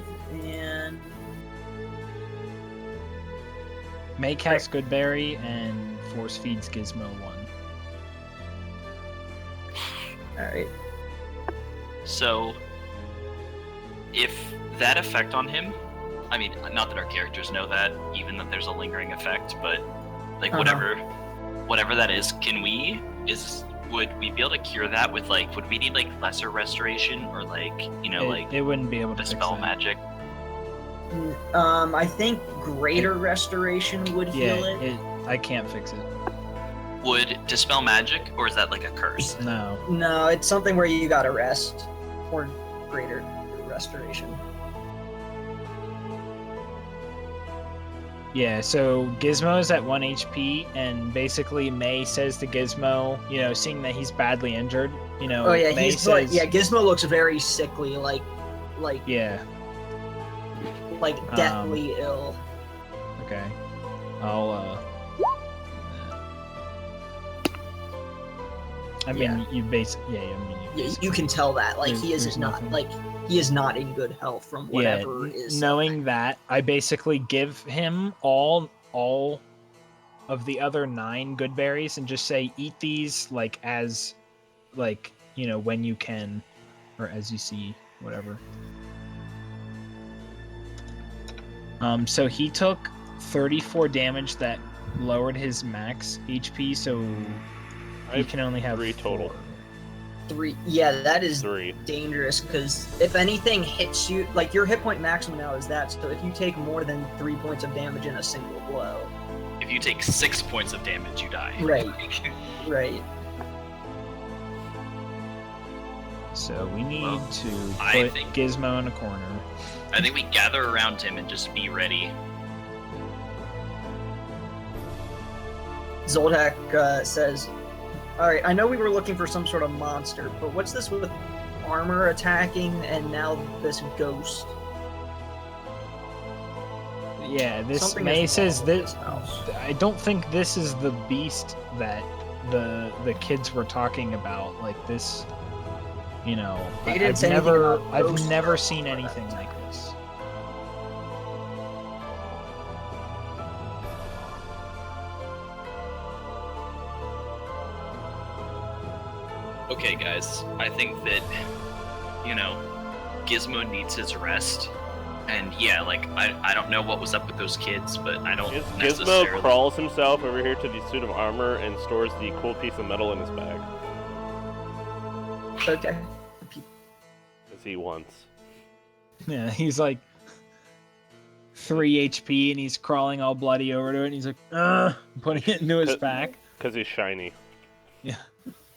and May casts Goodberry and force feeds Gizmo 1. all right. So, if that effect on him, I mean, not that our characters know that, even that there's a lingering effect, but like whatever that is, would we be able to cure that with like, would we need like lesser restoration or like, It wouldn't be able to dispel fix that. magic? I think greater restoration would heal it. I can't fix it. Would dispel magic, or is that like a curse? No. No, it's something where you gotta rest or greater restoration. Yeah, so Gizmo is at 1 HP, and basically May says to Gizmo, seeing that he's badly injured, Oh yeah, May says, Gizmo looks very sickly, like yeah, deathly ill. okay. I'll, I mean, you basically, You can tell that, like, he is there's not, nothing. like, he is not in good health from whatever is. Knowing that, I basically give him all of the other 9 good berries and just say, eat these, when you can, or as you see, whatever. So he took 34 damage that lowered his max HP, so he can only have 3 total. 4. 3. Yeah, that is 3. dangerous, because if anything hits you, like, your hit point maximum now is that, so if you take more than 3 points of damage in a single blow. If you take 6 points of damage, you die. Right. So we need to I put think- Gizmo in a corner. I think we gather around him and just be ready. Zoldak says, alright, I know we were looking for some sort of monster, but what's this with armor attacking and now this ghost? Yeah, this Something May is says wrong with this. this house. I don't think this is the beast that the kids were talking about. Like this, They didn't say anything about I've ghosts never or seen that anything type. like this. Okay, guys, I think that, Gizmo needs his rest. And yeah, I don't know what was up with those kids, but I don't Gizmo necessarily... crawls himself over here to the suit of armor and stores the cool piece of metal in his bag. Okay. As he wants. Yeah, he's like 3 HP and he's crawling all bloody over to it. And he's like, putting it into his back. Because he's shiny. Yeah.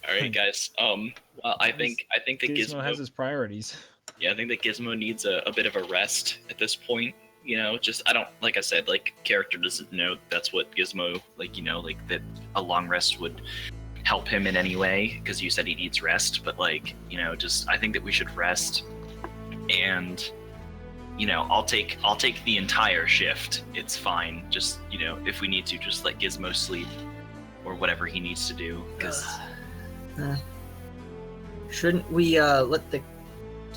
All right, guys. Well, I think that Gizmo has his priorities. Yeah, I think that Gizmo needs a bit of a rest at this point. I don't, like I said, character doesn't know that's what Gizmo, that a long rest would help him in any way, because you said he needs rest, but I think that we should rest, and, I'll take the entire shift. It's fine. Just, if we need to, just let Gizmo sleep, or whatever he needs to do, because... Shouldn't we let the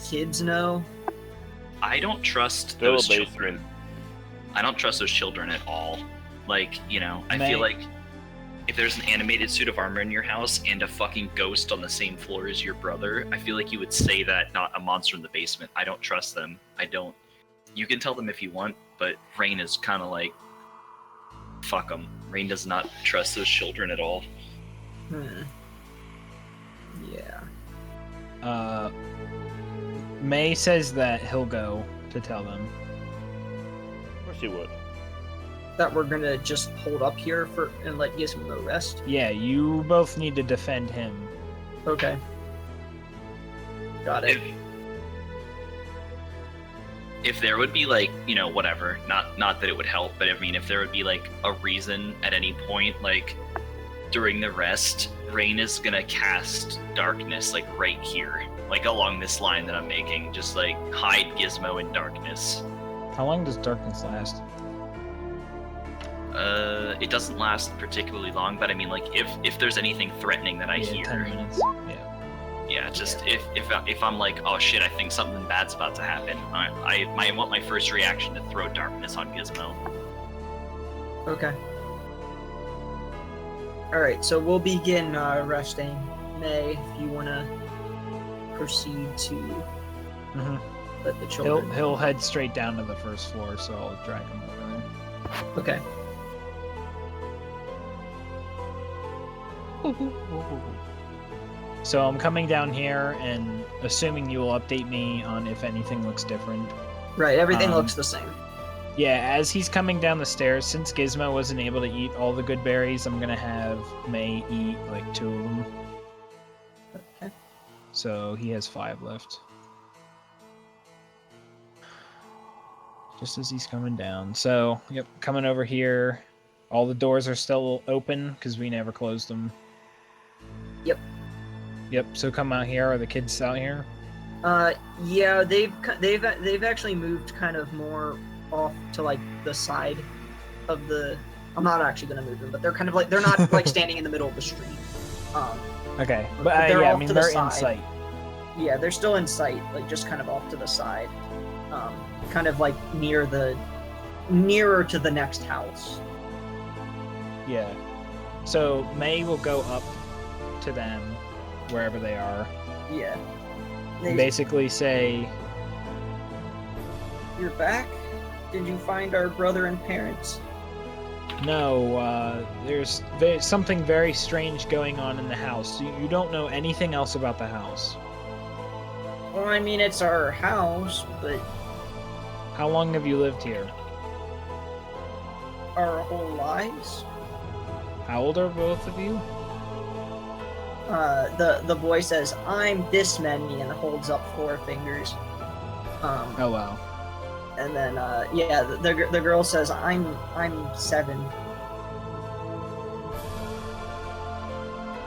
kids know? I don't trust Still those a basement. children. I don't trust those children at all. I May- feel like if there's an animated suit of armor in your house and a fucking ghost on the same floor as your brother, I feel like you would say that, not a monster in the basement. I don't trust them. I don't. You can tell them if you want, but Rain is kind of like, fuck them. Rain does not trust those children at all. Yeah. May says that he'll go to tell them. Of course he would. That we're gonna just hold up here and let Gizmo rest. Yeah, you both need to defend him. Okay. Got it. If there would be like, you know, whatever, not that it would help, but I mean, if there would be like a reason at any point, like during the rest, Rain is gonna cast darkness like right here, like along this line that I'm making, just like hide Gizmo in darkness. How long does darkness last? It doesn't last particularly long, but I mean, like if there's anything threatening that I Yeah, hear, 10 minutes. yeah, just if I'm like, oh shit, I think something bad's about to happen, I want my first reaction to throw darkness on Gizmo. Okay. Alright, so we'll begin resting. May, if you want to proceed to let the children... He'll head straight down to the first floor, so I'll drag him over there. Okay. So I'm coming down here and assuming you will update me on if anything looks different. Right, everything looks the same. Yeah, as he's coming down the stairs, since Gizmo wasn't able to eat all the good berries, I'm gonna have May eat like 2 of them. Okay. So he has 5 left. Just as he's coming down. So, yep, coming over here. All the doors are still open because we never closed them. Yep, so come out here. Are the kids out here? Yeah, they've actually moved kind of more off to like the side of the... I'm not actually going to move them, but they're kind of like, they're not like standing in the middle of the street. Okay, but they're yeah, I off mean, to the they're in side. sight. Yeah, they're still in sight, like just kind of off to the side. Kind of like nearer to the next house. Yeah. So May will go up to them, wherever they are. Yeah. And basically say, You're back? Did you find our brother and parents? no, there's something very strange going on in the house. You don't know anything else about the house. Well, I mean, it's our house, but How long have you lived here? our whole lives? How old are both of you? The boy says, I'm this many, and holds up 4 fingers. Oh, wow. And then, yeah, the girl says, I'm 7.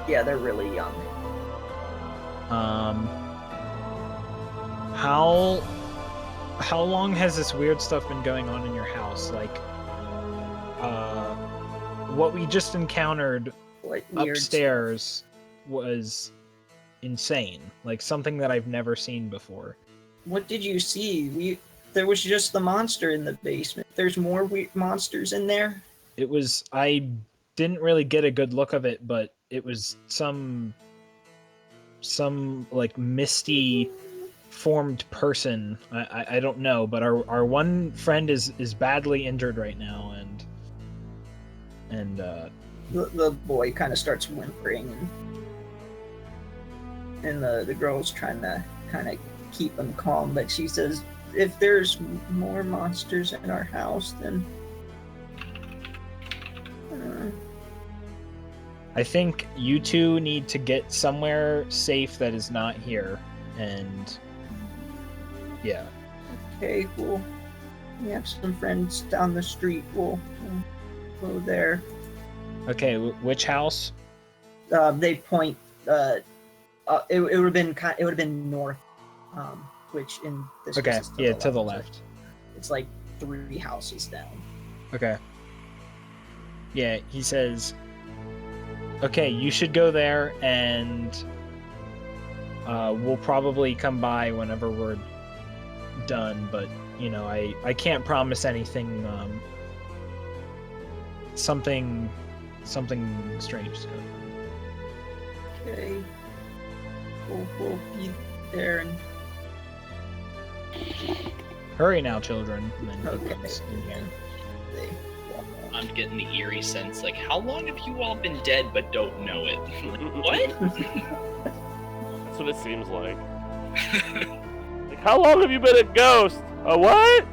Yeah, they're really young. How long has this weird stuff been going on in your house? Like, what we just encountered What weird upstairs was insane. Like, something that I've never seen before. What did you see? There was just the monster in the basement. There's more monsters in there? I didn't really get a good look of it, but it was some like misty formed person. I don't know, but our one friend is badly injured right now, and The boy kind of starts whimpering, and the girl's trying to kind of keep him calm, but she says, if there's more monsters in our house, then I think you two need to get somewhere safe that is not here, and yeah. okay, cool. We have some friends down the street. We'll go there. Okay, which house? They point. It would have been north, which in this case Okay, is yeah, to the so left. it's like 3 houses down. Okay. Yeah, he says, okay, you should go there, and we'll probably come by whenever we're done, but, you know, I can't promise anything. Something something strange is going on. Okay. We'll be there and Hurry now, children. And then he okay. comes in here. They walk off. I'm getting the eerie sense, like, how long have you all been dead but don't know it? Like, what? That's what it seems like. Like, how long have you been a ghost? A what?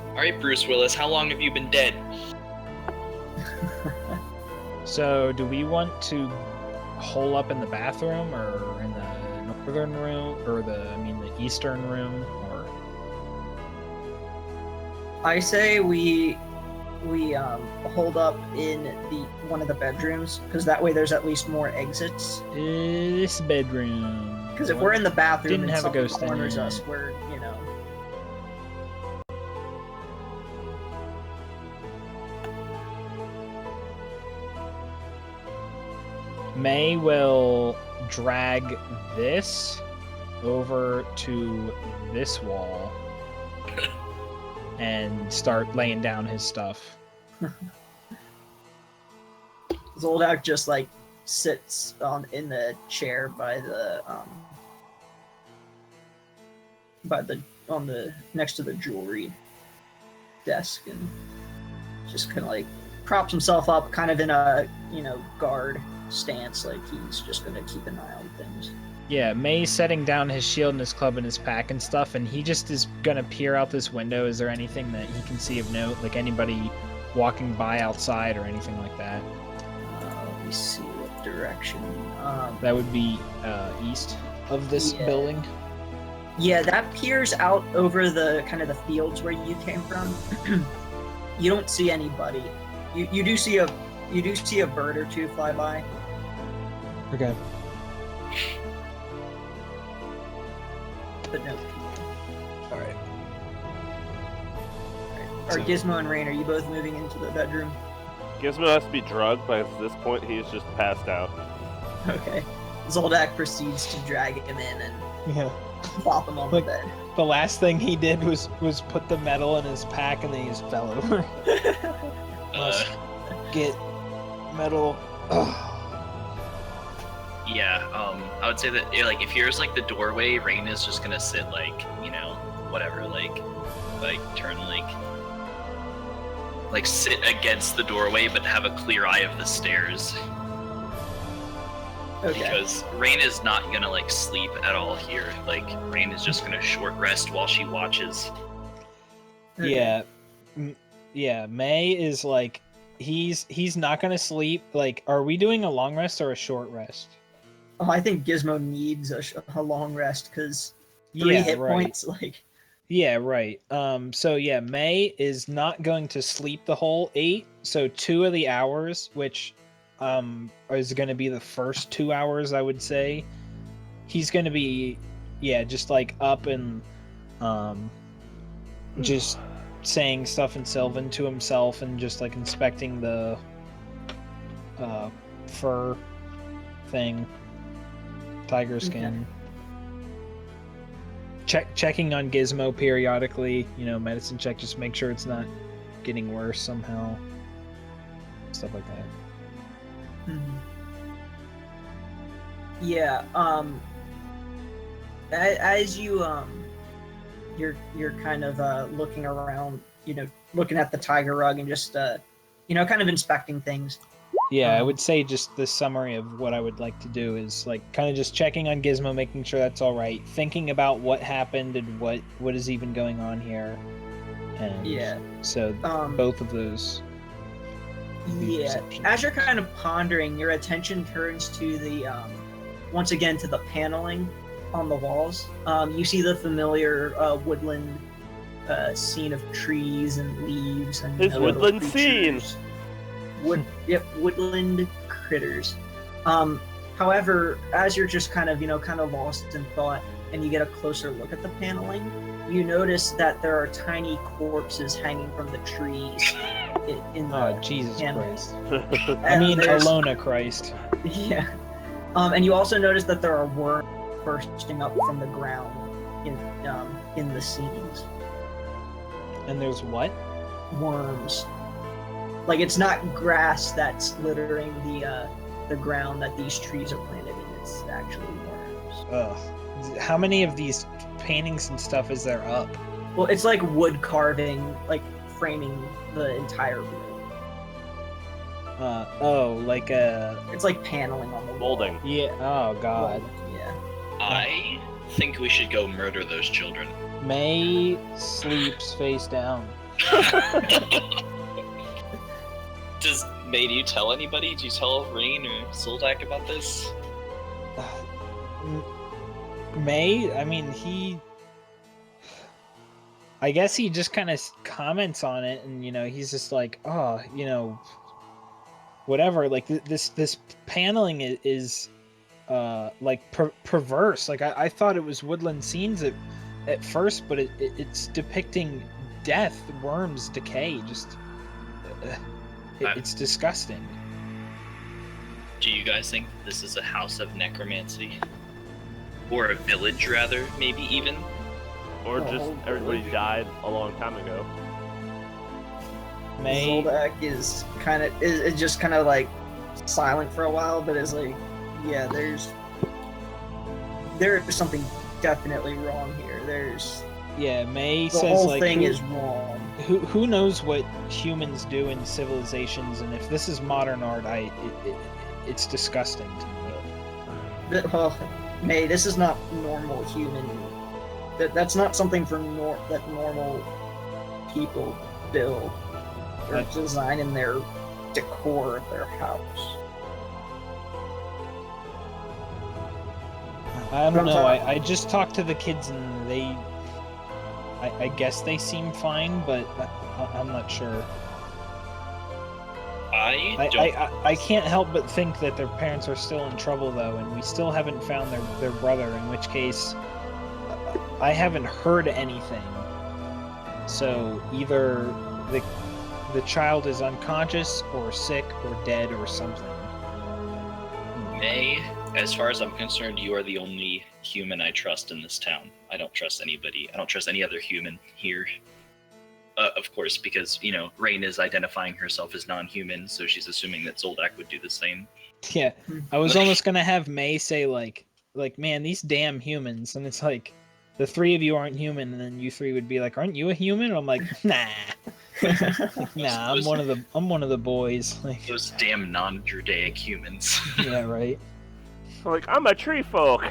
All right, Bruce Willis, how long have you been dead? So, do we want to hole up in the bathroom, or in the northern room, or the eastern room, or? I say we hold up in one of the bedrooms, because that way there's at least more exits. This bedroom. Because if we're in the bathroom Didn't and have a something ghost in corners it. us, we're May will drag this over to this wall and start laying down his stuff. Zoldak just like sits in the chair by the next to the jewelry desk and just kind of like props himself up kind of in a guard stance, like he's just gonna keep an eye on things. Yeah, May's setting down his shield and his club and his pack and stuff, and he just is gonna peer out this window. Is there anything that he can see of note, like anybody walking by outside or anything like that? Let me see what direction. That would be east of this Yeah. building. Yeah, that peers out over the kind of the fields where you came from. You don't see anybody. You do see a bird or two fly by. Okay. But no people. All right. Are So- Gizmo and Rain, are you both moving into the bedroom? Gizmo has to be drugged, but at this point he's just passed out. Okay. Zoldak proceeds to drag him in and Yeah. plop him on Like- the bed. The last thing he did was put the metal in his pack, and then he just fell over. Uh, Get metal. yeah, I would say that like if here's like the doorway, Rain is just gonna sit like, whatever, like turn like sit against the doorway but have a clear eye of the stairs. Okay. Because Rain is not gonna like sleep at all here. Like Rain is just gonna short rest while she watches. Yeah. Yeah, May is like he's not gonna sleep. Like, are we doing a long rest or a short rest? Oh, I think Gizmo needs a long rest because 3 hit points, like. Yeah, right. So yeah, May is not going to sleep the whole 8. So 2 of the hours, which is going to be the first 2 hours, I would say, he's going to be, just like up and just saying stuff in Sylvan to himself and just like inspecting the fur thing, tiger skin. Checking on Gizmo periodically, medicine check, just make sure it's not getting worse somehow. Stuff like that. Mhm. Yeah, as you you're kind of looking around, looking at the tiger rug and just kind of inspecting things. Yeah, I would say just the summary of what I would like to do is like kind of just checking on Gizmo, making sure that's all right, thinking about what happened and what is even going on here. And Yeah. so both of those. Yeah. Perception. As you're kind of pondering, your attention turns to the once again to the paneling on the walls. You see the familiar woodland scene of trees and leaves and His little woodland creatures. Woodland critters. However, as you're just kind of lost in thought, and you get a closer look at the paneling, you notice that there are tiny corpses hanging from the trees. In the Oh, Jesus paneling. Christ. I And mean, there's- Alona Christ. Yeah. And you also notice that there are worms bursting up from the ground in the scenes. And there's what? Worms. Like it's not grass that's littering the ground that these trees are planted in. It's actually worms. Ugh. How many of these paintings and stuff is there up? Well, it's like wood carving, like framing the entire room. Like It's like paneling on the wall. Molding. yeah. Oh God. Yeah. I think we should go murder those children. May sleeps face down. Do you tell anybody? Do you tell Rain or Zoldak about this? May, I mean, I guess he just kind of comments on it, and he's just like, oh, whatever. Like this paneling is like perverse. Like I thought it was woodland scenes at first, but it's depicting death, worms, decay. Just it's disgusting. Do you guys think this is a house of necromancy? Or a village, rather, maybe even? Or just everybody died a long time ago. May Zoldak is just kind of like silent for a while, but is like, yeah, there is something definitely wrong here. May The says whole like thing who, is wrong. who knows what humans do in civilizations, and if this is modern art, it's disgusting to me. Well, May, this is not normal human. That's not something for that normal people build or design in their decor of their house. I don't know. I just talked to the kids, and I guess they seem fine, but I'm not sure. I can't help but think that their parents are still in trouble, though, and we still haven't found their brother, in which case I haven't heard anything. So either the child is unconscious or sick or dead or something. May, as far as I'm concerned, you are the only human I trust in this town. I don't trust anybody. I don't trust any other human here. Of course, because, Rain is identifying herself as non-human, so she's assuming that Zoldak would do the same. Yeah, I was almost gonna have May say like, man, these damn humans, and it's like, the three of you aren't human, and then you three would be like, aren't you a human? And I'm like, nah, nah, I'm one of the boys. Like, Those damn non-Judaic humans. yeah, right. Like, I'm a tree folk.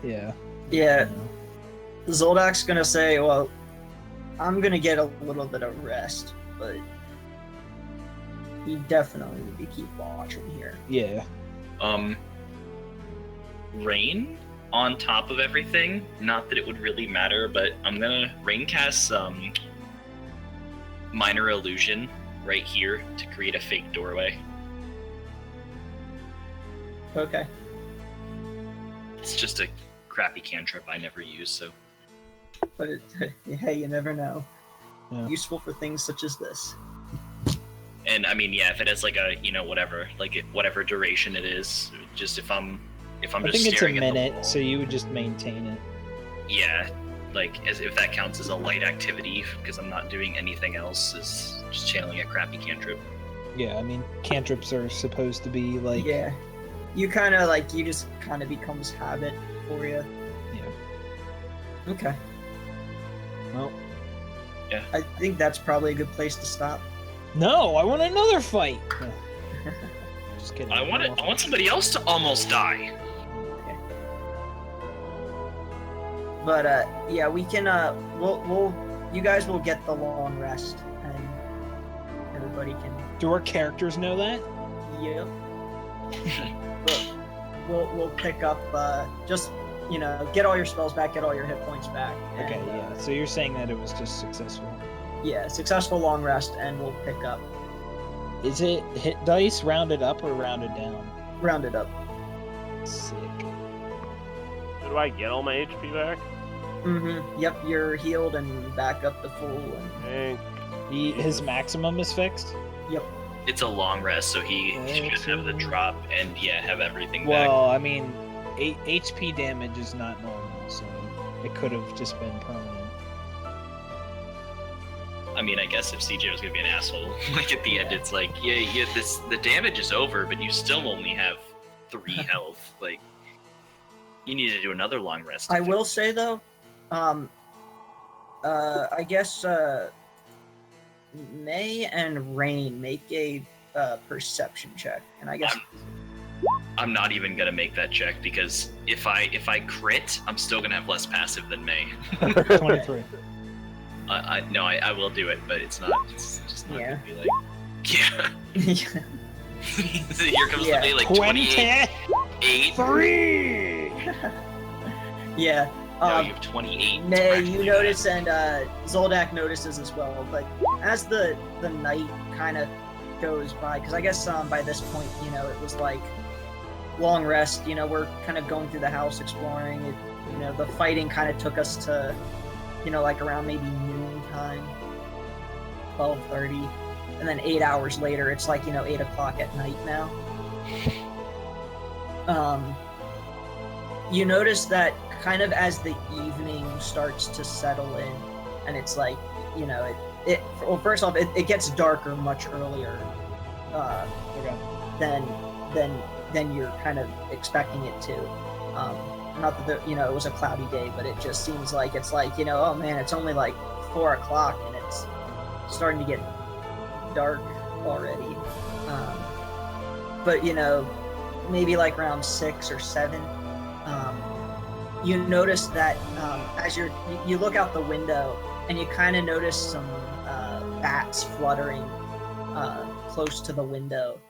Yeah. Yeah, Zoldak's gonna say, well, I'm gonna get a little bit of rest, but you definitely need to keep watching here. Yeah. Rain, on top of everything, not that it would really matter, but I'm gonna Rain cast minor illusion right here to create a fake doorway. Okay. It's just a crappy cantrip I never use, so But hey, you never know. Yeah. Useful for things such as this. and I mean, yeah, if it has like a whatever duration it is, just if I'm I just think it's a staring at the minute, wall, so you would just maintain it. yeah, like as if that counts as a light activity because I'm not doing anything else, is just channeling a crappy cantrip. Yeah, I mean, cantrips are supposed to be like. Yeah. You just kind of becomes habit for you. Yeah. Okay. Well. Yeah. I think that's probably a good place to stop. No, I want another fight. Just kidding. I want somebody else to almost die. But yeah, we can we'll you guys will get the long rest and everybody can. Do our characters know that? Yep. We'll pick up just get all your spells back, get all your hit points back. And, Okay, yeah. So you're saying that it was just successful. Yeah, successful long rest, and we'll pick up. Is it hit dice rounded up or rounded down? Round it up. Sick. Do I get all my HP back? Mm-hmm. Yep, you're healed and back up to full. And... Thank His maximum is fixed? Yep. It's a long rest, so he should have the drop and have everything back. Well, I mean, HP damage is not normal, so it could have just been permanent. I I mean, I guess if CJ was gonna be an asshole, like at the end, it's like, yeah, the damage is over, but you still only have 3 health. Like, you need to do another long rest. I will say though, I guess May and Rain make a perception check, and I guess I'm not even gonna make that check because if I crit, I'm still gonna have less passive than May. 23. I will do it, but it's just not Yeah. gonna be like, yeah. Here comes Yeah. the May, like 28. 3! Yeah. No, you have 28. May, you notice, and Zoldak notices as well, but as the night kind of goes by, because I guess by this point, you know, it was like long rest, you know, we're kind of going through the house exploring it, you know, the fighting kind of took us to, you know, like around maybe noon time, 12:30, and then 8 hours later, it's like, you know, 8 o'clock at night now. You notice that kind of as the evening starts to settle in, and it's like, you know, well, first off, it gets darker much earlier than you're kind of expecting it to. Not that you know, it was a cloudy day, but it just seems like it's like, you know, oh man, it's only like 4 o'clock and it's starting to get dark already. But you know, maybe like around 6 or 7. You notice that as you look out the window and you kind of notice some bats fluttering close to the window.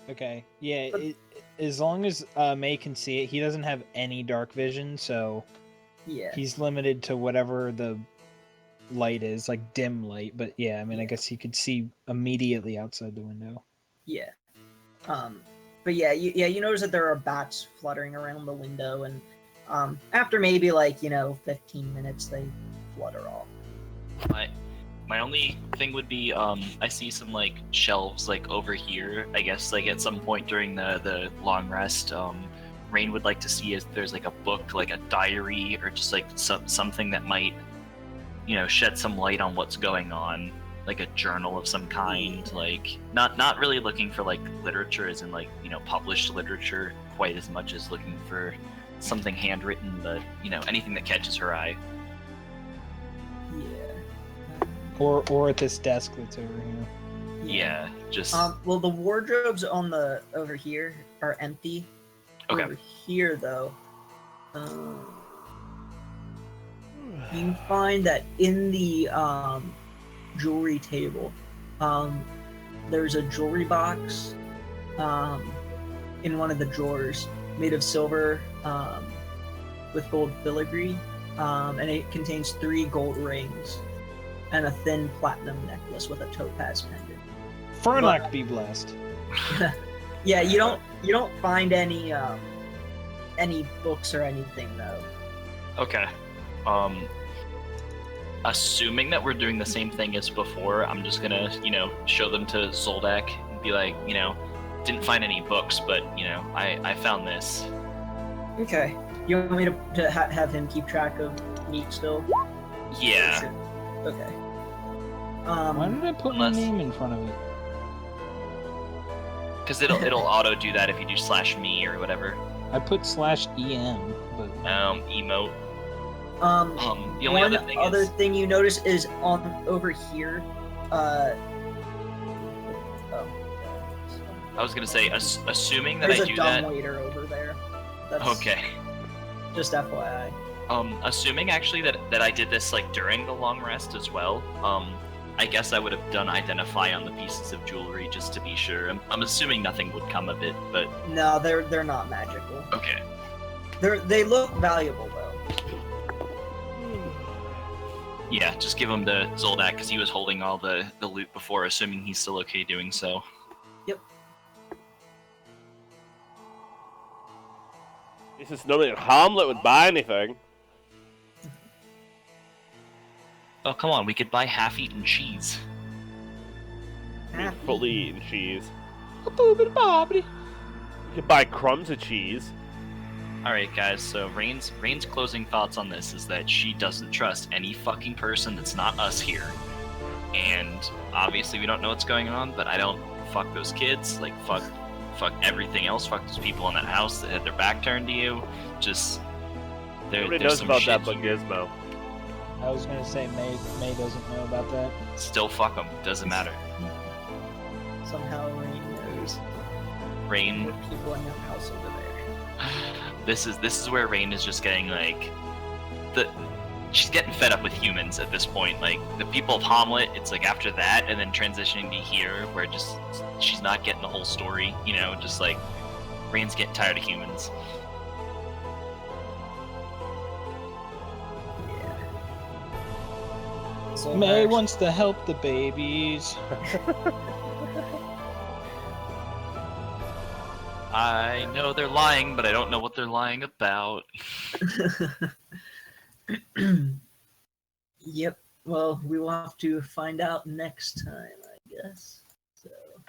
Okay, yeah, as long as May can see it, he doesn't have any dark vision, so Yeah. he's limited to whatever the light is, like dim light, but yeah, I mean, I guess he could see immediately outside the window. Yeah. But yeah, you notice that there are bats fluttering around the window, and after maybe like, you know, 15 minutes, they flutter off. My only thing would be, I see some like shelves like over here. I guess like at some point during the long rest, Rain would like to see if there's like a book, like a diary, or just like something that might, you know, shed some light on what's going on, like a journal of some kind. Like not really looking for like literature, as in like, you know, published literature, quite as much as looking for something handwritten, but you know, anything that catches her eye. Yeah. Or at this desk that's over here. Yeah, just Well, the wardrobes on the over here are empty. Okay. Over here, though, you find that in the jewelry table, there's a jewelry box in one of the drawers made of silver with gold filigree, and it contains 3 gold rings and a thin platinum necklace with a topaz pendant. Fernock be blessed. Yeah, you don't find any books or anything though. okay. Assuming that we're doing the same thing as before, I'm just gonna, you know, show them to Zoldak and be like, you know, didn't find any books, but you know, I found this. Okay. You want me to have him keep track of meat still? Yeah. Sure. Okay. Why did I put my unless- name in front of it? Because it'll auto do that if you do /me or whatever. I put /EM, but Emote. The only one other thing other is thing you notice is on over here. I was gonna say, assuming that There's I a do dumb that. waiter over there. That's Okay. Just FYI. Assuming actually that I did this like during the long rest as well. I guess I would have done identify on the pieces of jewelry just to be sure. I'm assuming nothing would come of it, but No, they're not magical. okay. They look valuable though. Yeah, just give him to Zoldak because he was holding all the loot before, assuming he's still okay doing so. This is nobody in Hamlet would buy anything. Oh, come on, we could buy half-eaten cheese. Fully eaten cheese. a boobity bobbity. You could buy crumbs of cheese. All right, guys. So Rain's closing thoughts on this is that she doesn't trust any fucking person that's not us here. And obviously we don't know what's going on, but I don't fuck those kids. Like fuck everything else. Fuck those people in that house that had their back turned to you. Just Nobody there's knows some about shit that but you- Gizmo. I was gonna say May doesn't know about that. Still fuck them. Doesn't matter. Somehow Rain knows Rain. what people in your house over there. This is where Rain is just getting like she's getting fed up with humans at this point. Like the people of Hamlet, it's like after that and then transitioning to here where just she's not getting the whole story, you know, just like Rain's getting tired of humans. Yeah. So May Max- wants to help the babies. I know they're lying, but I don't know what they're lying about. Yep. Well, we will have to find out next time, I guess.